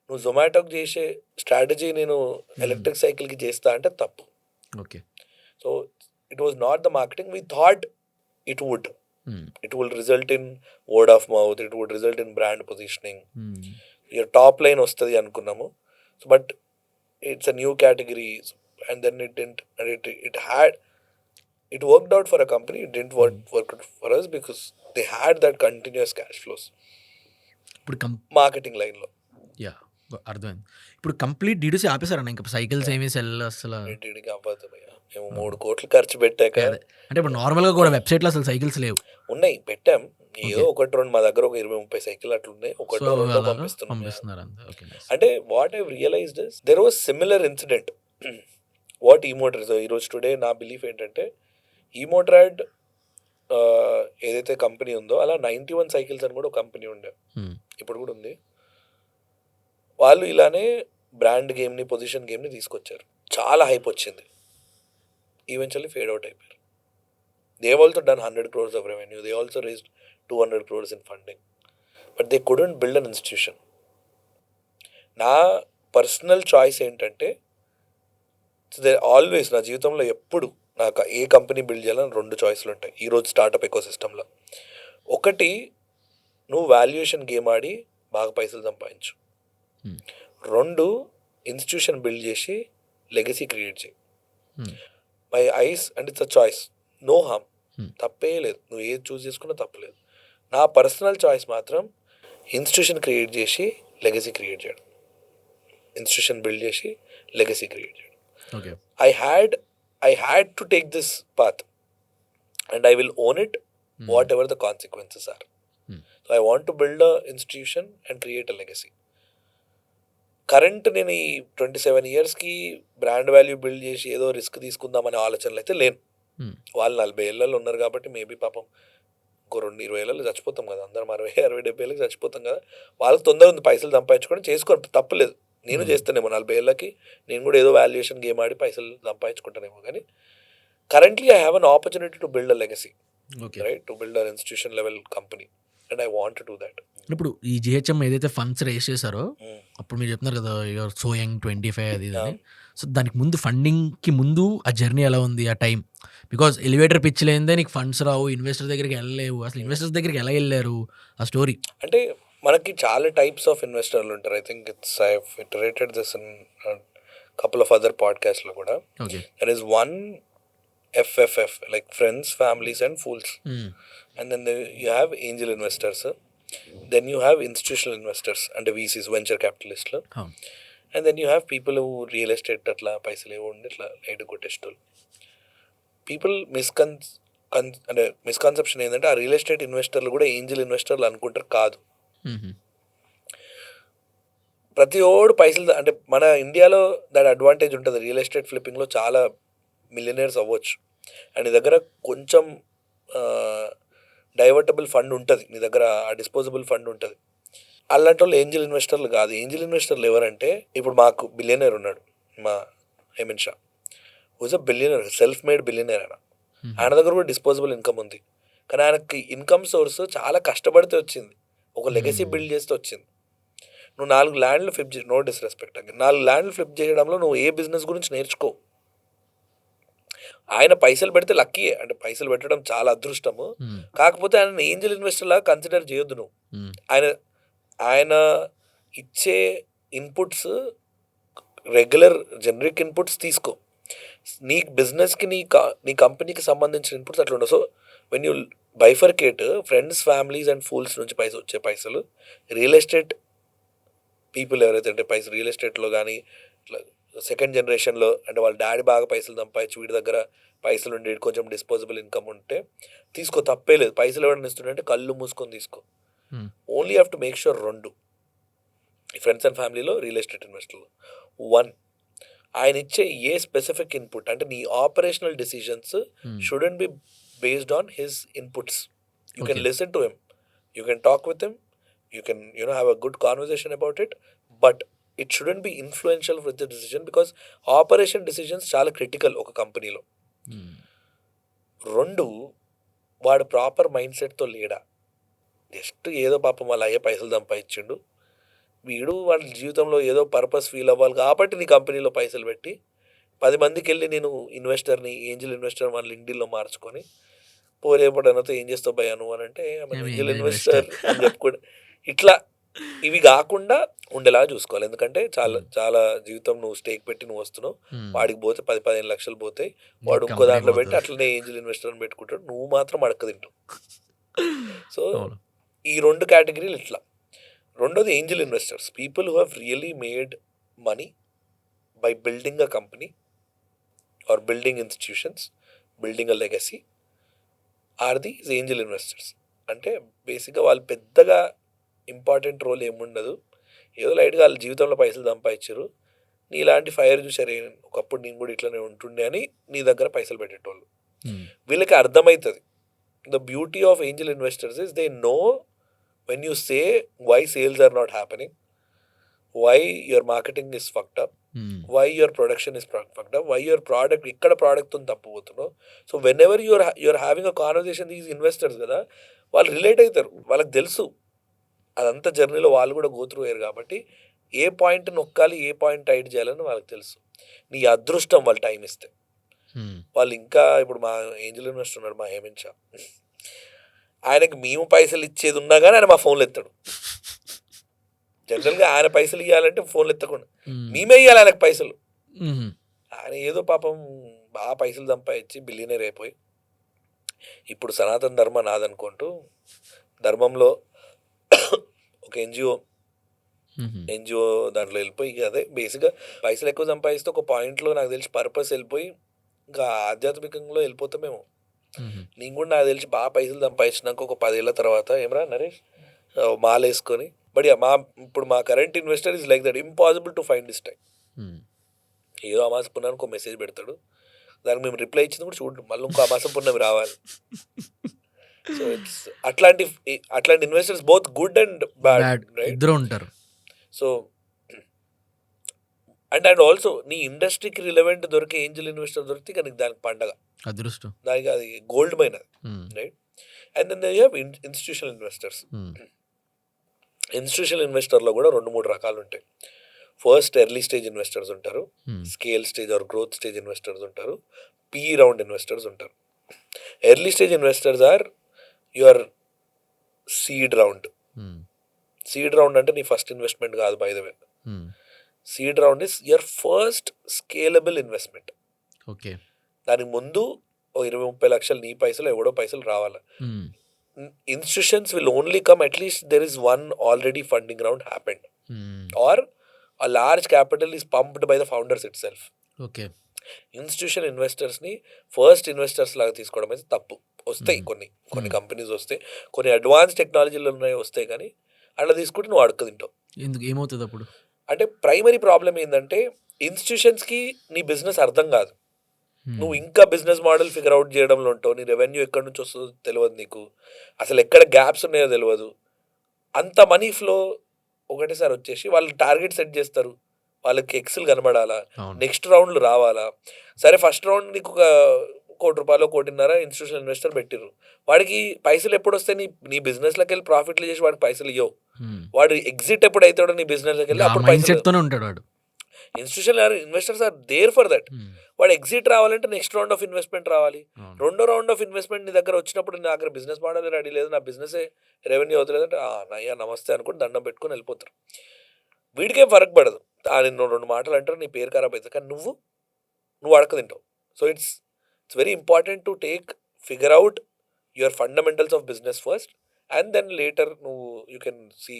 నువ్వు జొమాటోకి చేసే స్ట్రాటజీ నేను ఎలక్ట్రిక్ సైకిల్కి చేస్తా అంటే తప్పు. Okay. So it was not the marketing, we thought it would result in word of mouth, it would result in brand positioning, your top line వస్తుంది అనుకున్నాము. So but it's a new category and then it worked out for a company, it didn't work out for us because they had that continuous cash flows ఇప్పుడు marketing లైన్లో. Yeah, అర్థమైంది. ఇప్పుడు complete DDC ఆపేసారన్న, ఇంకా cycles ఏమీ cell అసలు డీడీకి అవ్వదు భయ్యా. మేము 3 కోట్లు ఖర్చు పెట్టాక, అంటే ఇప్పుడు నార్మల్గా కూడా వెబ్సైట్లో అసలు సైకిల్స్ లేవు. ఉన్నాయి, పెట్టాం ఏదో 1-2, మా దగ్గర ఒక 20-30 సైకిల్ అట్లున్నాయి, 1-2 పంపిస్తున్నారు. అంటే what I realized is there was similar incident what ఈ మోటార్స్. ఈరోజు టుడే నా బిలీఫ్ ఏంటంటే ఈ మోటరాడ్ ఏదైతే కంపెనీ ఉందో అలా 91 సైకిల్స్ అని కూడా ఒక కంపెనీ ఉండే, ఇప్పుడు కూడా ఉంది. వాళ్ళు ఇలానే బ్రాండ్ గేమ్ని, పొజిషన్ గేమ్ని తీసుకొచ్చారు, చాలా హైప్ వచ్చింది, ఈవెన్చువల్లీ ఫేడ్ అవుట్ అయిపోయారు. They also done 100 crores of revenue, they also raised 200 crores in funding, but they couldn't build an institution. నా పర్సనల్ చాయిస్ ఏంటంటే, ఆల్వేస్ నా జీవితంలో ఎప్పుడు నాకు ఏ కంపెనీ బిల్డ్ చేయాలని 2 చాయిస్లు ఉంటాయి ఈరోజు స్టార్టప్ ఎకో సిస్టంలో. ఒకటి, నువ్వు వాల్యుయేషన్ గేమ్ ఆడి బాగా పైసలు సంపాదించు. 2, ఇన్స్టిట్యూషన్ బిల్డ్ చేసి లెగసీ క్రియేట్ చేయి. My eyes and it's a choice, no harm, తప్పే లేదు, నువ్వు ఏది చూస్ చేసుకున్నా తప్పలేదు. నా పర్సనల్ చాయిస్ మాత్రం ఇన్స్టిట్యూషన్ క్రియేట్ చేసి లెగసీ క్రియేట్ చేయడం, ఇన్స్టిట్యూషన్ బిల్డ్ చేసి లెగసీ క్రియేట్ చేయడం. I had to take this path and I will own it whatever the consequences are. So I want to build a institution and create a legacy. Current నేను ఈ 27 yearsకి brand value build చేసి ఏదో risk తీసుకుందామనే ఆలోచనలు అయితే లేను. వాళ్ళు 40 ఏళ్ళలో ఉన్నారు కాబట్టి మేబీ పాపం ఇంకో 20 ఏళ్ళలో చచ్చిపోతాం కదా, అందరం 60-70 ఏళ్ళకి చచ్చిపోతాం కదా, వాళ్ళకి తొందర ఉంది పైసలు సంపాదించుకోవడం, చేసుకోవడం తప్పలేదు. నేను చేస్తానేమో 40 ఏళ్ళకి, నేను కూడా ఏదో వాల్యుయేషన్ గేమ్ ఆడి పైసలు సంపాదించుకుంటానేమో. కానీ currently I have an opportunity to build a legacy, right, to build an institution level company and I want to do that. ఇప్పుడు ఈ జిహెచ్ఎం ఏదైతే ఫండ్స్ రేస్ చేశారో అప్పుడు మీరు చెప్తున్నారు కదా యువర్ సో యంగ్ 25 అది ఇది, సో దానికి ముందు ఫండింగ్కి ముందు ఆ జర్నీ ఎలా ఉంది, ఆ టైం? బికాజ్ ఎలివేటర్ పిచ్ లేదే నీకు ఫండ్స్ రావు, ఇన్వెస్టర్ దగ్గరికి వెళ్ళలేవు, అసలు ఇన్వెస్టర్స్ దగ్గరికి ఎలా వెళ్ళారు, ఆ స్టోరీ. అంటే మనకి చాలా టైప్స్ ఆఫ్ ఇన్వెస్టర్లు ఉంటారు. I think I have iterated this in couple of other పాడ్కాస్ట్లో కూడా. There is 1 FFF, like friends, families and fools. And then you have angel investors, then you have institutional investors and VCs, venture capitalists, and then you have people real estate అట్లా పైసలు ఏవో ఉండి ఇట్లా light కొట్టేసేటోళ్ళు. People అంటే misconception ఏంటంటే ఆ real estate ఇన్వెస్టర్లు కూడా ఏంజల్ ఇన్వెస్టర్లు అనుకుంటారు. కాదు. ప్రతి ఓడు పైసలు అంటే మన ఇండియాలో దాని అడ్వాంటేజ్ ఉంటుంది. రియల్ ఎస్టేట్ ఫ్లిప్పింగ్లో చాలా మిలియనర్స్ అవ్వచ్చు. అండ్ నీ దగ్గర కొంచెం డైవర్టబుల్ ఫండ్ ఉంటుంది, నీ దగ్గర ఆ డిస్పోజబుల్ ఫండ్ ఉంటుంది. అలాంటి వాళ్ళు ఏంజల్ ఇన్వెస్టర్లు కాదు. ఏంజల్ ఇన్వెస్టర్లు ఎవరంటే ఇప్పుడు మాకు బిలియనర్ ఉన్నాడు, మా హేమంత్ షా, హూజ్ అ బిలియనర్, సెల్ఫ్ మేడ్ బిలియనర్. ఆయన దగ్గర కూడా డిస్పోజబుల్ ఇన్కమ్ ఉంది. కానీ ఆయనకి ఇన్కమ్ సోర్స్ చాలా కష్టపడితే వచ్చింది, ఒక లెగసీ బిల్డ్ చేస్తే వచ్చింది. నువ్వు 4 ల్యాండ్లు ఫ్లిప్ చేసి, నో డిస్రెస్పెక్ట్ అండి, 4 ల్యాండ్లు ఫ్లిప్ చేయడంలో నువ్వు ఏ బిజినెస్ గురించి నేర్చుకో. ఆయన పైసలు పెడితే లక్కీయే, అంటే పైసలు పెట్టడం చాలా అదృష్టము. కాకపోతే ఆయన ఏంజల్ ఇన్వెస్టర్ లాగా కన్సిడర్ చేయొద్దు నువ్వు. ఆయన ఇచ్చే ఇన్పుట్స్ రెగ్యులర్ జనరిక్ ఇన్పుట్స్ తీసుకో. నీ బిజినెస్కి నీ కంపెనీకి సంబంధించిన ఇన్పుట్స్ అట్లా ఉండవు. So when you bifurcate friends, families and fools నుంచి వచ్చే పైసలు, రియల్ ఎస్టేట్ పీపుల్ ఎవరైతే అంటే రియల్ ఎస్టేట్లో కానీ ఇట్లా సెకండ్ జనరేషన్లో అంటే వాళ్ళ డాడీ బాగా పైసలు సంపాదించి వీడి దగ్గర పైసలు ఉండి కొంచెం డిస్పోజబుల్ ఇన్కమ్ ఉంటే తీసుకో, తప్పే లేదు. పైసలు ఎవరైనా ఇస్తుంటే కళ్ళు మూసుకొని తీసుకో. Only have to make sure 2 friends and ఫ్యామిలీలో రియల్ ఎస్టేట్ ఇన్వెస్టర్లు. 1, ఆయన ఇచ్చే ఏ స్పెసిఫిక్ ఇన్పుట్ అంటే నీ operational decisions shouldn't be based on his inputs. You can listen to him, you can talk with him, you can have a good conversation about it, but it shouldn't be influential with the decision, because operation decisions చాలా critical ఒక కంపెనీలో. 2, వాడు proper mind సెట్తో లేడా, just ఏదో పాపం వాళ్ళ అయ్యే పైసలు సంపాదించిండు, వీడు వాళ్ళ జీవితంలో ఏదో పర్పస్ ఫీల్ అవ్వాలి కాబట్టి నీ కంపెనీలో పైసలు పెట్టి 10 మందికి వెళ్ళి నేను ఇన్వెస్టర్ని, ఏంజల్ ఇన్వెస్టర్ వాళ్ళ లింక్డ్ఇన్లో మార్చుకొని పోలేపడనతో ఏం చేస్తావు భయ్యా నువ్వు అని అంటే ఏంజల్ ఇన్వెస్టర్ అని చెప్పుకోండి. ఇట్లా ఇవి కాకుండా ఉండేలాగా చూసుకోవాలి. ఎందుకంటే చాలా చాలా జీవితం నువ్వు స్టేక్ పెట్టి నువ్వు వస్తున్నావు, వాడికి పోతే 10-15 లక్షలు పోతాయి, వాడు ఇంకో దాంట్లో పెట్టి అట్లనే ఏంజల్ ఇన్వెస్టర్ అని పెట్టుకుంటాడు, నువ్వు మాత్రం అడక్క తింటావు. సో ఈ 2 కేటగిరీలు ఇట్లా. 2వది angel investors, people who have really made money by building a company or building institutions, building a legacy, or the angel investors. అంటే బేసిక్గా వాళ్ళు పెద్దగా ఇంపార్టెంట్ రోల్ ఏముండదు, ఏదో లైట్గా వాళ్ళ జీవితంలో పైసలు సంపాదించారు, నీ ఇలాంటి ఫైర్ చూసారు, ఒకప్పుడు నేను కూడా ఇట్లనే ఉంటుండే అని నీ దగ్గర పైసలు పెట్టేటోళ్ళు. వీళ్ళకి అర్థమవుతుంది. The beauty of angel investors is they know when you say why sales are not happening, why your marketing is fucked up, why your production is fucked up, why your product ఇక్కడ ప్రోడక్ట్తో తప్పుపోతున్నావు. So whenever you're having a conversation these investors కదా, వాళ్ళు relate అవుతారు, వాళ్ళకి తెలుసు అదంతా జర్నీలో వాళ్ళు కూడా గోత్రూ అయ్యారు కాబట్టి ఏ పాయింట్ నొక్కాలి, ఏ పాయింట్ టైట్ చేయాలని వాళ్ళకి తెలుసు. నీ అదృష్టం వాళ్ళు టైం ఇస్తే. వాళ్ళు ఇంకా ఇప్పుడు మా ఏంజల్ ఇన్వెస్టర్ ఉన్నాడు, మా హేమంత్ షా, ఆయనకి మేము పైసలు ఇచ్చేది ఉన్నా కానీ ఆయన మా ఫోన్లు ఎత్తాడు. జనరల్గా ఆయన పైసలు ఇవ్వాలంటే ఫోన్లు ఎత్తకుండా మేమే ఇవ్వాలి ఆయనకు పైసలు. ఆయన ఏదో పాపం బాగా పైసలు సంపాదించి బిలియనర్ అయిపోయి ఇప్పుడు సనాతన ధర్మ నాదనుకుంటూ ధర్మంలో ఒక ఎన్జిఓ దాంట్లో వెళ్ళిపోయి, అదే బేసిక్గా పైసలు ఎక్కువ సంపాదిస్తే ఒక పాయింట్లో నాకు తెలిసి పర్పస్ వెళ్ళిపోయి ఇంకా ఆధ్యాత్మికంలో వెళ్ళిపోతామేమో. నేను కూడా నాకు తెలిసి బాగా పైసలు సంపాదించినాక ఒక 10 ఏళ్ళ తర్వాత ఏమరా నరేష్ మాల వేసుకొని బట్ ఇప్పుడు మా current investor is like that, impossible to find this time. ఏదో అమాస పున్నానికి ఒక మెసేజ్ పెడతాడు, దానికి మేము రిప్లై ఇచ్చింది కూడా చూడండి, మళ్ళీ ఇంకో అమాస పున్నమి రావాలి. సో ఇట్స్ అట్లాంటి investors both good and bad, ఇద్దరు ఉంటారు. సో అండ్ ఆల్సో నీ ఇండస్ట్రీకి రిలవెంట్ దొరికే ఏంజల్ ఇన్వెస్టర్ దొరికితే కానీ దానికి పండగ, అదృష్టం, దానికి అది gold mine, right? And then they have institutional investors. Institutional ఇన్వెస్టర్లో కూడా 2-3 రకాలు ఉంటాయి. ఫస్ట్ ఎర్లీ స్టేజ్ ఇన్వెస్టర్స్ ఉంటారు, scale stage or growth stage investors ఉంటారు, PE రౌండ్ ఇన్వెస్టర్స్ ఉంటారు. Early stage investors are your seed round. Seed round అంటే నీ first investment కాదు, by the way. Seed round is your first scalable investment. Okay, దానికి ముందు 20-30 లక్షలు నీ పైసలు ఎవడో పైసలు రావాలి. Institutions will only come at least there is one already funding round happened, or a large capital is pumped by the founders itself. Okay. Institution ఇన్వెస్టర్స్ని first investors లాగా తీసుకోవడం అయితే తప్పు. వస్తాయి కొన్ని కంపెనీస్ వస్తాయి, కొన్ని అడ్వాన్స్ టెక్నాలజీలు ఉన్నాయి వస్తాయి, కానీ అట్లా తీసుకుంటే నువ్వు అడుక్కు తింటావు. ఎందుకు ఏమవుతుంది అప్పుడు? అంటే ప్రైమరీ ప్రాబ్లం ఏంటంటే ఇన్స్టిట్యూషన్స్కి నీ బిజినెస్ అర్థం కాదు. నువ్వు ఇంకా బిజినెస్ మోడల్ ఫిగర్ అవుట్ చేయడంలో ఉంటావు. నీ రెవెన్యూ ఎక్కడి నుంచి వస్తుందో తెలియదు, నీకు అసలు ఎక్కడ గ్యాప్స్ ఉన్నాయో తెలియదు. అంత మనీ ఫ్లో ఒకటేసారి వచ్చేసి వాళ్ళు టార్గెట్ సెట్ చేస్తారు, వాళ్ళకి ఎక్స్లు కనబడాలా, నెక్స్ట్ రౌండ్లు రావాలా. సరే ఫస్ట్ రౌండ్ నీకు ఒక ₹1,00,00,000 1,50,00,000 ఇన్స్టిట్యూషనల్ ఇన్వెస్టర్ పెట్టిర్రు, వాడికి పైసలు ఎప్పుడు వస్తాయి? నీ బిజినెస్లోకి వెళ్ళి ప్రాఫిట్లు చేసి వాడికి పైసలు ఇవ్వవు. వాడు ఎగ్జిట్ ఎప్పుడు అవుతాడో నీ బిజినెస్లోకి వెళ్ళి అప్పుడు పైసలు ఉంటాడు వాడు. Institutional investors are there for that. వాడు ఎగ్జిట్ రావాలంటే నెక్స్ట్ రౌండ్ ఆఫ్ ఇన్వెస్ట్మెంట్ రావాలి. రెండో రౌండ్ ఆఫ్ ఇన్వెస్ట్మెంట్ నీ దగ్గర వచ్చినప్పుడు నా దగ్గర బిజినెస్ మోడల్ రెడీ లేదు, నా బిజినెస్ రెవెన్యూ అవుతలేదంటే నయ్యా నమస్తే అనుకుని దండం పెట్టుకుని వెళ్ళిపోతారు. వీడికేం ఫరక్ పడదు, నిన్ను 2 మాటలు అంటారు, నీ పేరు ఖరాబ్ అవుతుంది, కానీ నువ్వు అడక తింటావు. So it's very important to figure out your fundamentals of business first, and then later you can see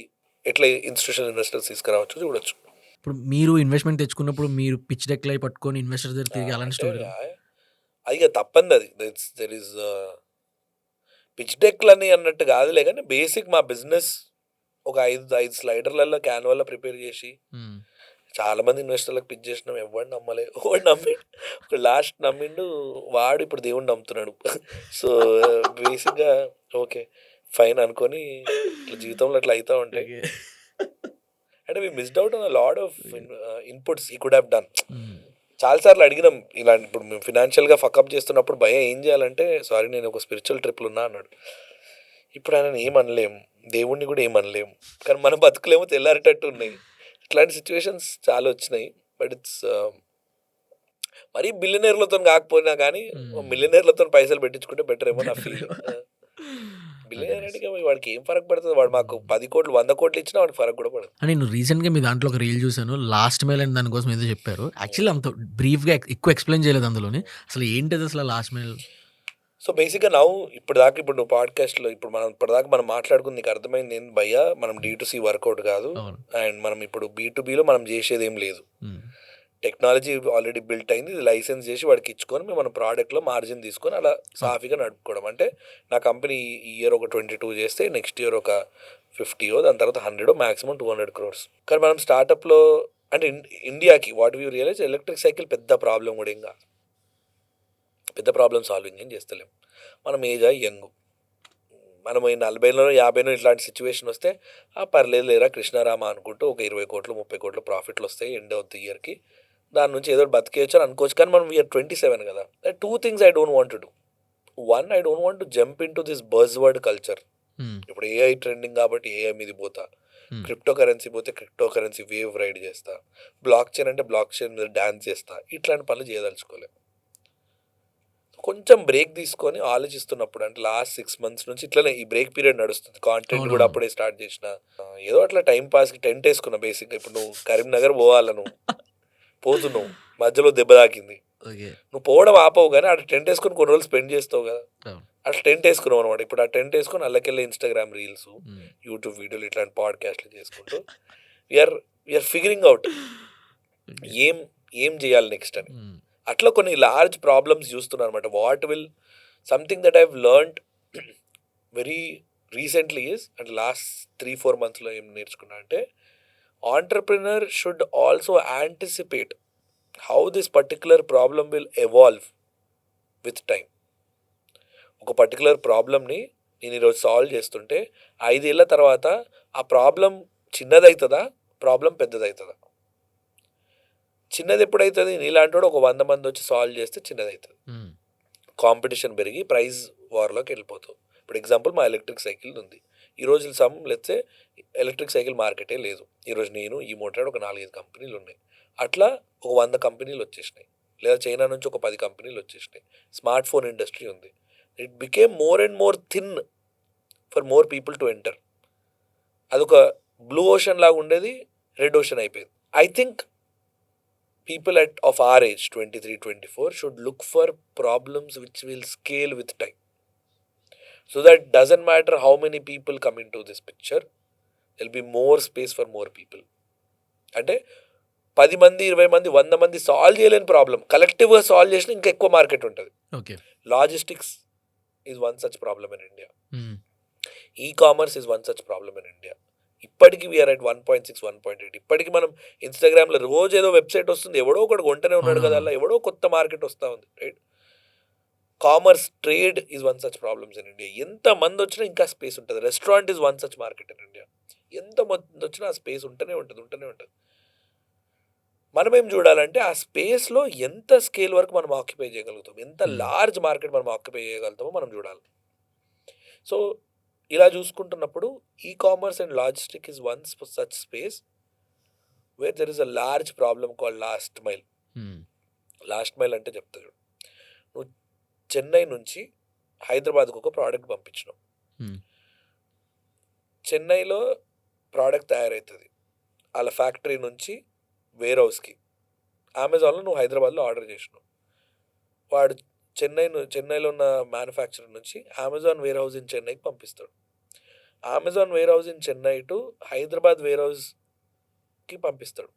ఎట్లా ఇన్స్టిట్యూషనల్ ఇన్వెస్టర్స్ తీసుకురావచ్చు చూడొచ్చు. ఇప్పుడు మీరు ఇన్వెస్ట్మెంట్ తెచ్చుకున్నప్పుడు మీరు పిచ్ డెక్ అయి పట్టుకొని ఇన్వెస్టర్ దగ్గర తిరిగి అలాంటి స్టోరీ అది తప్పంది. అది దెర్ ఈస్ పిచ్ డెక్లని అన్నట్టు కాదులే, కానీ బేసిక్ మా బిజినెస్ ఒక 5 స్లైడర్లలో క్యాన్వాల్లో ప్రిపేర్ చేసి చాలా మంది ఇన్వెస్టర్లకు పిచ్ చేసినాం, ఎవడు నమ్మలే. ఒకడు నమ్మిండు, ఒక లాస్ట్ నమ్మిండు, వాడు ఇప్పుడు దేవుడిని నమ్ముతున్నాడు. సో బేసిక్గా ఓకే ఫైన్ అనుకొని జీవితంలో అట్లా అవుతూ ఉంటాయి. అంటే we missed out on a lot of inputs he could have done. చాలాసార్లు అడిగినాం ఇలాంటి, ఇప్పుడు మేము ఫినాన్షియల్గా ఫకప్ చేస్తున్నప్పుడు భయ ఏం చేయాలంటే, సారీ నేను ఒక స్పిరిచువల్ ట్రిప్లు ఉన్నా అన్నాడు. ఇప్పుడు ఆయన ఏమనలేము, దేవుణ్ణి కూడా ఏమనలేము, కానీ మన బతుకులేమో తెల్లారేటట్టు ఉన్నాయి. ఇట్లాంటి సిచ్యువేషన్స్ చాలా వచ్చినాయి. బట్ ఇట్స్ మరీ బిలియనర్లతో కాకపోయినా కానీ మిలియనర్లతో పైసలు పెట్టించుకుంటే బెటర్ ఏమో నా ఫీల్. బిలియనర్ అంటే వాడికి ఏం ఫరక్ పడుతుంది, వాడు మాకు 10 కోట్లు 100 కోట్లు ఇచ్చినా వాడికి ఫరక్ కూడా పడదు. నేను రీసెంట్గా మీ దాంట్లో ఒక రీల్ చూసాను, లాస్ట్ మెయిల్ అని దానికోసం ఏదో చెప్పారు. యాక్చువల్లీ అంత బ్రీఫ్గా ఎక్కువ ఎక్స్ప్లెయిన్ చేయలేదు అందులోని, అసలు ఏంటిది అసలు లాస్ట్ మెయిల్? సో బేసిక్గా ఇప్పుడు నువ్వు పాడ్కాస్ట్లో ఇప్పటిదాకా మనం మాట్లాడుకుంది నీకు అర్థమైంది ఏంది భయ్యా, మనం D2C వర్కౌట్ కాదు, అండ్ మనం ఇప్పుడు B2Bలో మనం చేసేది ఏం లేదు. టెక్నాలజీ ఆల్రెడీ బిల్ట్ అయింది, ఇది లైసెన్స్ చేసి వాడికి ఇచ్చుకొని మేము మన ప్రోడక్ట్లో మార్జిన్ తీసుకొని అలా సాఫీగా నడుపుకోవడం. అంటే నా కంపెనీ ఈ ఇయర్ ఒక 22 చేస్తే నెక్స్ట్ ఇయర్ ఒక 50, దాని తర్వాత 100, మ్యాక్సిమం 200 crores. కానీ మనం స్టార్టప్లో అంటే ఇండియాకి what you realize electric cycle పెద్ద ప్రాబ్లం కూడా ఏం కాదు, పెద్ద ప్రాబ్లం సాల్వింగ్ ఏం చేస్తలేం. మనం ఏజ్ యంగ్, మనం 40లో 50లో ఇట్లాంటి సిచ్యువేషన్ వస్తే పర్లేదు లేరా కృష్ణారామ అనుకుంటూ ఒక 20 కోట్లు 30 కోట్లు ప్రాఫిట్లు వస్తాయి ఎండ్ ఆఫ్ ది ఇయర్కి, దాని నుంచి ఏదో బతికేయచ్చు అని అనుకోవచ్చు. కానీ మనం వీఆర్ 27 కదా. 2 things I don't want to do. 1, I don't want to jump into this buzzword culture. ఇప్పుడు AI ట్రెండింగ్ కాబట్టి AI మీద పోతా, క్రిప్టో కరెన్సీ పోతే క్రిప్టో కరెన్సీ వేవ్ రైడ్ చేస్తా, బ్లాక్ చైన్ అంటే బ్లాక్ చైన్ మీద డ్యాన్స్ చేస్తా, ఇట్లాంటి పనులు చేయదలుచుకోలే. కొంచెం బ్రేక్ తీసుకొని ఆలోచిస్తున్నప్పుడు, అంటే లాస్ట్ 6 months నుంచి ఇట్లనే ఈ బ్రేక్ పీరియడ్ నడుస్తుంది, కాంటెంట్ కూడా అప్పుడే స్టార్ట్ చేసిన, ఏదో అట్లా టైం పాస్కి టెంట్ వేసుకున్నా. బేసిక్గా ఇప్పుడు నువ్వు కరీంనగర్ పోవాలను పోతున్నావు, మధ్యలో దెబ్బ తాకింది, నువ్వు పోవడం ఆపవు, కానీ అక్కడ టెంట్ వేసుకొని కొన్ని రోజులు స్పెండ్ చేస్తావు కదా, అట్లా టెంట్ వేసుకున్నావు అనమాట. ఇప్పుడు ఆ టెంట్ వేసుకొని అల్లకెళ్ళి ఇన్స్టాగ్రామ్ రీల్స్, యూట్యూబ్ వీడియోలు ఇట్లాంటి పాడ్కాస్ట్లు చేసుకుంటూ వీఆర్ ఫిగరింగ్ అవుట్ ఏం చేయాలి నెక్స్ట్ అని. అట్లా కొన్ని లార్జ్ ప్రాబ్లమ్స్ చూస్తున్నాను అనమాట. What will something that I've learned very recently is, అంటే లాస్ట్ 3-4 monthsలో ఏం నేర్చుకున్నా అంటే, entrepreneur should also anticipate how this particular problem will evolve with time. ఒక పర్టికులర్ ప్రాబ్లమ్ని నేను ఈరోజు సాల్వ్ చేస్తుంటే 5 ఏళ్ళ తర్వాత ఆ ప్రాబ్లం చిన్నదవుతుందా, ప్రాబ్లం పెద్దదవుతుందా? చిన్నది ఎప్పుడవుతుంది, నీలాంటి ఒక 100 మంది వచ్చి సాల్వ్ చేస్తే చిన్నది అవుతుంది. కాంపిటీషన్ పెరిగి ప్రైజ్ వార్లోకి వెళ్ళిపోతావు. ఇప్పుడు ఎగ్జాంపుల్ మా ఎలక్ట్రిక్ సైకిల్ ఉంది, ఈరోజు లెట్సే ఎలక్ట్రిక్ సైకిల్ మార్కెటే లేదు, ఈరోజు నేను ఈ మోటార్ ఒక 4-5 కంపెనీలు ఉన్నాయి, అట్లా ఒక 100 కంపెనీలు వచ్చేసినాయి, లేదా చైనా నుంచి ఒక 10 కంపెనీలు వచ్చేసినాయి. స్మార్ట్ ఫోన్ ఇండస్ట్రీ ఉంది, it became more and more thin for more people to enter. అదొక బ్లూ ఓషన్ లాగా ఉండేది, రెడ్ ఓషన్ అయిపోయింది. I think people of our age 23-24 should look for problems which will scale with time, so that doesn't matter how many people come into this picture, there'll be more space for more people. అంటే 10 మంది 20 మంది 100 మంది solve చేయలేని problem కలెక్టివ్గా solve చేసిన ఇంకా ఎక్కువ market ఉంటుంది. Okay. Logistics is one such problem in India. E-commerce is one such problem in India. ఇప్పటికీ వీఆర్ అట్ 1.6 1.8. ఇప్పటికి మనం ఇన్స్టాగ్రామ్లో రోజు ఏదో వెబ్సైట్ వస్తుంది, ఎవడో ఒకటి కొంటనే ఉన్నాడు కదా, అలా ఎవడో కొత్త మార్కెట్ వస్తూ ఉంది, right? Commerce trade is one such problems in India. ఎంత మంది వచ్చినా ఇంకా స్పేస్ ఉంటుంది. Restaurant is one such market in India. ఎంత మంది వచ్చినా ఆ స్పేస్ ఉంటూనే ఉంటుంది. మనం ఏం చూడాలంటే ఆ స్పేస్లో ఎంత స్కేల్ వరకు మనం ఆక్యుపై చేయగలుగుతాం, ఎంత లార్జ్ మార్కెట్ మనం ఆక్యుపై చేయగలుగుతామో మనం చూడాలి. సో ఇలా చూసుకుంటున్నప్పుడు ecommerce and logistic is one such space where there is a large problem called last mile. Last mile అంటే చెప్తా చూడు, నువ్వు చెన్నై నుంచి హైదరాబాద్కు ఒక ప్రోడక్ట్ పంపించినావు. చెన్నైలో ప్రోడక్ట్ తయారవుతుంది, వాళ్ళ ఫ్యాక్టరీ నుంచి వేర్ హౌస్కి. అమెజాన్లో నువ్వు హైదరాబాద్లో ఆర్డర్ చేసినావు. వాడు చెన్నైలో ఉన్న మ్యానుఫ్యాక్చరర్ నుంచి అమెజాన్ వేర్ హౌస్ ఇన్ చెన్నైకి పంపిస్తాడు. Amazon warehouse in Chennai to Hyderabad వేర్ హౌస్కి పంపిస్తాడు.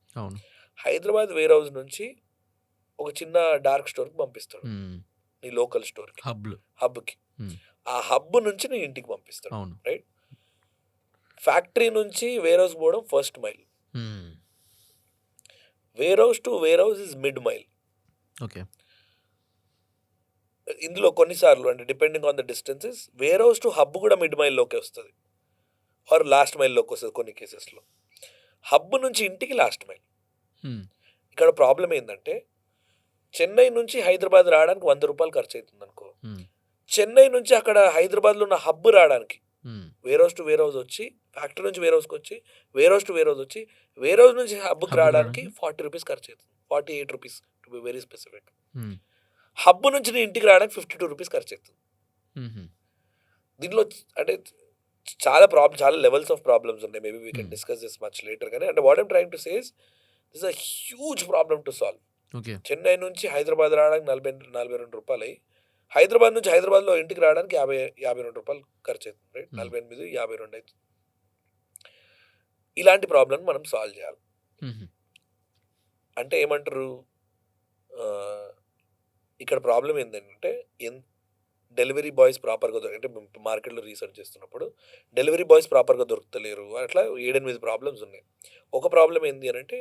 హైదరాబాద్ వేర్ హౌస్ నుంచి ఒక చిన్న డార్క్ స్టోర్కి పంపిస్తాడు, నీ లోకల్ స్టోర్కి, హబ్కి. ఆ హబ్ నుంచి నీ ఇంటికి పంపిస్తాడు, రైట్? ఫ్యాక్టరీ నుంచి వేర్ హౌస్ పోవడం first mile. Warehouse to warehouse is mid mile. Okay. ఇందులో కొన్నిసార్లు అంటే depending on the distances warehouse to hub కూడా మిడ్ మైల్లోకి వస్తుంది, ఆర్ లాస్ట్ మైల్లోకి వస్తుంది కొన్ని కేసెస్లో. హబ్ నుంచి ఇంటికి లాస్ట్ మైల్. ఇక్కడ ప్రాబ్లం ఏంటంటే చెన్నై నుంచి హైదరాబాద్ రావడానికి 100 రూపాయలు ఖర్చు అవుతుంది అనుకో. చెన్నై నుంచి అక్కడ హైదరాబాద్లో ఉన్న హబ్ రావడానికి warehouse to warehouse వచ్చి, ఫ్యాక్టరీ నుంచి వేర్ హౌస్కి వచ్చి, warehouse to warehouse వచ్చి, వేర్ హౌస్ నుంచి హబ్కి రావడానికి 40 రూపీస్ ఖర్చు అవుతుంది. 48 rupees to be very specific. Hub నుంచి నీ ఇంటికి రావడానికి 52 రూపీస్ ఖర్చు అవుతుంది. దీనిలో అంటే చాలా లెవెల్స్ ఆఫ్ ప్రాబ్లమ్స్ ఉన్నాయి. Maybe we can discuss this much later. కానీ అంటే what I'm trying to say is this a huge problem to solve. Chennai నుంచి హైదరాబాద్ రావడానికి 42 రూపాయలు అయ్యి, హైదరాబాద్ నుంచి హైదరాబాద్లో ఇంటికి రావడానికి 52 రూపాయలు ఖర్చు అవుతుంది, రైట్? 48 52 అవుతుంది. ఇలాంటి ప్రాబ్లమ్ మనం సాల్వ్ చేయాలి. అంటే ఏమంటారు, ఇక్కడ ప్రాబ్లం ఏంటంటే డెలివరీ బాయ్స్ ప్రాపర్గా అంటే మార్కెట్లో రీసెర్చ్ చేస్తున్నప్పుడు డెలివరీ బాయ్స్ ప్రాపర్గా దొరుకుతలేరు. అట్లా 7-8 ప్రాబ్లమ్స్ ఉన్నాయి. ఒక ప్రాబ్లం ఏంటి అని అంటే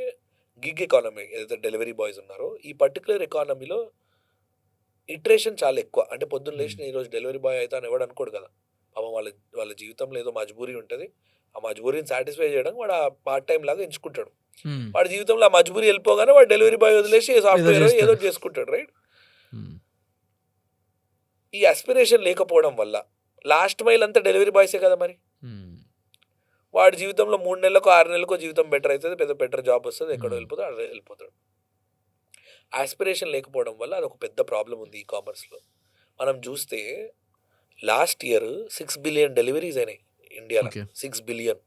గిగ్ ఎకానమీ. ఏదైతే డెలివరీ బాయ్స్ ఉన్నారో ఈ పర్టికులర్ ఎకానమీలో ఇటరేషన్ చాలా ఎక్కువ. అంటే పొద్దున్న లేచిన ఈరోజు డెలివరీ బాయ్ అయితే అని ఎవడు అనుకోడు కదా. పాపం వాళ్ళ జీవితంలో ఏదో మజ్బూరీ ఉంటుంది. ఆ మజ్బూరీని సాటిస్ఫై చేయడం వాడు ఆ పార్ట్ టైం లాగా ఎంచుకుంటాడు. వాడి జీవితంలో ఆ మజ్బూరీ వెళ్ళిపోగానే వాడు డెలివరీ బాయ్ వదిలేసి సాఫ్ట్వేర్ ఏదో చేసుకుంటాడు, రైట్? ఈ అస్పిరేషన్ లేకపోవడం వల్ల లాస్ట్ మైల్ అంతా డెలివరీ బాయ్సే కదా. మరి వాడి జీవితంలో 3 నెలలకు 6 నెలలకు జీవితం బెటర్ అవుతుంది, పెద్ద బెటర్ జాబ్ వస్తుంది, ఎక్కడో వెళ్ళిపోతాడు. ఆస్పిరేషన్ లేకపోవడం వల్ల అదొక పెద్ద ప్రాబ్లం ఉంది ఈ-కామర్స్లో. మనం చూస్తే లాస్ట్ ఇయర్ 6 బిలియన్ డెలివరీస్ అయినాయి ఇండియాలో. 6 బిలియన్.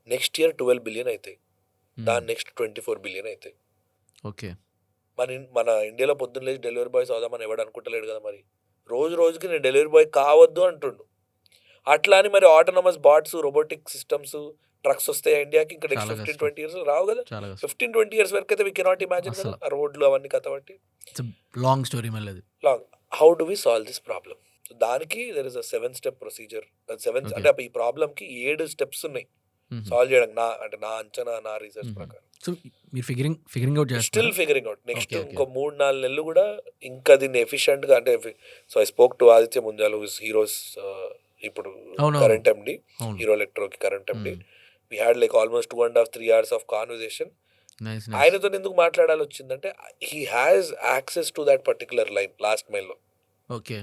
నెక్స్ట్ ఇయర్ 12 బిలియన్ అవుతాయి. దాని నెక్స్ట్ 24 బిలియన్ అవుతాయి. ఓకే. మన ఇండియాలో పొద్దున్న లేచి డెలివరీ బాయ్స్ అవుదామని ఎవడు అనుకుంటలేడు కదా. మరి రోజుకి నేను డెలివరీ బాయ్ కావద్దు అంటుండు. అట్లా అని మరి autonomous bots, robotic systems, trucks వస్తాయి ఇండియాకి ఇంకా నెక్స్ట్ 15-20 years రావు కదా. 15-20 years వరకు అయితే వీ కెనాట్ ఇమాజిన్ కదా ఆ రోడ్లు అవన్నీ కథ బట్టి. లాంగ్ స్టోరీ మళ్ళీ. How do we solve this problem? దానికి there is a 7-step procedure. అంటే ఈ ప్రాబ్లమ్కి 7 steps ఉన్నాయి సాల్వ్ చేయడం. నా అంచనా, నా రీసెర్చ్ ప్రకారం. సో మీరు ఫిగరింగ్ అవుట్ చేస్తారు. Still figuring out. నెక్స్ట్ ఇంకో 3-4 నెలలు కూడా ఇంకా దీన్ని ఎఫిషియెంట్గా అంటే so I spoke to Aditya Munjal Hero's ఇప్పుడు కరెంట్ ఎండి, హీరో ఎలక్ట్రోకి current MD. We had like almost 2.5-3 hours of conversation. ఆయనతో ఎందుకు మాట్లాడాలి వచ్చిందంటే he has access to that particular line last మైల్లో. ఓకే.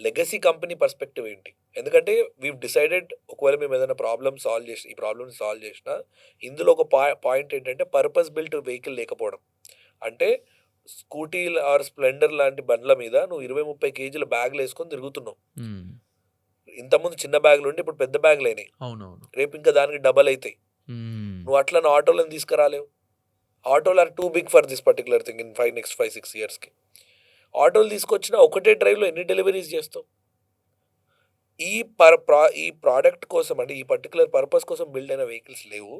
లెగసీ కంపెనీ పర్స్పెక్టివ్ ఏంటి? ఎందుకంటే వీ డిసైడెడ్ ఒకవేళ మేము ఏదైనా ప్రాబ్లమ్ సాల్వ్ చేసి ఈ ప్రాబ్లమ్ సాల్వ్ చేసినా ఇందులో ఒక పాయింట్ ఏంటంటే పర్పస్ బిల్ట్ వెహికల్ లేకపోవడం. అంటే స్కూటీ ఆర్ స్ప్లెండర్ లాంటి బండ్ల మీద నువ్వు 20-30 kgs బ్యాగులు వేసుకొని తిరుగుతున్నావు. ఇంతకుముందు చిన్న బ్యాగులు ఉండి ఇప్పుడు పెద్ద బ్యాగులు అయినాయి. రేపు ఇంకా దానికి డబల్ అవుతాయి. నువ్వు అట్లా నా ఆటోలను తీసుకురాలేవు. ఆటోలు are too big for this particular thing in next 5-6 yearsకి. ఆటోలు తీసుకొచ్చినా ఒకటే డ్రైవ్లో ఎన్ని డెలివరీస్ చేస్తావు? ఈ ప్రోడక్ట్ కోసం అంటే ఈ పర్టికులర్ పర్పస్ కోసం బిల్డ్ అయిన వెహికల్స్ లేవు.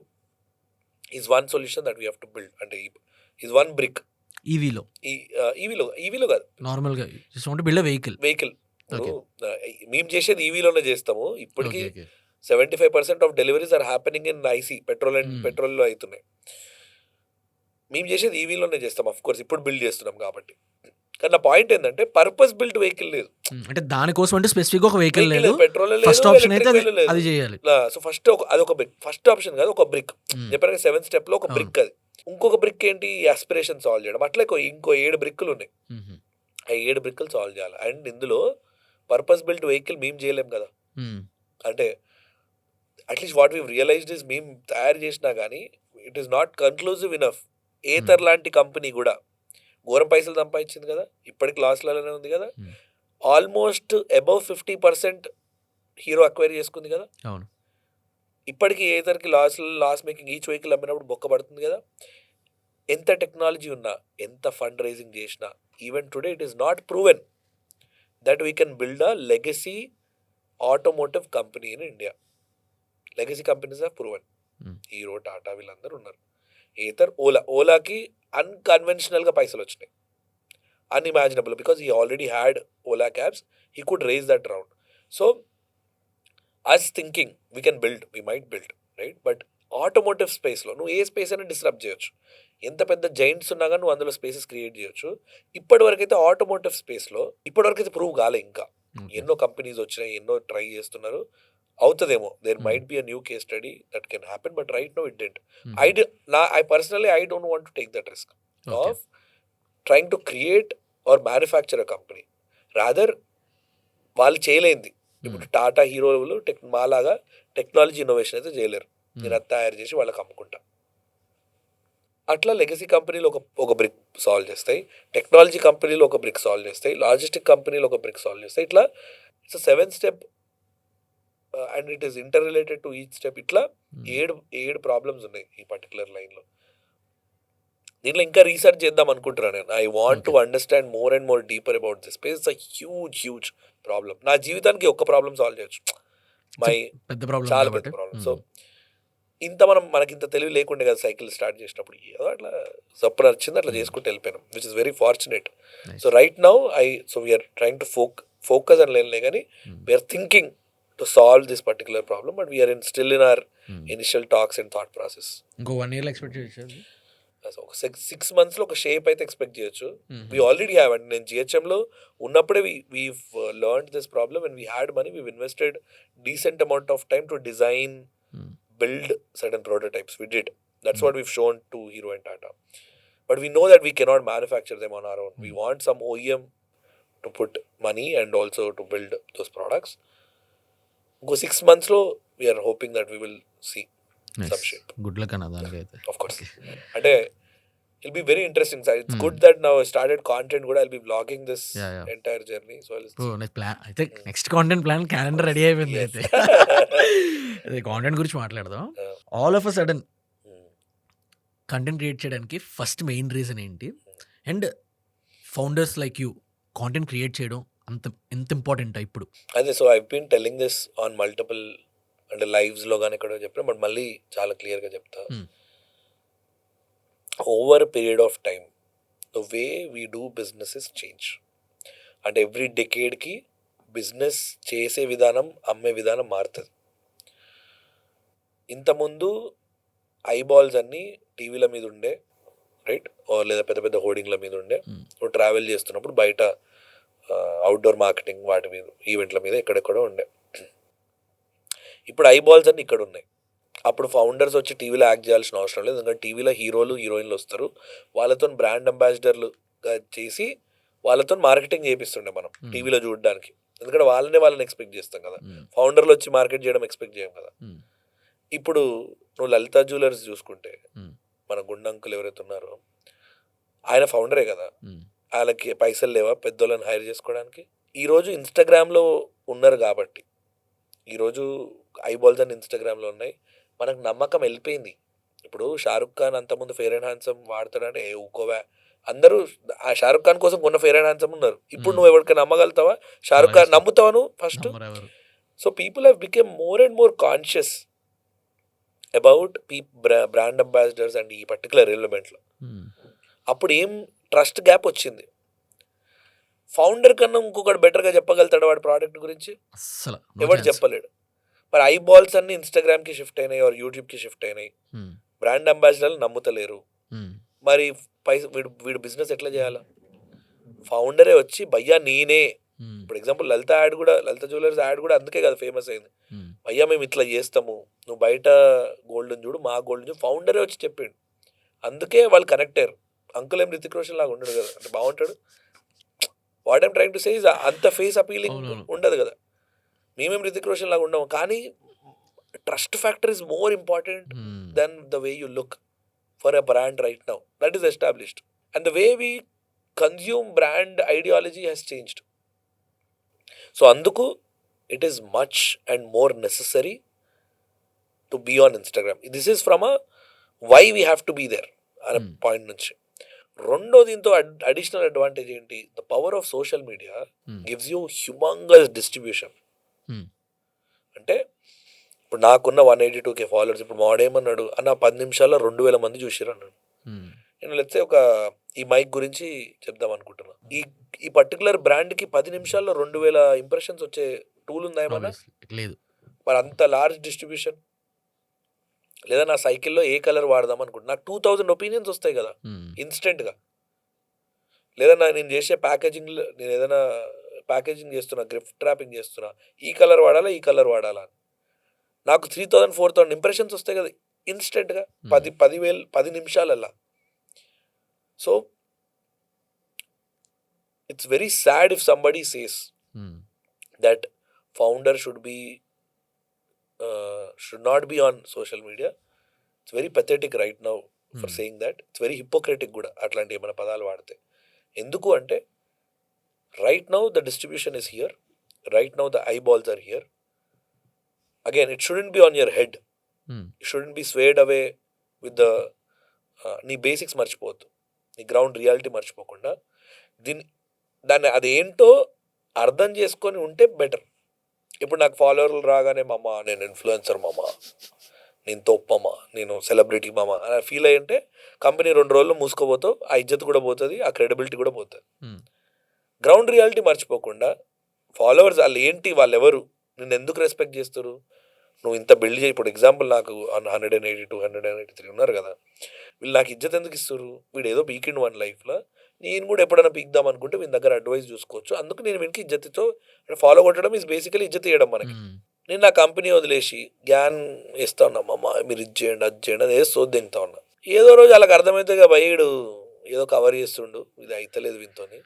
Is one solution that we have to build. అంటే ఈజ్ వన్ బ్రిక్. ఈవీలో ఈవీలో కాదు, నార్మల్గా జస్ట్ వాంట్ బిల్డ్ వెహికల్. ఇప్పుడు మేము చేసేది ఈవీలోనే చేస్తాము. ఇప్పటికీ okay 75% of deliveries are happening in IC, పెట్రోల్లో అవుతున్నాయి. మేము చేసేది ఈవీలోనే చేస్తాం, అఫ్ కోర్స్ ఇప్పుడు బిల్డ్ చేస్తున్నాం కాబట్టి. కానీ నా పాయింట్ ఏంటంటే పర్పస్ బిల్డ్ వెహికల్ లేదు. అంటే దానికోసం అంటే స్పెసిఫిక్ ఒక వెహికల్ లేదు, పెట్రోల్ ఫస్ట్ ఆప్షన్ అయితే అది చేయాలి. సో అదొక బ్రిక్, ఫస్ట్ ఆప్షన్ కాదు, ఒక బ్రిక్. చెప్పాను 7 స్టెప్ లో ఒక బ్రిక్ అది. ఇంకొక బ్రిక్ ఏంటి, ఆస్పిరేషన్ సాల్వ్ చేయడం. అట్లా ఇంకో 7 బ్రిక్కులు ఉన్నాయి. ఆ 7 బ్రిక్కులు సాల్వ్ చేయాలి. అండ్ ఇందులో పర్పస్ బిల్డ్ వెహికల్ మేము చేయలేం కదా. అంటే at least what we realized is మేము తయారు చేసినా కానీ it is not conclusive enough. Ather లాంటి కంపెనీ కూడా ఘోరం పైసలు సంపాదించింది కదా, ఇప్పటికి లాస్లలోనే ఉంది కదా. ఆల్మోస్ట్ అబౌవ్ 50% హీరో అక్వైర్ చేసుకుంది కదా. అవును, ఇప్పటికీ ఏథర్కి లాస్ మేకింగ్ ఈచ్ వెహికల్ అమ్మినప్పుడు బొక్క పడుతుంది కదా. ఎంత టెక్నాలజీ ఉన్నా, ఎంత ఫండ్ రైజింగ్ చేసినా, even today it is not proven that we can build a legacy automotive company in India. Legacy companies are proven. Hero, Tata వీళ్ళందరూ ఉన్నారు. ఏతర్ ఓలాకి అన్కన్వెన్షనల్గా పైసలు వచ్చినాయి, unimaginable, because he already had Ola cabs, he could raise that round. So us thinking we can build, we might build, right. But automotive స్పేస్లో నువ్వు ఏ space అయినా disturb చేయొచ్చు. ఎంత పెద్ద జైంట్స్ ఉన్నా కానీ నువ్వు అందులో స్పేసెస్ క్రియేట్ చేయొచ్చు. ఇప్పటివరకైతే ఆటోమోటివ్ స్పేస్లో ఇప్పటివరకైతే ప్రూవ్ కాలే. ఇంకా ఎన్నో కంపెనీస్ వచ్చినాయి, ఎన్నో ట్రై చేస్తున్నారు. అవుతుందేమో, there might be a new case study that can happen, but right no it dent. I personally don't want to take that risk of trying to create or manufacture a company. Rather, వాళ్ళు చేయలేంది. ఇప్పుడు టాటా, హీరోలు మాలాగా technology innovation అయితే చేయలేరు. నేను అది తయారు చేసి వాళ్ళకి అమ్ముకుంటా. అట్లా లెగసీ కంపెనీలు ఒక బ్రిక్ సాల్వ్ చేస్తాయి, టెక్నాలజీ కంపెనీలు ఒక బ్రిక్ సాల్వ్ చేస్తాయి, లాజిస్టిక్ కంపెనీలు ఒక బ్రిక్ సాల్వ్ చేస్తాయి. ఇట్లా it's 7 step and it is inter related to each step. ఇట్లా 7 ప్రాబ్లమ్స్ ఉన్నాయి ఈ పర్టికులర్ లైన్లో. దీంట్లో ఇంకా రీసెర్చ్ చేద్దాం అనుకుంటున్నాను నేను. I want to understand more and more deeper about this space. It's a huge problem. నా జీవితానికి ఒక్క ప్రాబ్లం సాల్వ్ చేయొచ్చు, చాలా పెద్ద ప్రాబ్లం. సో మనకింత తెలివి లేకుండే కదా సైకిల్ స్టార్ట్ చేసినప్పుడు, ఏదో అట్లా సప్పు నచ్చింది అట్లా చేసుకుంటూ వెళ్ళిపోయాను, which is very fortunate. So right now we're trying to focus అని లేనులే కానీ we're thinking to solve this particular problem, but we are still in our initial talks and thought process. ఇంకో 1 year ఎక్స్పెక్ట్ చేయొచ్చు. So 6 months లో ఒక shape అయితే expect చేయొచ్చు. we already have, and నేను GHM లో ఉన్నప్పుడే we've learned this problem and we had money. We've invested decent amount of time to design, build certain prototypes. We did. That's what we've shown to Hero and Tata. But we know that we cannot manufacture them on our own. We want some OEM to put money and also to build those products. ఇంకో 6 months లో we're hoping that we will see some shape. Good luck అన్న దానికైతే. Of course, అంటే it be very interesting. It's good that now started content కూడా. I'll be vlogging this entire journey. So అయితే next content plan calendar ready అయిపోయింది. అయితే అదే content గురించి మాట్లాడదాం. All of a sudden content create చేయడానికి first main reason ఏంటి? And founders like you content create చేయడం ఎంత ఇంపార్టెంట్ ఇప్పుడు? అదే, so I been telling this on multiple, అంటే లైవ్స్లో కానీ ఎక్కడో చెప్పిన, బట్ మళ్ళీ చాలా క్లియర్గా చెప్తా. Over period of time the way we do businesses change. అంటే ఎవ్రీ డెకేడ్కి బిజినెస్ చేసే విధానం, అమ్మే విధానం మారుతుంది. ఇంతకుముందు ఐబాల్స్ అన్నీ టీవీల మీద ఉండే, రైట్, లేదా పెద్ద పెద్ద హోర్డింగ్ల మీద ఉండే. ట్రావెల్ చేస్తున్నప్పుడు బయట అవుట్డోర్ మార్కెటింగ్ వాటి మీద, ఈవెంట్ల మీద ఎక్కడెక్కడో ఉండే. ఇప్పుడు ఐబాల్స్ అన్నీ ఇక్కడ ఉన్నాయి. అప్పుడు ఫౌండర్స్ వచ్చి టీవీలో యాక్ట్ చేయాల్సిన అవసరం లేదు, ఎందుకంటే టీవీలో హీరోలు, హీరోయిన్లు వస్తారు, వాళ్ళతో బ్రాండ్ అంబాసిడర్లుగా చేసి వాళ్ళతో మార్కెటింగ్ చేపిస్తుండే మనం టీవీలో చూడడానికి. ఎందుకంటే వాళ్ళని ఎక్స్పెక్ట్ చేస్తాం కదా, ఫౌండర్లు వచ్చి మార్కెట్ చేయడం ఎక్స్పెక్ట్ చేయం కదా. ఇప్పుడు నువ్వు లలితా జ్యువెలర్స్ చూసుకుంటే, మన గుండంకులు ఎవరైతే ఉన్నారో ఆయన ఫౌండరే కదా. వాళ్ళకి పైసలు లేవా పెద్దోళ్ళని హైర్ చేసుకోవడానికి? ఈరోజు ఇన్స్టాగ్రామ్లో ఉన్నారు కాబట్టి, ఈరోజు ఐబాల్స్ అని ఇన్స్టాగ్రామ్లో ఉన్నాయి, మనకు నమ్మకం వెళ్ళిపోయింది. ఇప్పుడు షారుఖ్ ఖాన్ అంతకుముందు ఫెయిర్ అండ్ హ్యాండ్సమ్ వాడతాడంటే ఊకోవా, అందరూ ఆ షారుఖ్ ఖాన్ కోసం కొన్న ఫెయిర్ అండ్ హ్యాండ్సమ్ ఉన్నారు. ఇప్పుడు నువ్వు ఎవరికైనా నమ్మగలుగుతావా? షారుఖ్ ఖాన్ నమ్ముతావా నువ్వు first? So people have become more and more conscious about brand ambassadors and ఈ పర్టికులర్ ఎలిమెంట్లో. అప్పుడు ఏం ట్రస్ట్ గ్యాప్ వచ్చింది. ఫౌండర్ కన్నా ఇంకొకటి బెటర్గా చెప్పగలుగుతాడు వాడి ప్రోడక్ట్ గురించి? అస్సలు ఎవరు చెప్పలేడు. మరి ఐ బాల్స్ అన్ని ఇన్స్టాగ్రామ్కి షిఫ్ట్ అయినాయి, ఆర్ యూట్యూబ్కి షిఫ్ట్ అయినాయి. బ్రాండ్ అంబాసిడర్లు నమ్ముతలేరు. మరి వీడు బిజినెస్ ఎట్లా చేయాలా? ఫౌండరే వచ్చి భయ్యా నేనే, ఇప్పుడు ఎగ్జాంపుల్ లలిత జ్యువెలర్స్ యాడ్ కూడా అందుకే కదా ఫేమస్ అయింది. భయ్యా మేము ఇట్లా చేస్తాము, నువ్వు బయట గోల్డ్ చూడు, మా గోల్డ్ చూడు, ఫౌండరే వచ్చి చెప్పిండు. అందుకే వాళ్ళు కనెక్ట్ అయ్యారు. అంకుల్ ఏం రితిక్ రోషన్ లాగా ఉండడు కదా, అంటే బాగుంటాడు. What I'm trying to say is అంత ఫేస్ అపీలింగ్ ఉండదు కదా. మేమేం రితిక్ రోషన్ లాగా ఉండము, కానీ trust factor is more important than the way you look for a brand right now. That is established and the way we consume brand ideology has changed. So అందుకు it is much and more necessary to be on Instagram. This is from a why we have to be there అనే point నుంచి. రెండో దీంతో additional advantage ఏంటి? The power of social media gives you humongous distribution. అంటే ఇప్పుడు నాకున్న 182K followers, ఇప్పుడు మాడేమన్నాడు అన్న 10 నిమిషాల్లో 2000 మంది చూసిరు అన్నాడు. నేను లెట్సే ఈ మైక్ గురించి చెప్దాం అనుకుంటున్నా. ఈ పర్టికులర్ బ్రాండ్కి 10 నిమిషాల్లో 2000 ఇంప్రెషన్స్ వచ్చే టూల్ ఉందా ఏమన్నా? లేదు. మరి అంత లార్జ్ డిస్ట్రిబ్యూషన్. లేదా నా సైకిల్లో ఏ కలర్ వాడదాం అనుకుంటున్నా, నాకు 2000 ఒపీనియన్స్ వస్తాయి కదా ఇన్స్టెంట్గా. లేదా నేను చేసే ప్యాకేజింగ్లో, నేను ఏదైనా ప్యాకేజింగ్ చేస్తున్నా, గిఫ్ట్ ర్యాపింగ్ చేస్తున్నా, ఈ కలర్ వాడాలా ఈ కలర్ వాడాలా, నాకు 3000 4000 ఇంప్రెషన్స్ వస్తాయి కదా ఇన్స్టెంట్గా 10 నిమిషాలల్లా. So it's very sad if somebody says that founder should not be on social media. It's very pathetic right now for saying that. It's very hypocritic కూడా అట్లాంటి ఏమైనా పదాలు వాడితే. ఎందుకు అంటే right now the distribution is here, right now the eyeballs are here. Again, it shouldn't be on your head. You shouldn't be swayed away with the నీ basics మర్చిపోవద్దు, నీ గ్రౌండ్ రియాలిటీ మర్చిపోకుండా దాన్ని అదేంటో అర్థం చేసుకొని ఉంటే బెటర్. ఇప్పుడు నాకు ఫాలోవర్లు రాగానే మామ నేను ఇన్ఫ్లుయెన్సర్ మామ, నేను తోప్పమ్మ, నేను సెలబ్రిటీ మామ అని ఫీల్ అయ్యి ఉంటే కంపెనీ 2 రోజుల్లో మూసుకోపోతావు, ఆ ఇజ్జత్ కూడా పోతుంది, ఆ క్రెడిబిలిటీ కూడా పోతుంది. గ్రౌండ్ రియాలిటీ మర్చిపోకుండా ఫాలోవర్స్ వాళ్ళు ఏంటి, వాళ్ళు ఎవరు, నిన్ను ఎందుకు రెస్పెక్ట్ చేస్తారు, నువ్వు ఇంత బిల్డ్ చేయి. ఇప్పుడు ఎగ్జాంపుల్ నాకు 182 183 ఉన్నారు కదా, వీళ్ళు నాకు ఇజ్జత్ ఎందుకు ఇస్తారు? వీడు ఏదో పీకిండు వన్ లైఫ్లో, నేను కూడా ఎప్పుడైనా పీక్దాం అనుకుంటే వీని దగ్గర అడ్వైస్ చూసుకోవచ్చు. అందుకు నేను వీనికి ఇజ్జత్తో ఫాలో కొట్టడం ఈజ్ బేసికలీ ఇజ్జత్ ఇవ్వడం మనకి. నేను నా కంపెనీ వదిలేసి గ్యాన్ వేస్తా ఉన్నామమ్మా, మీరు ఇది చేయండి అది చేయండి అది వేసి సోది దింగుతా ఉన్నా. ఏదో రోజు వాళ్ళకి అర్థమవుతుంది భయ్యుడు ఏదో కవర్ చేస్తుండు, ఇది అయితలేదు వీనితోని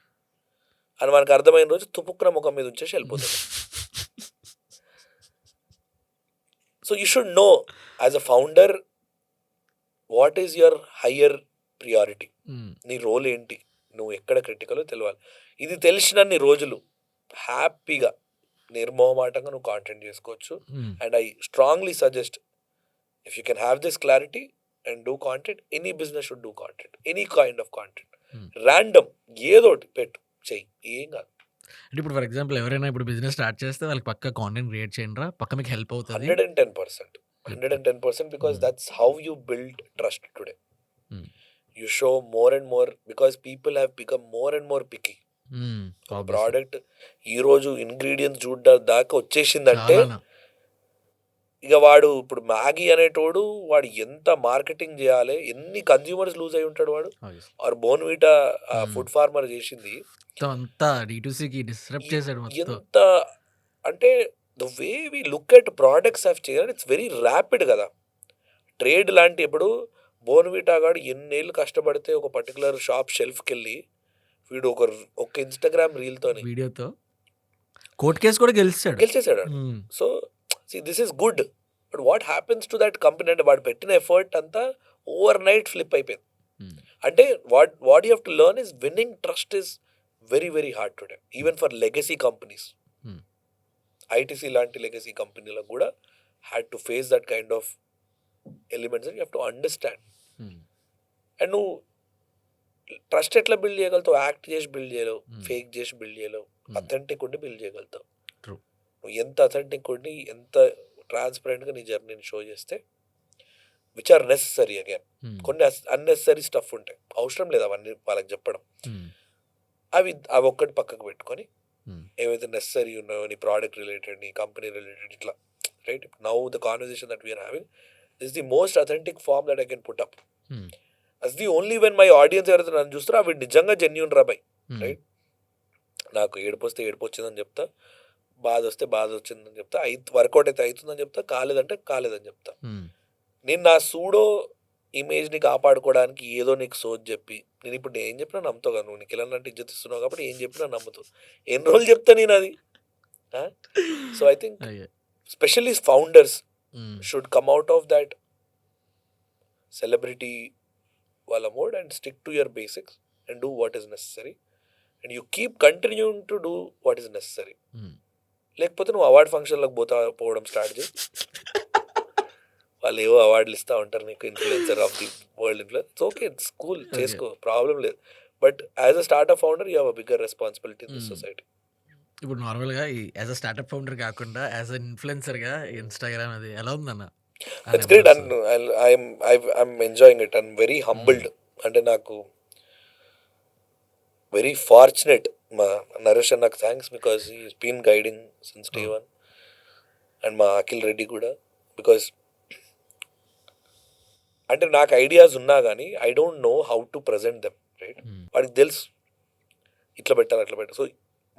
అని మనకు అర్థమైన రోజు తుపుక్కున ముఖం మీద ఉంచేసి వెళ్ళిపోతుంది. So you should know as a founder what is your higher priority, నీ రోల్ ఏంటి, నువ్వు ఎక్కడ క్రిటికలో తెలియాలి. ఇది తెలిసినన్ని రోజులు హ్యాపీగా నిర్మోహమాటంగా నువ్వు కాంటెంట్ చేసుకోవచ్చు. And I strongly suggest if you can have this clarity and do content, any business should do content, any kind of content. Random ఏదోటి పెట్టు, చెయ్యి, ఏం కాదు. అంటే ఇప్పుడు ఫర్ ఎగ్జాంపుల్ ఎవరైనా ఇప్పుడు బిజినెస్ స్టార్ట్ చేస్తే వాళ్ళకి పక్క కాంటెంట్ క్రియేట్ చేయండి, పక్క మీకు హెల్ప్ అవుతుంది. 110% because that's how you build trust today. You show more and more because people have become more and more picky. Product ఈరోజు ఇంగ్రీడియంట్స్ చూడ్డా దాకా వచ్చేసిందంటే ఇక వాడు ఇప్పుడు మ్యాగీ అనేటోడు వాడు ఎంత మార్కెటింగ్ చేయాలి, ఎన్ని కన్జ్యూమర్స్ లూజ్ అయి ఉంటాడు వాడు. ఆర్ బోన్విటా ఫుడ్ ఫార్మర్ చేసింది ఎంత అంటే the way we look at products have చేయాలి. ఇట్స్ వెరీ ర్యాపిడ్ కదా. ట్రేడ్ లాంటి ఇప్పుడు బోన్విటా గాడు ఎన్నేళ్ళు కష్టపడితే ఒక పర్టికులర్ షాప్ షెల్ఫ్కి వెళ్ళి వీడు ఒక ఇన్స్టాగ్రామ్ వీడియోతో కోర్ట్ కేసు కూడా గెలిచేసాడు. So this is good, but what happens to that company అంటే వాడు పెట్టిన ఎఫర్ట్ అంతా ఓవర్ నైట్ ఫ్లిప్ అయిపోయింది. అంటే what you have to learn is winnowing trust is very very hard today, even for legacy companies. ITC లాంటి legacy కంపెనీలకు కూడా had to face that kind of elements. You have to understand. And నువ్వు trust ఎట్లా build చేయగలుగుతావు? Act చేసి build చేయలేవు, fake చేసి build చేయలేవు, authentic ఉండి బిల్డ్ చేయగలుగుతావు. నువ్వు ఎంత అథెంటిక్ ఉండి ఎంత ట్రాన్స్పరెంట్గా నీ జర్నీని షో చేస్తే విచ్ ఆర్ నెసెసరీ అగైన్. కొన్ని అన్నెసరీ స్టఫ్ ఉంటాయి, అవసరం లేదు అవన్నీ వాళ్ళకి చెప్పడం. అవి ఒక్కటి పక్కకు పెట్టుకొని ఏవైతే నెసెసరీ ఉన్నాయో నీ ప్రోడక్ట్ రిలేటెడ్, నీ కంపెనీ రిలేటెడ్, ఇట్లా right. Now the conversation that we're having is the most authentic form that I can put up. As the only when my audience ఎవరైతే నన్ను చూస్తారో అవి నిజంగా జెన్యూన్ రా బై, రైట్. నాకు ఏడుపు వస్తే ఏడుపు వచ్చిందని చెప్తా, బాధ వస్తే బాధ వచ్చిందని చెప్తా, వర్కౌట్ అయితే అవుతుందని చెప్తా, కాలేదంటే కాలేదని చెప్తా. నేను నా సూడో ఇమేజ్ని కాపాడుకోవడానికి ఏదో నీకు సోచ్ చెప్పి, నేను ఇప్పుడు ఏం చెప్పినా నమ్ముతావు కదా, నువ్వు నీకు ఇలా అంటే ఇజ్జత్ ఇస్తున్నావు కాబట్టి ఏం చెప్పినా నమ్ముతావు. ఎన్ని రోజులు చెప్తా నేను అది. So I think specially founders should come out of that celebrity వాళ్ళ mode and stick to your basics and do what is necessary and you keep continuing to do what is necessary. లేకపోతే నువ్వు award ఫంక్షన్లకు పోవడం start చేయి, వాళ్ళు ఏవో అవార్డులు ఇస్తూ ఉంటారు నీకు, influencer of the world influence. It's okay, it's cool, చేసుకో, ప్రాబ్లం లేదు. But as a startup founder you have a bigger responsibility in this society. ఇప్పుడు నార్మల్గా యాజ్ అ స్టార్ట్అప్ ఫౌండర్ కాకుండా యాజ్ అ ఇన్ఫ్లుయెన్సర్గా ఇన్స్టాగ్రామ్ అది ఎలా ఉందన్న? It's great and I'm enjoying it and very humbled. అంటే నాకు వెరీ ఫార్చునేట్, మా నరేష్ అన్నకు thanks because he is been guiding since day one, and మా అఖిల్ రెడ్డి కూడా. బికాస్ అంటే నాకు ఐడియాస్ ఉన్నా కానీ I don't know how to present them, right. వాడికి తెలుసు ఇట్లా పెట్టాలి అట్లా పెట్టాలి, సో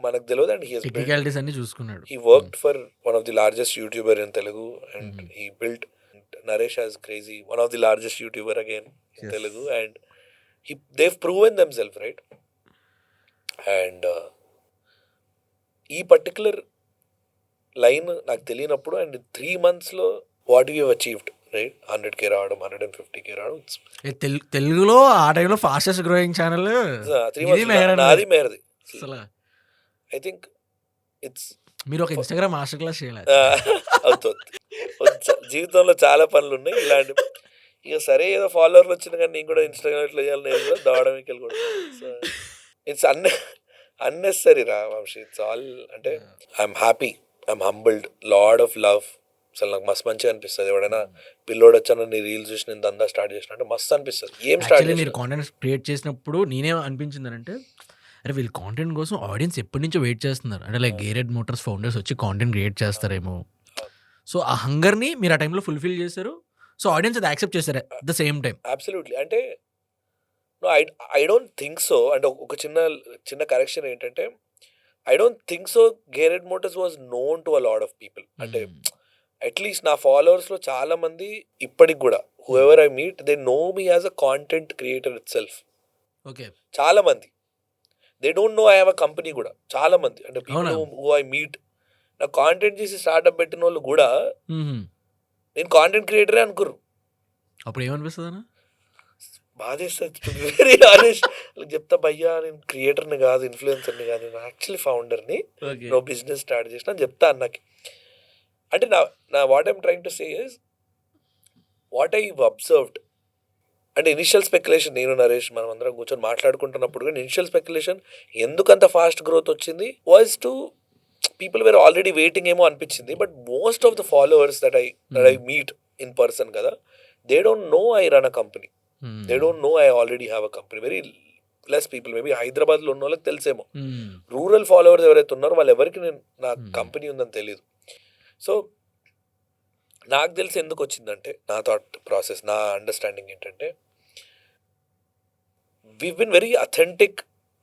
మనకు తెలియదు. అండ్ టెక్నికాలిటీస్ అన్ని చూసుకున్నాడు. He worked for one of the largest YouTuber in Telugu and he built. Naresh has crazy, one of the largest YouTuber again in Telugu, and they've proven themselves, right? And ఈ particular line నాకు తెలియనప్పుడు and 3 months లో what you achieved, right? 100K రావడం, 150K రావడం. తెలుగులో ఆ టైంలో fastest growing channel 3 months నాది మేరది. ఐ థింక్ ఇట్స్, మీరు ఒక ఇన్స్టాగ్రామ్ మాస్టర్ క్లాస్ చేయాలి. అవుతుంది. జీవితంలో చాలా పనులు ఉన్నాయి ఇలాంటి. ఇక సరే ఏదో ఫాలోవర్లు వచ్చినా కానీ నేను కూడా ఇన్స్టాగ్రామ్ ఇట్లా చేయాలి, నేను కూడా దావడం ఇక్కడ కూడా. సో ఇట్స్ అన్నెసరీ రా వంశీ. ఇట్స్ ఆల్ అంటే I'm happy, I'm humbled, lot of love. అసలు నాకు మస్తు మంచిగా అనిపిస్తుంది. ఎవడైనా పిల్లోడు వచ్చాను నీ రీల్స్ చూసి నేను దందా స్టార్ట్ చేసిన అంటే మస్తు అనిపిస్తుంది. ఏం స్టార్ట్ చేసి మీరు కాంటెంట్ క్రియేట్ చేసినప్పుడు నేనేం అనిపించింది అంటే, అరే వీళ్ళు కాంటెంట్ కోసం ఆడియన్స్ ఎప్పటి నుంచో వెయిట్ చేస్తున్నారు. అంటే లైక్ గేరెడ్ మోటార్స్ ఫౌండర్స్ వచ్చి కాంటెంట్ క్రియేట్ చేస్తారేమో. సో ఆ హంగర్ని మీరు ఆ టైంలో ఫుల్ఫిల్ చేశారు. సో ఆడియన్స్ అది యాక్సెప్ట్ చేశారు at the same time. Absolutely. అంటే ఐ డోంట్ థింక్ సో. అంటే ఒక చిన్న కరెక్షన్ ఏంటంటే, I don't think so Geared Motors was known to a lot of people. అంటే అట్లీస్ట్ నా ఫాలోవర్స్లో చాలా మంది ఇప్పటికి కూడా whoever I meet they know me as a content creator it self. Okay, చాలా మంది they don't know I have a company కూడా చాలా మంది. అంటే పీపుల్ హూ ఐ మీట్, నాకు కాంటెంట్ చేసి స్టార్ట్అప్ పెట్టిన వాళ్ళు కూడా నేను కాంటెంట్ క్రియేటరే అనుకోరు. అప్పుడు ఏమనిపిస్తుంది అన్న? బాధేస్తుంది వెరీ ఆనెస్ట్. చెప్తా భయ్యా నేను క్రియేటర్ని కాదు, ఇన్ఫ్లుయెన్సర్ని కాదు, నేను యాక్చువల్లీ ఫౌండర్ని, నో బిజినెస్ స్టార్ట్ చేసిన చెప్తా అన్నకి. అంటే నా what I'm trying to say is what I observed. అంటే ఇనిషియల్ స్పెక్యులేషన్, నేను నరేష్ మనం అందరం కూర్చొని మాట్లాడుకుంటున్నప్పుడు కానీ ఇనిషియల్ స్పెక్యులేషన్ ఎందుకంత ఫాస్ట్ గ్రోత్ వచ్చింది was to people were already waiting ఏమో అనిపించింది. But most of the followers that I meet in person కదా, they don't know I run a company, they don't know I already have a company. Very less people, maybe హైదరాబాద్లో ఉన్న వాళ్ళకి తెలిసేమో. Rural followers ఎవరైతే ఉన్నారో వాళ్ళు ఎవరికి నా company ఉందని తెలియదు. సో నాకు తెలిసి ఎందుకు వచ్చిందంటే, నా థాట్ ప్రాసెస్, నా అండర్స్టాండింగ్ ఏంటంటే, we've been very authentic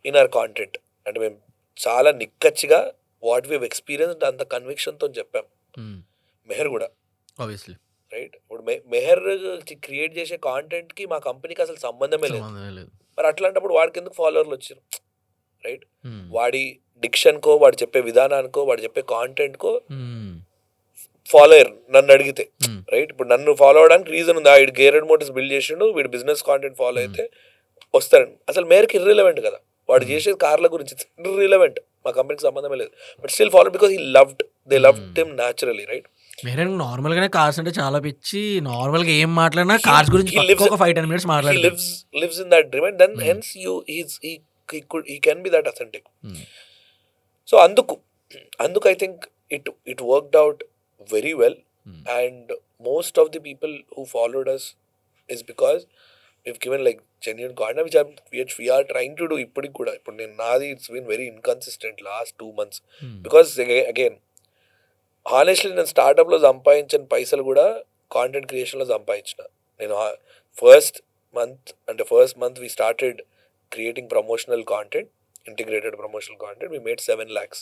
in our content. అంటే మేము చాలా నిక్కచ్చిగా వాట్ వీవ్ ఎక్స్పీరియన్స్డ్ అంత కన్విక్షన్తో చెప్పాం. మెహర్ కూడా ఆబ్వియస్లీ, రైట్? ఇప్పుడు మెహర్ క్రియేట్ చేసే కాంటెంట్కి మా కంపెనీకి అసలు సంబంధమే లేదు. మరి అట్లాంటప్పుడు వాడికి ఎందుకు ఫాలోవర్లు వచ్చారు, రైట్? వాడి డిక్షన్కో, వాడు చెప్పే విధానానికో, వాడు చెప్పే కాంటెంట్కో ఫాలోయర్ నన్ను అడిగితే, రైట్? ఇప్పుడు నన్ను ఫాలో అవడానికి రీజన్ ఉందా? వీడు గేరెడ్ మోటార్స్ బిల్డ్ చేసిండు, వీడు బిజినెస్ కాంటెంట్ ఫాలో అయితే వస్తారండి. అసలు మేరకు ఇర్రిలవెంట్ కదా, వాడు చేసేది కార్ల గురించి, ఇర్రిలవెంట్, మా కంపెనీకి సంబంధమే లేదు. But still follow because they loved him naturally, right? Normal గానే కార్స్ అంటే చాలా పిచ్చి, నార్మల్ గా ఏం మాట్లాడినా కార్స్ గురించి ఒక 5-10 minutes మాట్లాడతాడు. lives in that dream and then hence he can be that authentic. So అందుకు I think it worked out very well. And most of the people who followed us is because we've given like genuine content which we are trying to do ఇప్పటికి కూడా. ఇప్పుడు నేను నాది it's been very inconsistent last 2 months because again honestly నేను స్టార్టప్లో సంపాదించిన పైసలు కూడా కాంటెంట్ క్రియేషన్లో సంపాదించిన. నేను first month we started creating promotional content, integrated promotional content. We made 7 lakhs.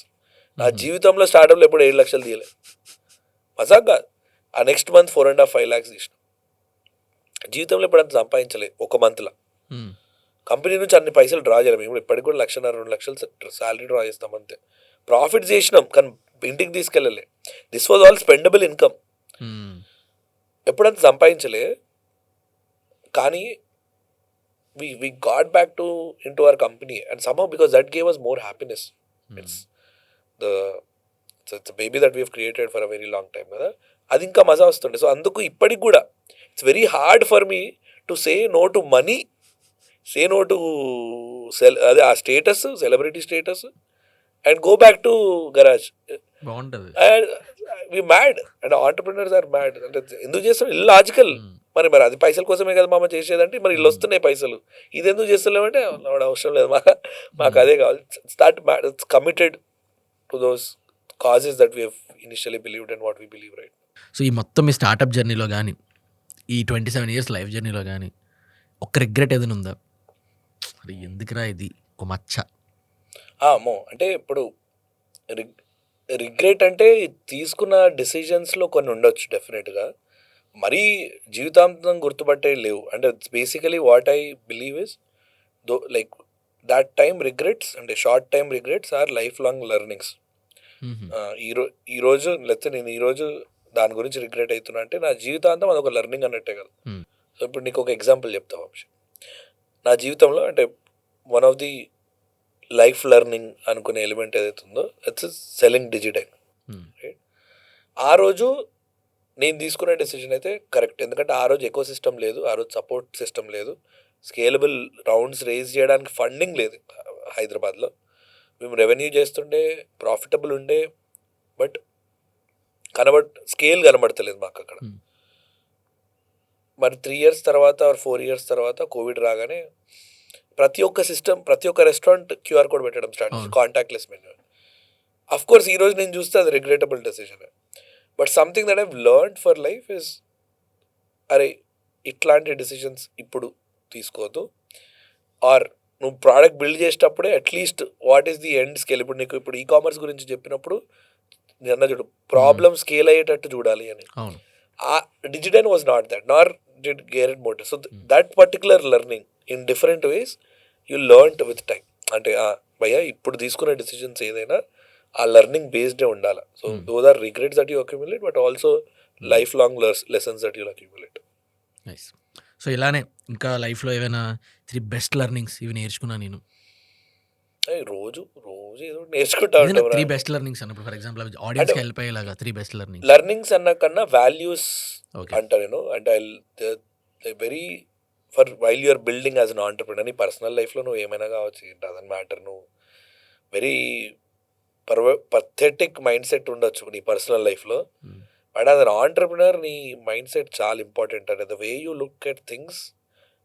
నా జీవితంలో స్టార్టప్లో ఎప్పుడు 7 లక్షలు తీయలేదు, మజాగా. ఆ నెక్స్ట్ మంత్ 4.5 lakhs తీసిన. జీవితంలో ఎప్పుడు అంత సంపాదించలేదు ఒక మంత్లో. కంపెనీ నుంచి అన్ని పైసలు డ్రా చేయలేము. ఇప్పుడు ఇప్పటికి కూడా 1.5-2 లక్షలు శాలరీ డ్రా చేస్తాం అంతే. ప్రాఫిట్ చేసినాం కానీ ఇంటికి తీసుకెళ్ళలే. This was all spendable income. ఎప్పుడంత సంపాదించలే కానీ we got back into our company and somehow because that gave us more happiness. It's a baby that we have created for a very long time కదా. అది ఇంకా మజా వస్తుండే. So అందుకు ఇప్పటికి కూడా it's very hard for me to say no to money, say no to అదే ఆ status, celebrity status and go back to garage. బాగుంటుంది. We mad and entrepreneurs are mad. అంటే ఎందుకు చేస్తాం? ఇల్లాజికల్. మరి అది పైసల కోసమే కదా మామ చేసేదంటే, మరి ఇల్లు వస్తున్నాయి పైసలు, ఇది ఎందుకు చేస్తలేమంటే అవసరం లేదు, మాకు అదే కావాలి. It's committed to those causes that we initially believed and what we believe, right? So ఈ మొత్తం మీ స్టార్టప్ జర్నీలో కానీ ఈ 27 years లైఫ్ జర్నీలో కానీ ఒక్క రిగ్రెట్ ఏదైనా ఉందా? అది ఎందుకురా ఇది ఒక మచ్చ? అమ్మో, అంటే ఇప్పుడు రిగ్రెట్ అంటే తీసుకున్న డెసిషన్స్లో కొన్ని ఉండొచ్చు డెఫినెట్గా, మరీ జీవితాంతం గుర్తుపట్టే లేవు. అంటే basically what I believe is like that time regrets అంటే short time regrets are life long learnings. ఈరోజు లేకపోతే నేను ఈరోజు దాని గురించి రిగ్రెట్ అవుతున్నా అంటే నా జీవితాంతం అదొక లెర్నింగ్ అన్నట్టే కదా. సో ఇప్పుడు నీకు ఒక ఎగ్జాంపుల్ చెప్తా వంశీ. నా జీవితంలో అంటే one of the life learning అనుకునే ఎలిమెంట్ ఏదైతే ఉందో ఇట్స్ సెల్లింగ్ డిజిటైల్, రైట్? ఆ రోజు నేను తీసుకునే డెసిషన్ అయితే కరెక్ట్, ఎందుకంటే ఆ రోజు ఎకో సిస్టమ్ లేదు, ఆ రోజు సపోర్ట్ సిస్టమ్ లేదు, స్కేలబుల్ రౌండ్స్ రేజ్ చేయడానికి ఫండింగ్ లేదు హైదరాబాద్లో. మేము రెవెన్యూ చేస్తుండే, ప్రాఫిటబుల్ ఉండే, బట్ స్కేల్ కనబడతలేదు మాకు అక్కడ. మరి 3 years తర్వాత 4 years తర్వాత కోవిడ్ రాగానే ప్రతి ఒక్క సిస్టమ్, ప్రతి ఒక్క రెస్టారెంట్ క్యూఆర్ కోడ్ పెట్టడం స్టార్ట్ చేసి, కాంటాక్ట్లెస్ మెనూ. అఫ్ కోర్స్ ఈరోజు నేను చూస్తే అది regrettable decision. But something that I've learned for life is, అరే ఇట్లాంటి డెసిషన్స్ ఇప్పుడు తీసుకోవద్దు. ఆర్ నువ్వు ప్రోడక్ట్ బిల్డ్ చేసేటప్పుడే at least what is the end scale. ఇప్పుడు నీకు ఇప్పుడు ఈకామర్స్ గురించి చెప్పినప్పుడు నేను అన్న చూడు, ప్రాబ్లమ్ స్కేల్ అయ్యేటట్టు చూడాలి అని. ఆ decision was not that, nor did Geared motive. So that particular learning in different ways you learned with time. అంటే భయ్యా ఇప్పుడు తీసుకునే డెసిషన్స్ ఏదైనా ఆ లెర్నింగ్ బేస్డే ఉండాలి. So those are regrets that you accumulate, but also life long lessons that you'll accumulate. Nice. So ఇలానే ఇంకా లైఫ్లో ఏమైనా 3 best learnings ఇవి నేర్చుకున్నా నేను? రోజు ఏదో నేర్చుకుంటా ఉంటాం. 3 best learnings అన్నప్పుడు ఫర్ ఎగ్జాంపుల్ ఆడియన్స్కి హెల్ప్ అయ్యేలాగా 3 best learnings. లెర్నింగ్స్ అన్న కన్నా వాల్యూస్ అంటారు నేను. అంటే very for while you're building as an entrepreneur, నీ పర్సనల్ లైఫ్లో నువ్వు ఏమైనా కావచ్చు, ఇట్ డజంట్ మ్యాటర్. నువ్వు వెరీ పథెటిక్ మైండ్ సెట్ ఉండొచ్చు నీ పర్సనల్ లైఫ్లో, బట్ యాజ్ అన్ ఆంటర్ప్రెన్యూర్ నీ మైండ్ సెట్ చాలా ఇంపార్టెంట్. అంటే the way you look at things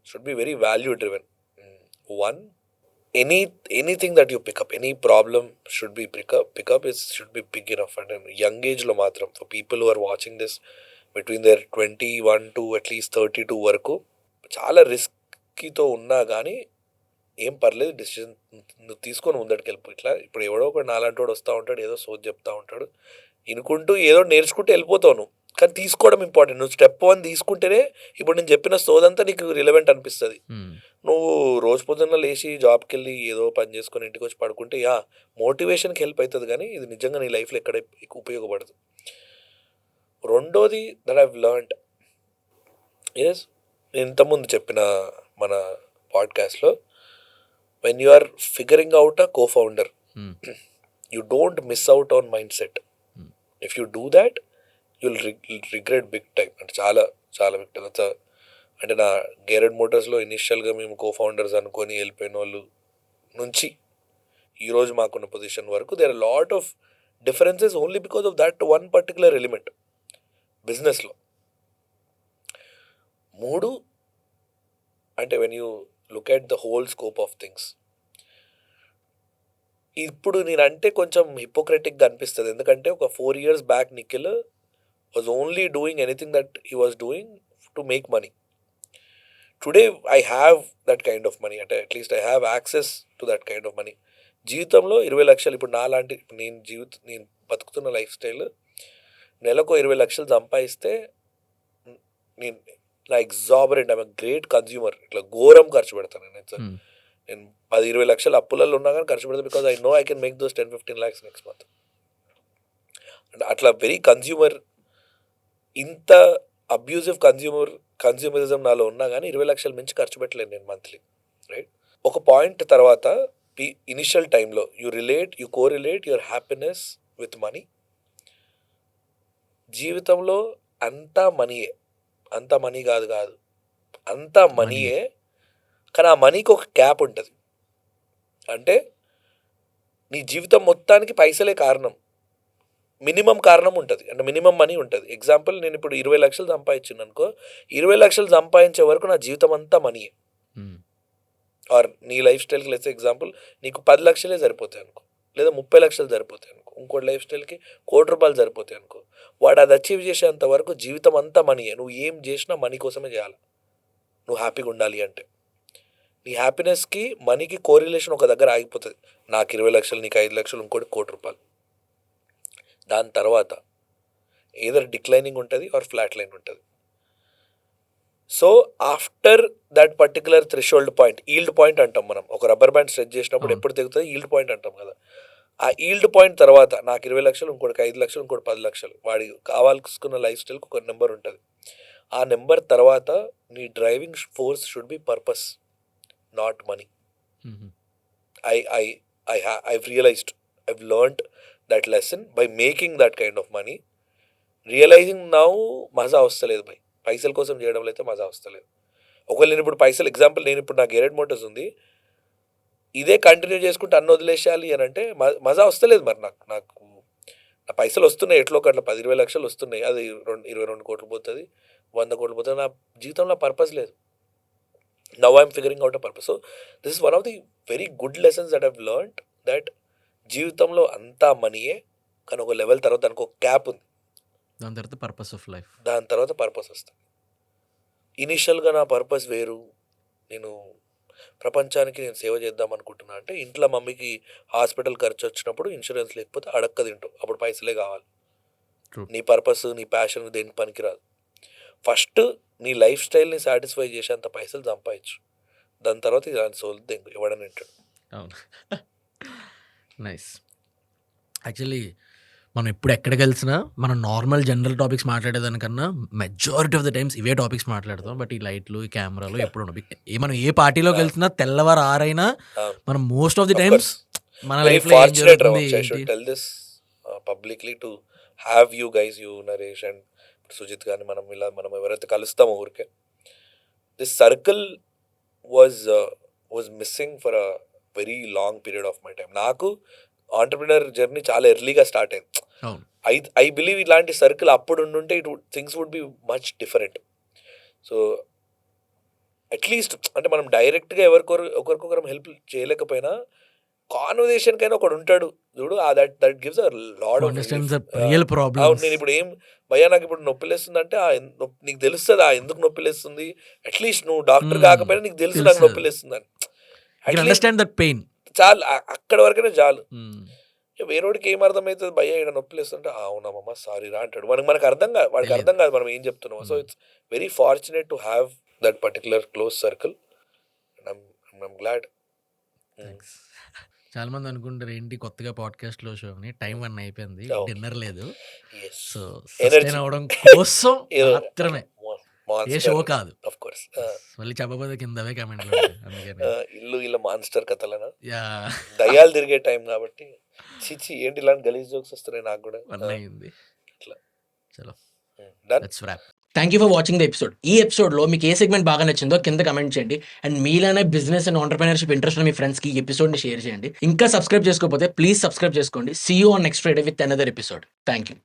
should be very value driven. One, anything that you pick up, any problem should be pick up should be big enough. అంటే young ఏజ్లో మాత్రం for people who are watching this between there 21 to at least 32 వరకు చాలా రిస్కీతో ఉన్నా కానీ ఏం పర్లేదు, decision నువ్వు తీసుకొని ముందటికి వెళ్ళిపో. ఇట్లా ఇప్పుడు ఎవడో ఒక నాలంటోడు వస్తూ ఉంటాడు, ఏదో సోది చెప్తా ఉంటాడు, ఇనుకుంటూ ఏదో నేర్చుకుంటూ వెళ్ళిపోతావు నువ్వు. కానీ తీసుకోవడం ఇంపార్టెంట్. నువ్వు స్టెప్ 1 తీసుకుంటేనే ఇప్పుడు నేను చెప్పిన సోదంతా నీకు రిలవెంట్ అనిపిస్తుంది. నువ్వు రోజు పొద్దున్న లేచి జాబ్కి వెళ్ళి ఏదో పని చేసుకొని ఇంటికి వచ్చి పడుకుంటే మోటివేషన్కి హెల్ప్ అవుతుంది, కానీ ఇది నిజంగా నీ లైఫ్లో ఎక్కడ ఉపయోగపడదు. రెండోది దట్ ఐవ్ లెర్న్డ్ ఎస్, నేను ఇంతకుముందు చెప్పిన మన పాడ్కాస్ట్లో, when you are figuring out a co-founder, you don't miss out on mindset. If you do that, you'll regret big time. అంటే చాలా చాలా big time. అంటే నా గేరెడ్ మోటార్స్లో ఇనిషియల్గా మేము co-founders అనుకొని వెళ్ళిపోయిన వాళ్ళు నుంచి ఈరోజు మాకున్న పొజిషన్ వరకు there are a lot of differences only because of that one particular element బిజినెస్లో. 3, అంటే when you look at the whole scope of things, ఇప్పుడు నేనంటే కొంచెం హిపోక్రటిక్గా అనిపిస్తుంది. ఎందుకంటే ఒక 4 years back Nikhil was only doing anything that he was doing to make money. Today I have that kind of money, అంటే at least I have access to that kind of money. జీవితంలో 20 లక్షలు ఇప్పుడు నాలాంటి నేను బతుకుతున్న లైఫ్ స్టైల్, నెలకు 20 లక్షలు సంపాదిస్తే నేను నా ఎగ్జాబరెంట్, ఐఎమ్ గ్రేట్ కన్జ్యూమర్, ఇట్లా ఘోరం ఖర్చు పెడతాను నేను 10-20 లక్షలు అప్పులలో ఉన్నా కానీ ఖర్చు పెడతాను, because I know I can make those 10-15 lakhs next month. అంటే అట్లా వెరీ కన్జ్యూమర్, ఇంత అబ్యూజివ్ కన్జ్యూమరిజం నాలో ఉన్నా కానీ 20 లక్షలు మించి ఖర్చు పెట్టలేను నేను మంత్లీ, రైట్? ఒక పాయింట్ తర్వాత ఇనిషియల్ టైంలో you correlate your happiness with money. జీవితంలో అంతా మనీయే, అంతా మనీ కాదు అంతా మనీయే, కానీ ఆ మనీకి ఒక క్యాప్ ఉంటుంది. అంటే నీ జీవితం మొత్తానికి పైసలే కారణం, మినిమం కారణం ఉంటుంది, అంటే మినిమం మనీ ఉంటుంది. ఎగ్జాంపుల్, నేను ఇప్పుడు 20 లక్షలు సంపాదించాను అనుకో, 20 లక్షలు సంపాదించే వరకు నా జీవితం అంతా మనీయే. ఆర్ నీ లైఫ్ స్టైల్కి లెట్స్ ఎగ్జాంపుల్ నీకు 10 లక్షలే సరిపోతాయి అనుకో, లేదా 30 లక్షలు సరిపోతాయి అనుకో, ఇంకోటి లైఫ్ స్టైల్కి 1 కోటి రూపాయలు సరిపోతాయి అనుకో. వాడు అది అచీవ్ చేసేంత వరకు జీవితం అంతా మనీయే. నువ్వు ఏం చేసినా మనీ కోసమే చేయాలి నువ్వు హ్యాపీగా ఉండాలి అంటే. నీ హ్యాపీనెస్కి మనీకి కోరిలేషన్ ఒక దగ్గర ఆగిపోతుంది. నాకు 20 లక్షలు, నీకు 5 లక్షలు, ఇంకోటి 1 కోటి రూపాయలు. దాని తర్వాత ఏదర్ డిక్లైనింగ్ ఉంటుంది ఆర్ ఫ్లాట్ లైన్ ఉంటుంది. So after that particular threshold point, yield point అంటాం మనం. ఒక రబ్బర్ బ్యాండ్ స్ట్రెచ్ చేసినప్పుడు ఎప్పుడు తెగుతుంది, ఈల్డ్ పాయింట్ అంటాం కదా. ఆ ఈల్డ్ పాయింట్ తర్వాత నాకు 20 లక్షలు, ఇంకోటి 5 లక్షలు, ఇంకోటి 10 లక్షలు, వాడి కావాల్సుకున్న లైఫ్ స్టైల్కి ఒక నెంబర్ ఉంటుంది. ఆ నెంబర్ తర్వాత నీ driving force should be purpose, not money. I've realized, I've learned that lesson by making that kind of money. Realizing now మజా వస్తలేదు భయ్, పైసల కోసం చేయడంలో అయితే మజా వస్తలేదు. ఒకవేళ నేను ఇప్పుడు పైసలు, ఎగ్జాంపుల్ నేను ఇప్పుడు నాకు గేరెడ్ మోటార్స్ ఉంది, ఇదే కంటిన్యూ చేసుకుంటే అన్ని వదిలేసేయాలి అని అంటే మజా వస్తలేదు. మరి నాకు నా పైసలు వస్తున్నాయి ఎట్లో అట్లా 10-20 లక్షలు వస్తున్నాయి, అది 22 కోట్లు పోతుంది, 100 కోట్లు పోతుంది, నా జీవితంలో పర్పస్ లేదు. Now I'm figuring out a purpose. So this is one of the very good lessons that I've learned, that జీవితంలో అంతా మనీయే, కానీ ఒక లెవెల్ తర్వాత దానికి ఒక క్యాప్ ఉంది. దాని తర్వాత పర్పస్ ఆఫ్ లైఫ్, దాని తర్వాత పర్పస్ వస్తుంది. ఇనీషియల్గా నా పర్పస్ వేరు, నేను ప్రపంచానికి నేను సేవ చేద్దాం అనుకుంటున్నా అంటే, ఇంట్లో మమ్మీకి హాస్పిటల్ ఖర్చు వచ్చినప్పుడు ఇన్సూరెన్స్ లేకపోతే అడక్క తింటావు, అప్పుడు పైసలే కావాలి. నీ పర్పస్, నీ ప్యాషన్ దేనికి పనికిరాదు. ఫస్ట్ నీ లైఫ్ స్టైల్ని సాటిస్ఫై చేసేంత పైసలు సంపాదించు, దాని తర్వాత దాని సోల్ దెంగు ఎవడని వింటాడు. అవును, నైస్. యాక్చువల్లీ మనం ఎప్పుడు ఎక్కడికి వెళ్సినా మనం నార్మల్ జనరల్ టాపిక్స్ మాట్లాడేదానికన్నా మెజారిటీ ఆఫ్ ద టైమ్స్ ఇవే టాపిక్స్ మాట్లాడతాం. బట్ ఈ లైట్లు, ఈ కెమెరాలు ఎప్పుడు ఉండవు. మనం ఏ పార్టీలోకి వెళ్తున్నా తెల్లవారు 6 అయినా మనం మోస్ట్ ఆఫ్ ది టైమ్స్ మన లైఫ్లో ఏం జరుగుతుంది publicly to have you guys, you Naresh and Sujith కానీ మనం ఎవరైతే కలుస్తామో ఊరికే, this circle was missing for a very long period of my time. నాకు ఆంటర్ప్రినర్ జర్నీ చాలా ఎర్లీగా స్టార్ట్ అయింది. ఐ బిలీవ్ ఇలాంటి సర్కిల్ అప్పుడు ఉండుంటే things would be much different. So at least అంటే మనం డైరెక్ట్గా ఒకరికొకరం హెల్ప్ చేయలేకపోయినా కాన్వర్సేషన్ కైనా ఒకడు ఉంటాడు చూడు, that gives a lot of real problem. నేను ఇప్పుడు ఏం భయ్యా నాకు ఇప్పుడు నొప్పి లేస్తుంది అంటే నీకు తెలుస్తుంది ఎందుకు నొప్పి లేస్తుంది, అట్లీస్ట్ నువ్వు డాక్టర్ కాకపోయినా నీకు తెలుసు నాకు నొప్పి లేస్తుంది అని, అండర్స్టాండ్ దట్ పెయిన్ చాలు, అక్కడ వరకైనా చాలు. వేరేవాడికి ఏం అర్థమవుతుంది, భయ్యా ఇక్కడ నొప్పి లేస్తుంటే అవునమ్మా సారీ రా అంటాడు. మనకు అర్థం కాదు, వాడికి అర్థం కాదు మనం ఏం చెప్తున్నాం. So it's very fortunate to have that particular close circle. I'm glad. చాలా మంది అనుకుంటారు ఏంటి కొత్తగా పాడ్కాస్ట్ లో షో అని, టైం 1 అయిపోయింది, డిన్నర్ లేదు. సో సస్టైన్ అవడం కోసం మాత్రమే, ఏ షో కాదు. మళ్ళీ చెప్పబోతే కిందవే కామెంట్. ఇల్లు మాన్స్టర్ కథలనా, దయ్యాలు తిరిగే టైం కాబట్టి చిచి ఏంటి ఇలాంటి గలీజ్ జోక్స్ వస్తున్నాయి నాకు కూడా. 1 అయింది. చలో that's wrap. Thank you for watching the episode. ఈ ఎపిసోడ్లో మీకు ఏ సెగ్మెంట్ బాగా నచ్చిందో కింద కమెంట్ చేయండి. అండ్ మీలానే బిజినెస్ అండ్ ఆంటర్ప్రెన్యూర్షిప్ ఇంట్రెస్ట్ ఉన్న మీ ఫ్రెండ్స్కి ఈ ఎపిసోడ్ని షేర్ చేయండి. ఇంకా సబ్స్క్రైబ్ చేసుకోకపోతే ప్లీజ్ సబ్స్క్రైబ్ చేసుకోండి. See you on next Friday with another episode. Thank you.